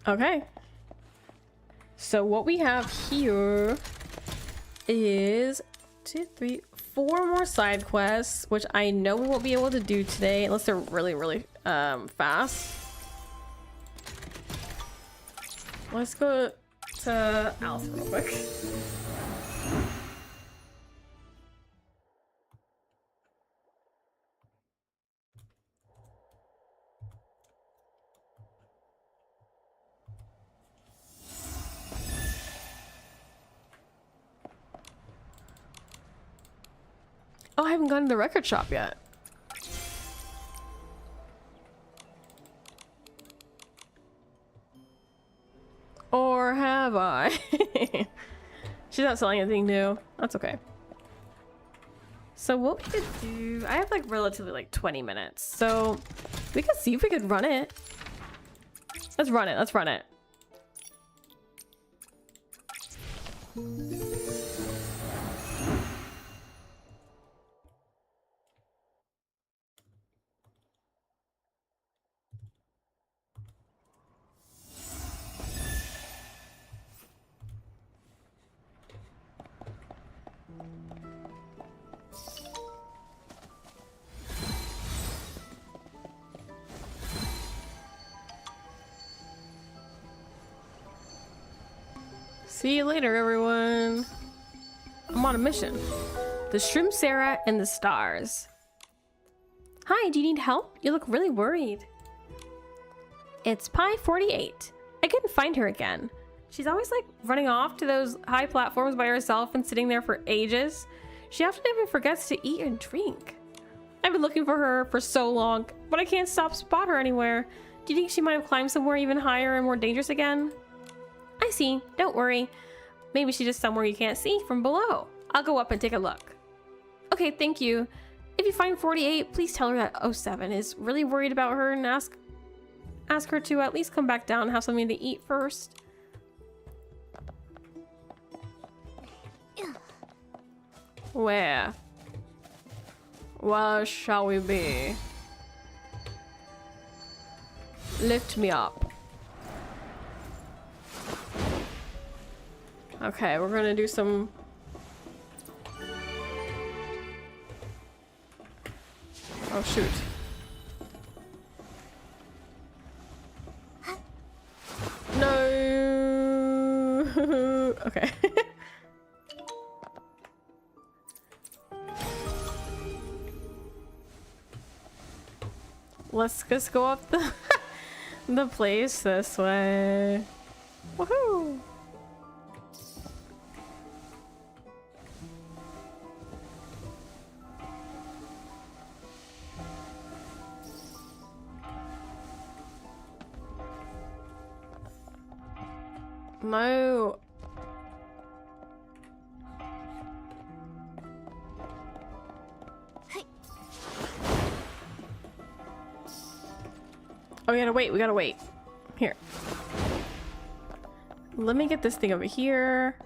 Okay. So what we have here is 2, 3, 4 more side quests, which I know we won't be able to do today unless they're really fast. Let's go to Alice real quick. Oh, I haven't gone to the record shop yet. Or have I? She's not selling anything new. That's okay. So what we could do, I have like relatively like 20 minutes. So we could see if we could run it. Let's run it. Let's run it. See you later, everyone. I'm on a mission. The Shrimp Sarah and the Stars. Hi, do you need help? You look really worried. It's Pi 48. I couldn't find her again. She's always like running off to those high platforms by herself and sitting there for ages. She often even forgets to eat and drink. I've been looking for her for so long, but I can't spot her anywhere. Do you think she might have climbed somewhere even higher and more dangerous again? I see. Don't worry. Maybe she's just somewhere you can't see from below. I'll go up and take a look. Okay, thank you. If you find 48, please tell her that oh 07 is really worried about her and ask her to at least come back down and have something to eat first. Where shall we be? Lift me up. Okay, we're gonna do some... Oh shoot. No. Okay. Let's just go up the place this way. Woohoo! No. Oh, we gotta wait. We gotta wait. Here. Let me get this thing over here.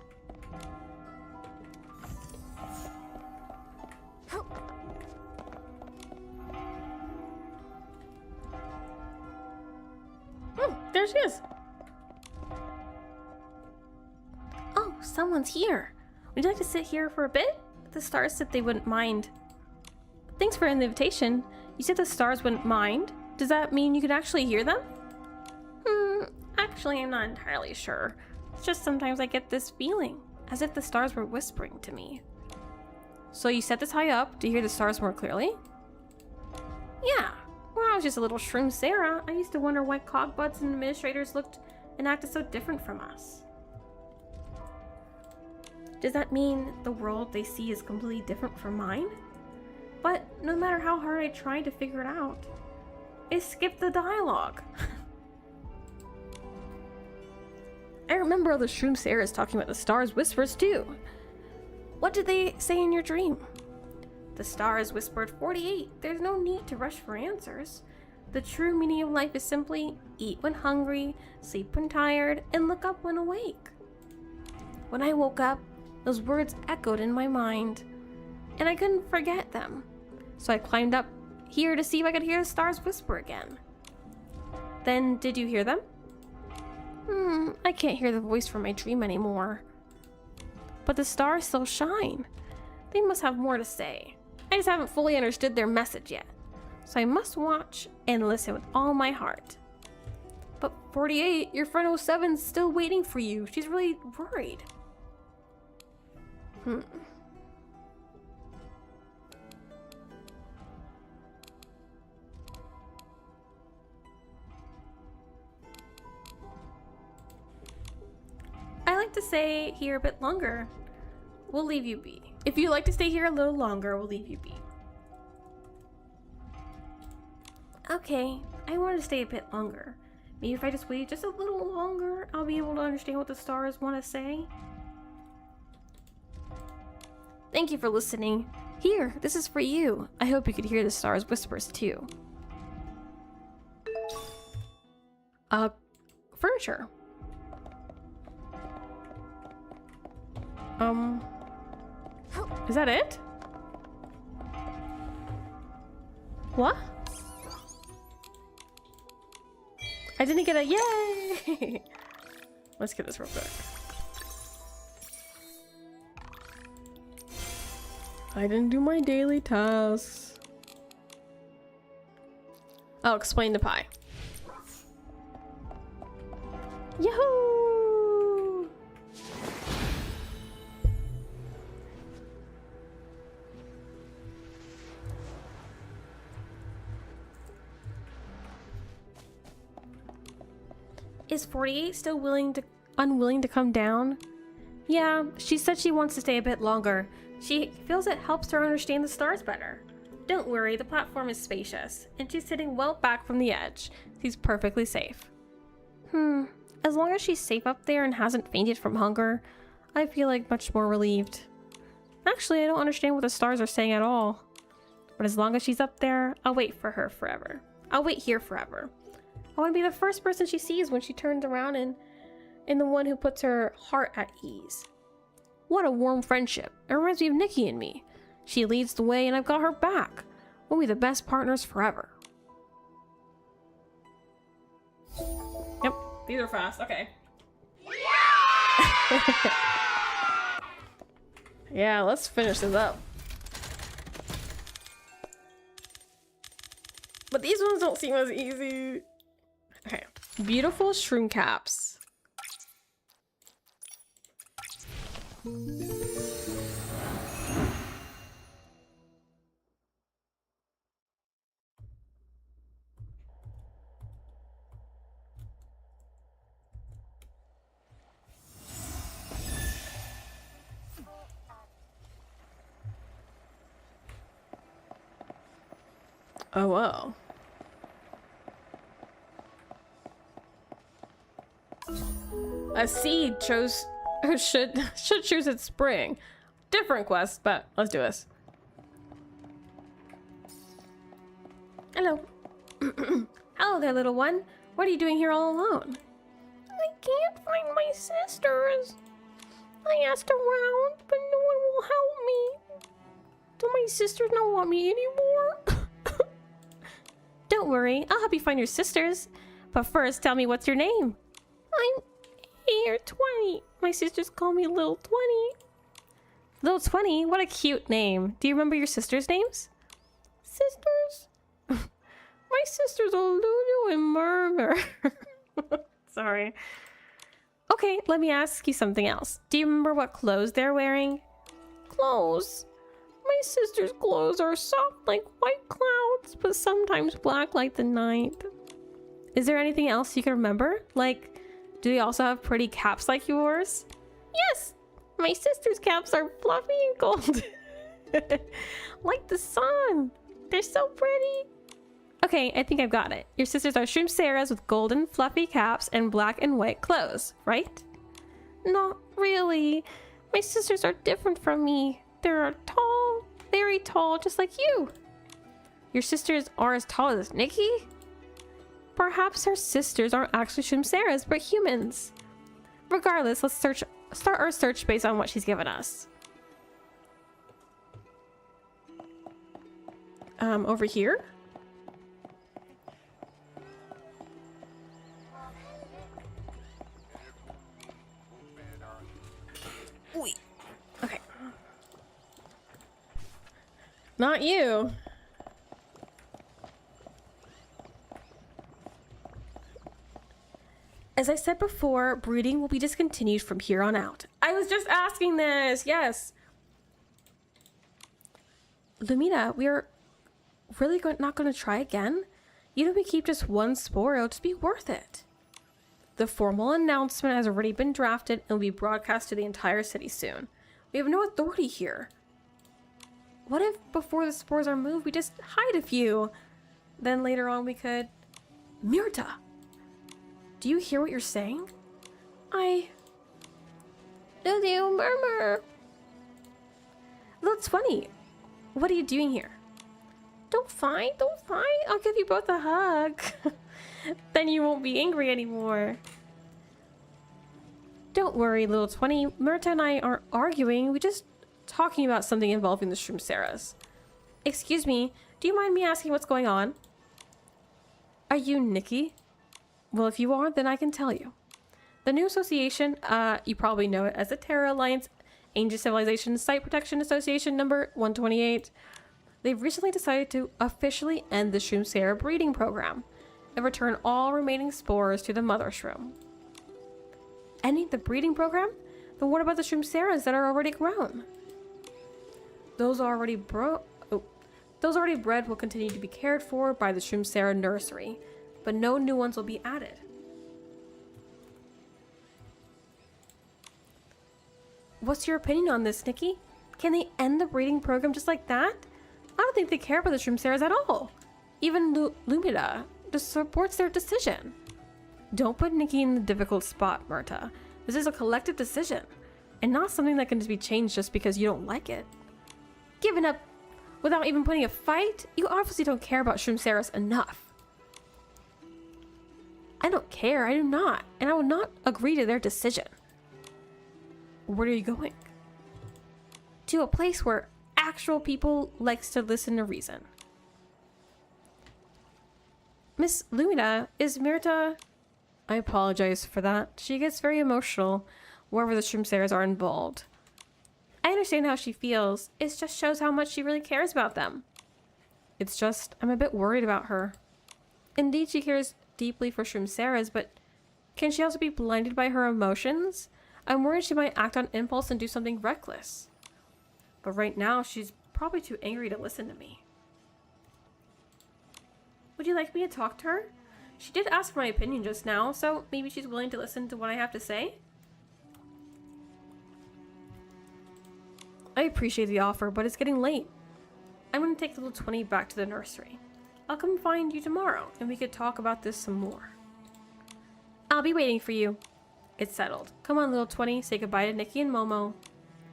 Oh, there she is. Oh, someone's here. Would you like to sit here for a bit? The stars said they wouldn't mind. Thanks for the invitation. You said the stars wouldn't mind. Does that mean you can actually hear them? Actually, I'm not entirely sure. It's just sometimes I get this feeling, as if the stars were whispering to me. So you set this high up to hear the stars more clearly? Yeah. When I was just a little shroom Sarah, I used to wonder why cogbutts and administrators looked and acted so different from us. Does that mean the world they see is completely different from mine? But no matter how hard I tried to figure it out, it skipped the dialogue. I remember all the shroom Sarahs talking about the stars' whispers too. What did they say in your dream? The stars whispered 48. There's no need to rush for answers. The true meaning of life is simply eat when hungry, sleep when tired, and look up when awake. When I woke up, those words echoed in my mind, and I couldn't forget them. So I climbed up here to see if I could hear the stars whisper again. Then, did you hear them? I can't hear the voice from my dream anymore. But the stars still shine. They must have more to say. I just haven't fully understood their message yet. So I must watch and listen with all my heart. But 48, your friend 07's still waiting for you. She's really worried. I like to stay here a bit longer. We'll leave you be. If you'd like to stay here a little longer, we'll leave you be. Okay, I want to stay a bit longer. Maybe if I just wait just a little longer, I'll be able to understand what the stars want to say. Thank you for listening. Here, this is for you. I hope you could hear the stars' whispers too. Furniture. Is that it? What? I didn't get a yay! Let's get this real quick. I didn't do my daily tasks. I'll explain the pie. Yahoo! Is 48 still unwilling to come down? Yeah, she said she wants to stay a bit longer. She feels it helps her understand the stars better. Don't worry, the platform is spacious, and she's sitting well back from the edge. She's perfectly safe. As long as she's safe up there and hasn't fainted from hunger, I feel like much more relieved. Actually, I don't understand what the stars are saying at all. But as long as she's up there, I'll wait for her forever. I'll wait here forever. I want to be the first person she sees when she turns around and the one who puts her heart at ease. What a warm friendship. It reminds me of Nikki and me. She leads the way and I've got her back. We'll be the best partners forever. Yep, these are fast. Okay. Yeah, let's finish this up. But these ones don't seem as easy. Okay. Beautiful shroom caps. Oh, wow. A seed chose should choose its spring. Different quest, but let's do this. Hello. Hello there, little one. What are you doing here all alone? I can't find my sisters. I asked around, but no one will help me. Do my sisters not want me anymore? Don't worry, I'll help you find your sisters. But first, tell me, what's your name? I'm 8 or 20. My sisters call me Little 20. Little 20? What a cute name. Do you remember your sisters' names? Sisters? My sisters are Lulu and Murmur. Sorry. Okay, let me ask you something else. Do you remember what clothes they're wearing? Clothes? My sister's clothes are soft like white clouds, but sometimes black like the night. Is there anything else you can remember? Like, do they also have pretty caps like yours? Yes! My sister's caps are fluffy and gold. Like the sun. They're so pretty. Okay, I think I've got it. Your sisters are Shroom Sarahs with golden fluffy caps and black and white clothes, right? Not really. My sisters are different from me. They're tall, very tall, just like you. Your sisters are as tall as Nikki? Perhaps her sisters aren't actually Shroom Sarahs, but humans. Regardless, let's start our search based on what she's given us. Over here? Wait. Okay. Not you. As I said before, breeding will be discontinued from here on out. I was just asking this, yes. Lumina, we're really not going to try again? Even if we keep just one spore, it'll just be worth it. The formal announcement has already been drafted and will be broadcast to the entire city soon. We have no authority here. What if before the spores are moved, we just hide a few? Then later on we could... Mirta! Do you hear what you're saying? Lulu, Murmur! That's funny. What are you doing here? Don't fight. I'll give you both a hug. Then you won't be angry anymore. Don't worry, Little 20. Mirta and I aren't arguing. We're just talking about something involving the Shroom Sarahs. Excuse me, do you mind me asking what's going on? Are you Nikki? Well, if you are, then I can tell you. The new association, you probably know it as the Terra Alliance Ancient Civilization Site Protection Association number 128. They've recently decided to officially end the Shroom Sarah breeding program and return all remaining spores to the mother shroom. Ending the breeding program? Then what about the Shroom Sarahs that are already grown? Those already bred will continue to be cared for by the Shroom Sarah nursery, but no new ones will be added. What's your opinion on this, Nikki? Can they end the breeding program just like that? I don't think they care about the Shroom Sarahs at all. Even Lumina just supports their decision. Don't put Nikki in the difficult spot, Mirta. This is a collective decision, and not something that can just be changed just because you don't like it. Giving up without even putting a fight? You obviously don't care about Shroomceras enough. I don't care, I do not, and I will not agree to their decision. Where are you going? To a place where actual people likes to listen to reason. Miss Lumina, is Myrta... I apologize for that. She gets very emotional wherever the Shroomceras are involved. I understand how she feels. It just shows how much she really cares about them. It's just, I'm a bit worried about her. Indeed, she cares deeply for Shroomceras, but can she also be blinded by her emotions? I'm worried she might act on impulse and do something reckless. But right now, she's probably too angry to listen to me. Would you like me to talk to her? She did ask for my opinion just now, so maybe she's willing to listen to what I have to say? I appreciate the offer, but it's getting late. I'm gonna take little 20 back to the nursery. I'll come find you tomorrow, and we could talk about this some more. I'll be waiting for you. It's settled. Come on, little 20, say goodbye to Nikki and Momo.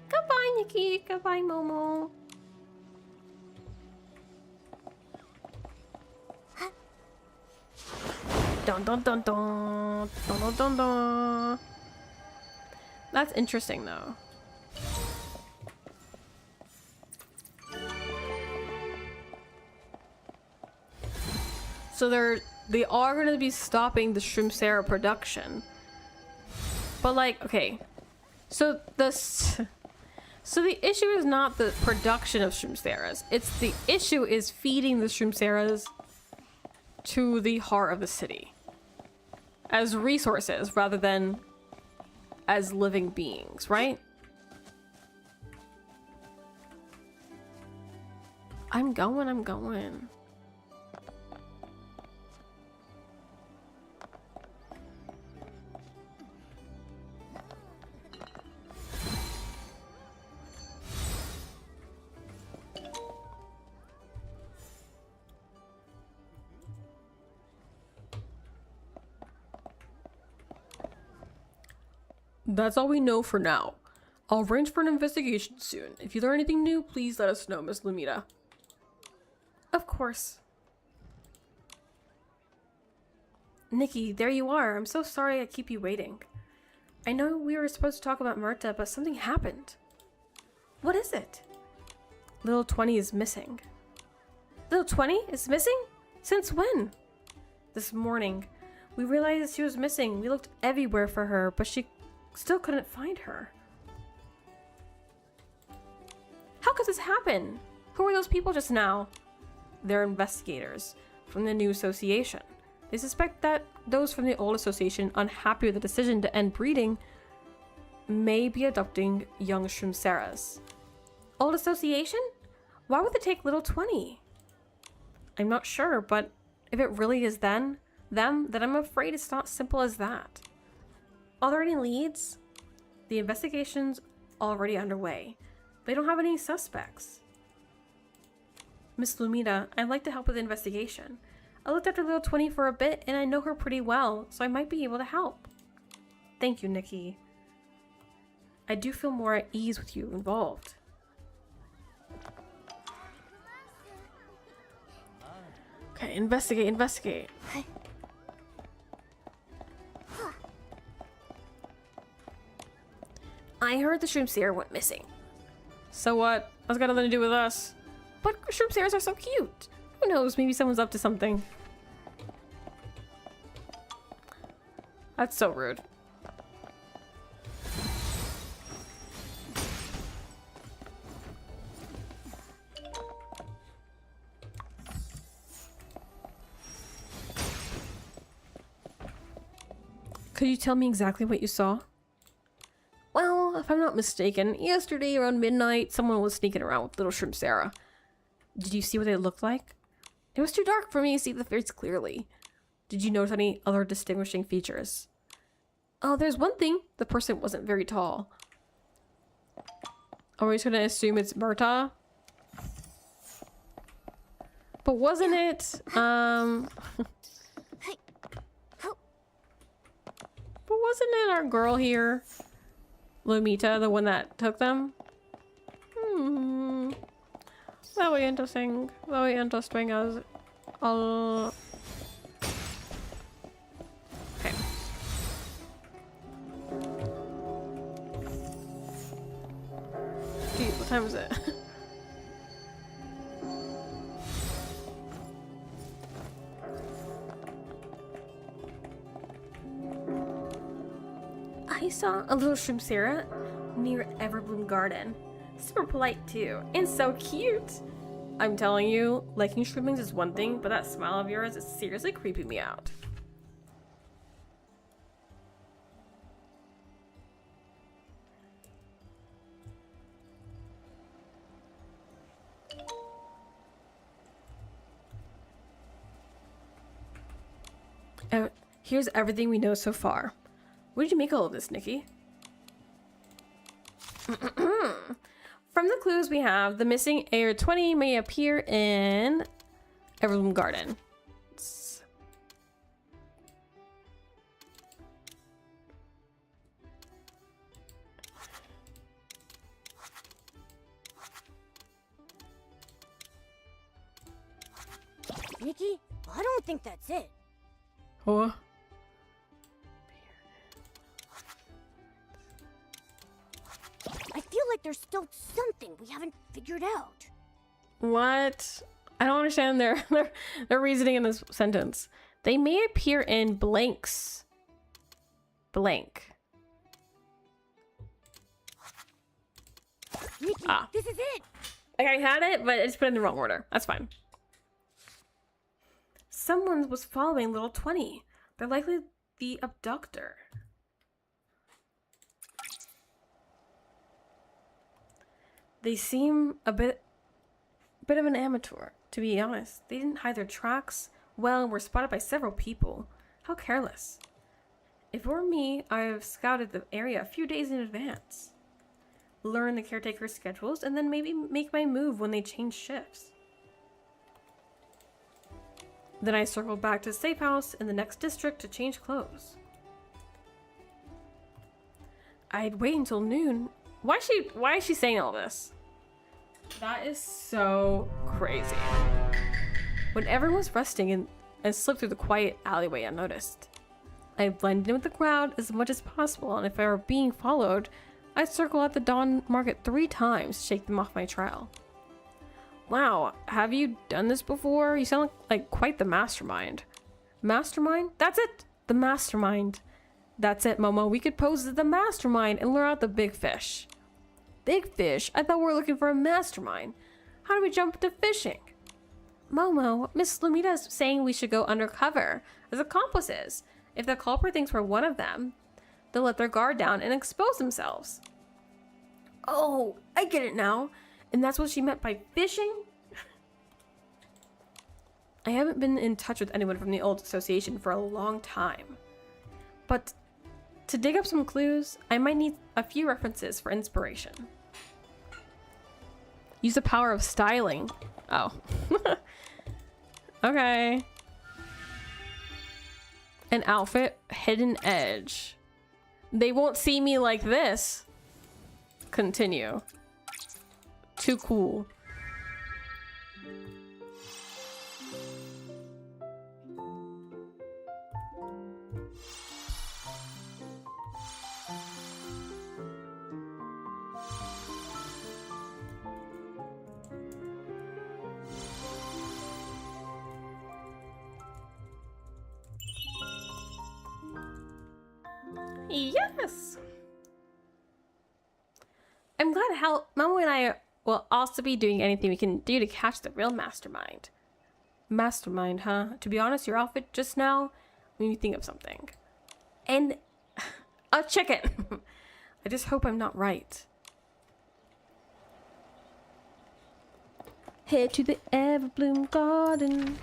Goodbye, Nikki. Goodbye, Momo. Dun dun dun dun. Dun dun dun dun. That's interesting, though. So they are going to be stopping the Shroomcera production. But like, okay. So the issue is not the production of Shroomceras. It's the issue is feeding the Shroomceras to the heart of the city as resources rather than as living beings, right? I'm going. That's all we know for now. I'll arrange for an investigation soon. If you learn anything new, please let us know, Miss Lumina. Of course. Nikki, there you are. I'm so sorry I keep you waiting. I know we were supposed to talk about Myrta, but something happened. What is it? Little 20 is missing. Little 20 is missing? Since when? This morning. We realized she was missing. We looked everywhere for her, but she still couldn't find her. How could this happen? Who were those people just now? They're investigators from the new association. They suspect that those from the old association, unhappy with the decision to end breeding, may be adopting young Shroomceras. Old association? Why would they take little 20? I'm not sure, but if it really is them, then I'm afraid it's not simple as that. Are there any leads? The investigation's already underway. They don't have any suspects. Miss Lumina, I'd like to help with the investigation. I looked after little 20 for a bit, and I know her pretty well, so I might be able to help. Thank you, Nikki. I do feel more at ease with you involved. Okay, investigate. I heard the Shroomcera went missing. So what? What's got nothing to do with us? But Shroomceras are so cute. Who knows? Maybe someone's up to something. That's so rude. Could you tell me exactly what you saw? Well, if I'm not mistaken, yesterday around midnight, someone was sneaking around with little Shroomcera. Did you see what they looked like? It was too dark for me to see the face clearly. Did you notice any other distinguishing features? Oh, there's one thing. The person wasn't very tall. Are we just gonna assume it's Myrta? But wasn't it, But wasn't it our girl here? Lumita, the one that took them? Very interesting. Very interesting as all. Okay. Dude, what time is it? I saw a little shroomsera near Everbloom Garden. Super polite too, and so cute. I'm telling you, liking shroomlings is one thing, but that smile of yours is seriously creeping me out. Here's everything we know so far. What did you make of all of this, Nikki? From the clues we have, the missing AR-20 may appear in Everbloom Garden. Nikki, I don't think that's it. Oh. I feel like there's still something we haven't figured out. What? I don't understand their reasoning in this sentence. They may appear in blanks. Blank. Nikki, this is it. Like I had it, but I just put it in the wrong order. That's fine. Someone was following little 20. They're likely the abductor. They seem a bit of an amateur, to be honest. They didn't hide their tracks well and were spotted by several people. How careless. If it were me, I've scouted the area a few days in advance. Learn the caretaker's schedules and then maybe make my move when they change shifts. Then I circled back to the safe house in the next district to change clothes. I'd wait until noon. Why is she saying all this? That is so crazy. When everyone was resting and slipped through the quiet alleyway unnoticed. I blended in with the crowd as much as possible, and if I were being followed, I'd circle at the Dawn Market 3 times to shake them off my trail. Wow, have you done this before? You sound like quite the mastermind. Mastermind? That's it! The mastermind. That's it, Momo. We could pose as the mastermind and lure out the big fish. Big fish? I thought we were looking for a mastermind. How do we jump to fishing? Momo, Miss Lumita's saying we should go undercover as accomplices. If the culprit thinks we're one of them, they'll let their guard down and expose themselves. Oh, I get it now. And that's what she meant by fishing? I haven't been in touch with anyone from the old association for a long time. But to dig up some clues, I might need a few references for inspiration. Use the power of styling. Oh. Okay. An outfit, hidden edge. They won't see me like this. Continue. Too cool. Yes! I'm glad Momo and I will also be doing anything we can do to catch the real mastermind. Mastermind, huh? To be honest, your outfit just now made me think of something. And a chicken! I just hope I'm not right. Head to the Everbloom Garden.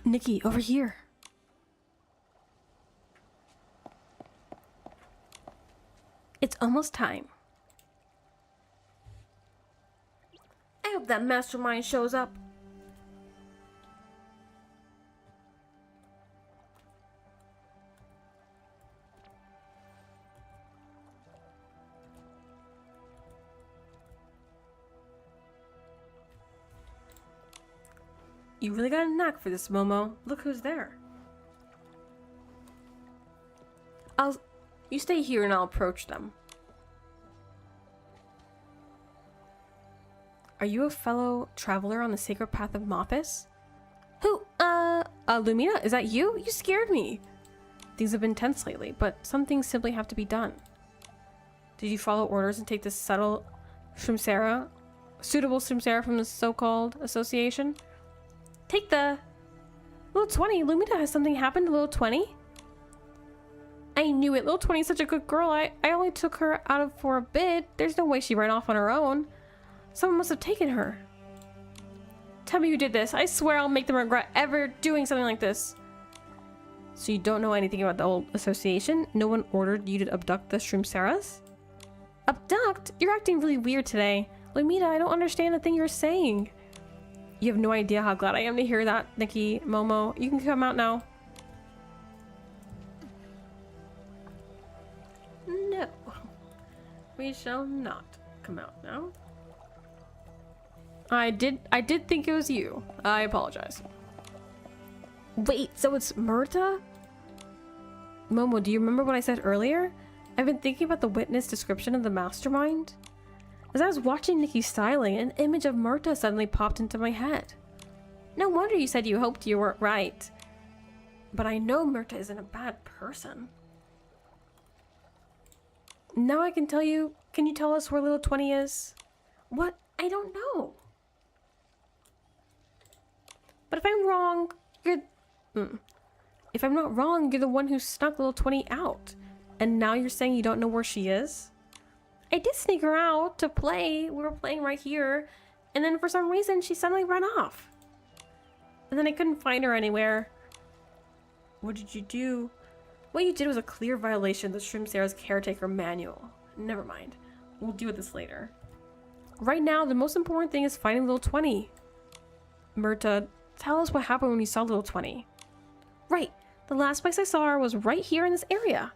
Nikki, over here. It's almost time. I hope that mastermind shows up. You really got a knack for this, Momo. Look who's there. You stay here and I'll approach them. Are you a fellow traveler on the sacred path of Mothis? Who? Lumina, is that you? You scared me. Things have been tense lately, but some things simply have to be done. Did you follow orders and take this suitable Shrimsera from the so-called association? Take the... Little 20, Lumina, has something happened to Little 20? I knew it. Little 20 is such a good girl. I only took her out of for a bit. There's no way she ran off on her own. Someone must have taken her. Tell me who did this. I swear I'll make them regret ever doing something like this. So you don't know anything about the old association? No one ordered you to abduct the Shrimseras? Abduct? You're acting really weird today. Lumina, I don't understand the thing you're saying. You have no idea how glad I am to hear that, Nikki, Momo. You can come out now. No. We shall not come out now. I did think it was you. I apologize. Wait, so it's Murta? Momo, do you remember what I said earlier? I've been thinking about the witness description of the mastermind. As I was watching Nikki's styling, an image of Murta suddenly popped into my head. No wonder you said you hoped you weren't right. But I know Murta isn't a bad person. Now I can tell you, can you tell us where little 20 is? What? I don't know. But if I'm wrong, If I'm not wrong, you're the one who snuck little 20 out. And now you're saying you don't know where she is? I did sneak her out to play. We were playing right here. And then for some reason, she suddenly ran off. And then I couldn't find her anywhere. What did you do? What you did was a clear violation of the Shrimsera's caretaker manual. Never mind. We'll deal with this later. Right now, the most important thing is finding little 20. Murta, tell us what happened when you saw little 20. Right. The last place I saw her was right here in this area.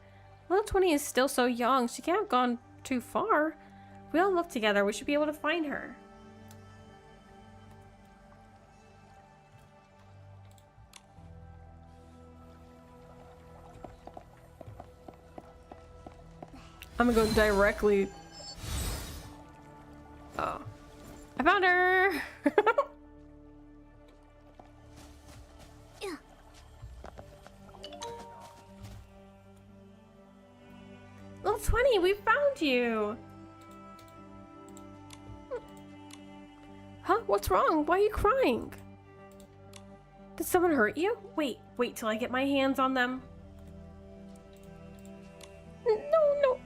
Little 20 is still so young. She can't have gone too far. We all look together. We should be able to find her. I'm gonna go directly. Oh. I found her! Little 20, we found you! Huh? What's wrong? Why are you crying? Did someone hurt you? Wait till I get my hands on them.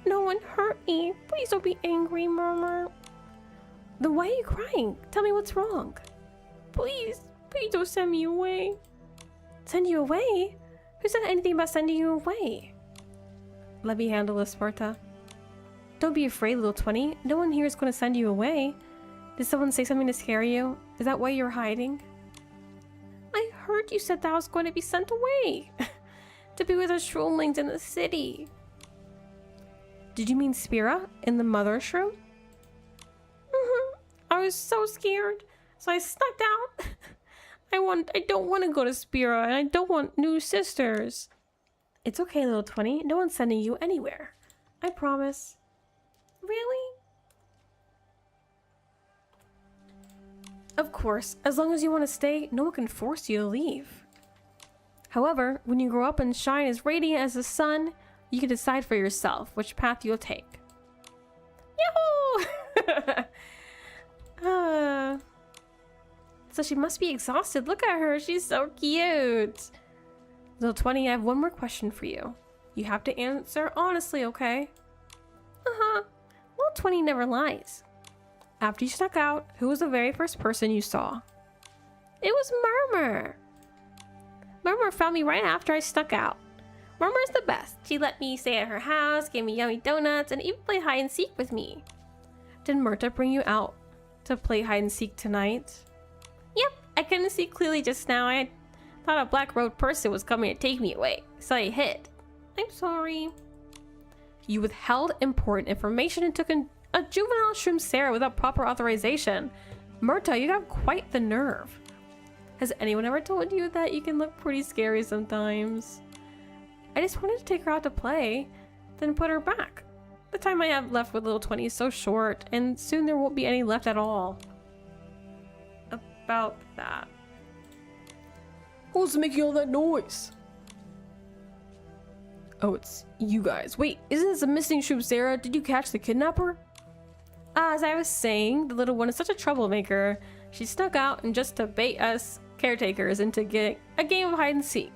No one hurt me. Please don't be angry, Murmur. Then why are you crying? Tell me what's wrong. Please don't send me away. Send you away? Who said anything about sending you away? Let me handle this, Murta. Don't be afraid, little 20. No one here is going to send you away. Did someone say something to scare you? Is that why you're hiding? I heard you said that I was going to be sent away. To be with the shroomlings in the city. Did you mean Spira in the mother shroom? I was so scared, so I snuck out. I don't want to go to Spira, and I don't want new sisters. It's okay, little 20. No one's sending you anywhere. I promise. Really? Of course, as long as you want to stay, no one can force you to leave. However, when you grow up and shine as radiant as the sun, you can decide for yourself which path you'll take. Yahoo! So she must be exhausted. Look at her. She's so cute. Little 20, I have one more question for you. You have to answer honestly, okay? Little 20 never lies. After you snuck out, who was the very first person you saw? It was Murmur. Murmur found me right after I snuck out. Murmur's the best. She let me stay at her house, gave me yummy donuts, and even play hide and seek with me. Did Murta bring you out to play hide and seek tonight? Yep, I couldn't see clearly just now. I thought a black-robed person was coming to take me away, so I hid. I'm sorry. You withheld important information and took a juvenile shroom without proper authorization. Murta, you got quite the nerve. Has anyone ever told you that you can look pretty scary sometimes? I just wanted to take her out to play, then put her back. The time I have left with little 20 is so short, and soon there won't be any left at all. About that. Who's making all that noise? Oh, it's you guys. Wait, isn't this a missing shroom? Did you catch the kidnapper? As I was saying, the little one is such a troublemaker. She snuck out and just to bait us caretakers into getting a game of hide and seek.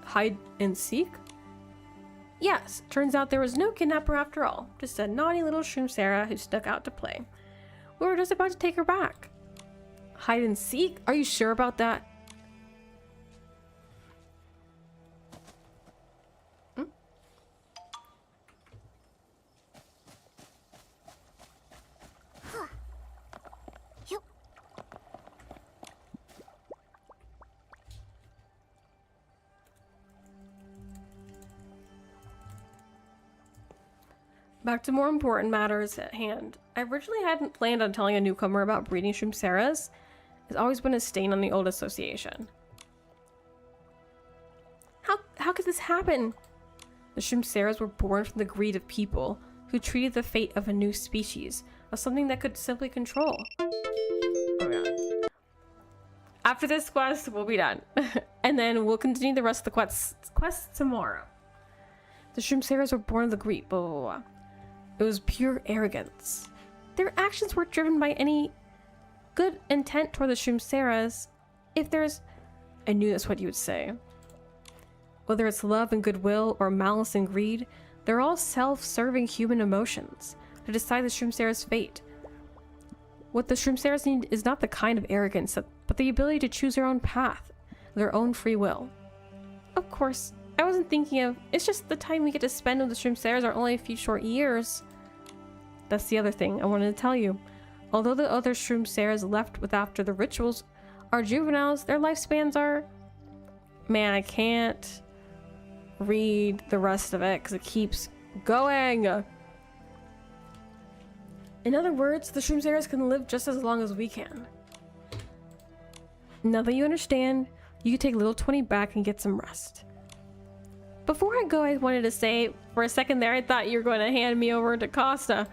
Hide and seek? Yes, turns out there was no kidnapper after all. Just a naughty little shroom who snuck out to play. We were just about to take her back. Hide and seek? Are you sure about that? Back to more important matters at hand. I originally hadn't planned on telling a newcomer about breeding shroom. It's always been a stain on the old association. How could this happen? The shroom were born from the greed of people who treated the fate of a new species as something that could simply control. Oh yeah. After this quest, we'll be done. And then we'll continue the rest of the quests tomorrow. The shroom were born of the greed, blah blah blah. It was pure arrogance. Their actions weren't driven by any good intent toward the shroom. If there's... I knew that's what you would say. Whether it's love and goodwill or malice and greed, they're all self-serving human emotions to decide the shroom fate. What the shroom need is not the kind of arrogance, but the ability to choose their own path, their own free will. Of course, I wasn't thinking of... It's just the time we get to spend with the shroom are only a few short years. That's the other thing I wanted to tell you. Although the other shroom left with after the rituals are juveniles, their lifespans are... Man, I can't read the rest of it because it keeps going. In other words, the shroom can live just as long as we can. Now that you understand, you can take little 20 back and get some rest. Before I go, I wanted to say, for a second there, I thought you were going to hand me over to Costa.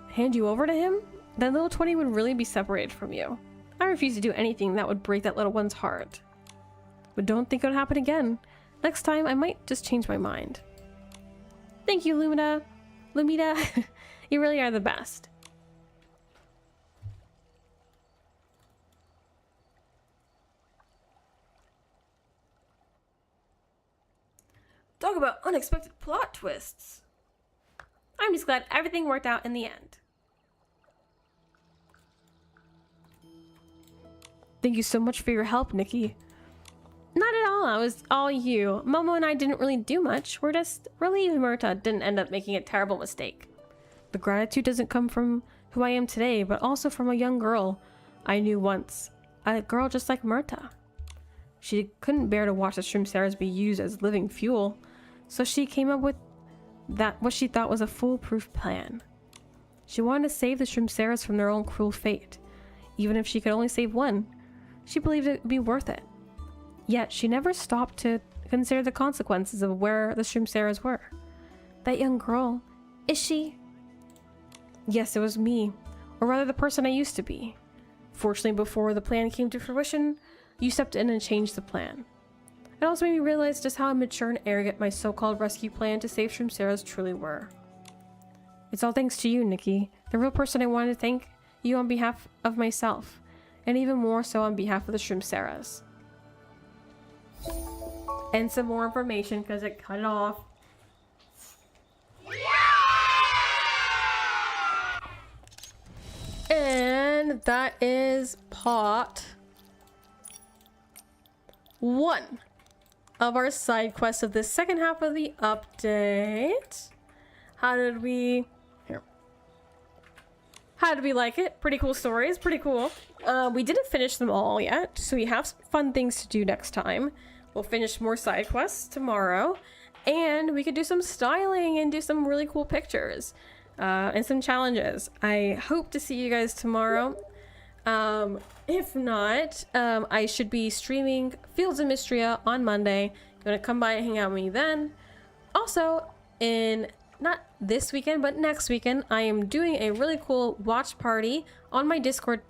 Hand you over to him? Then little 20 would really be separated from you. I refuse to do anything that would break that little one's heart. But don't think it would happen again. Next time, I might just change my mind. Thank you, Lumina. You really are the best. Talk about unexpected plot twists. I'm just glad everything worked out in the end. Thank you so much for your help, Nikki. Not at all, it was all you. Momo and I didn't really do much. We're just relieved Murta didn't end up making a terrible mistake. The gratitude doesn't come from who I am today, but also from a young girl I knew once. A girl just like Murta. She couldn't bear to watch the shroom be used as living fuel, so she came up with what she thought was a foolproof plan. She wanted to save the shroom from their own cruel fate. Even if she could only save one, she believed it would be worth it. Yet she never stopped to consider the consequences of where the shroom were. That young girl, is she? Yes, it was me, or rather the person I used to be. Fortunately, before the plan came to fruition, you stepped in and changed the plan. It also made me realize just how immature and arrogant my so-called rescue plan to save shroom truly were. It's all thanks to you, Nikki, the real person I wanted to thank you on behalf of myself, and even more so on behalf of the shroom. And some more information because it cut it off. And that is part one of our side quests of this second half of the update. How did we... Here. How did we like it? Pretty cool stories, pretty cool. We didn't finish them all yet, so we have some fun things to do next time. We'll finish more side quests tomorrow, and we could do some styling and do some really cool pictures, and some challenges. I hope to see you guys tomorrow. If not, I should be streaming Fields of Mystria on Monday. You want to come by and hang out with me then. Also, in not this weekend, but next weekend, I am doing a really cool watch party on my Discord.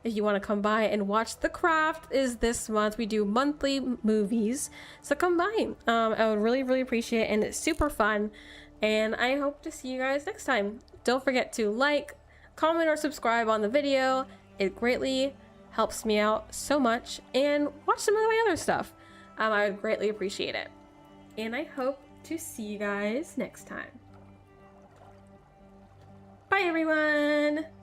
If you want to come by and watch The Craft is this month. We do monthly movies, so come by. I would really appreciate it, and it's super fun, and I hope to see you guys next time. Don't forget to like, comment, or subscribe on the video. It greatly helps me out so much, and watch some of my other stuff. I would greatly appreciate it, and I hope to see you guys next time. Bye everyone!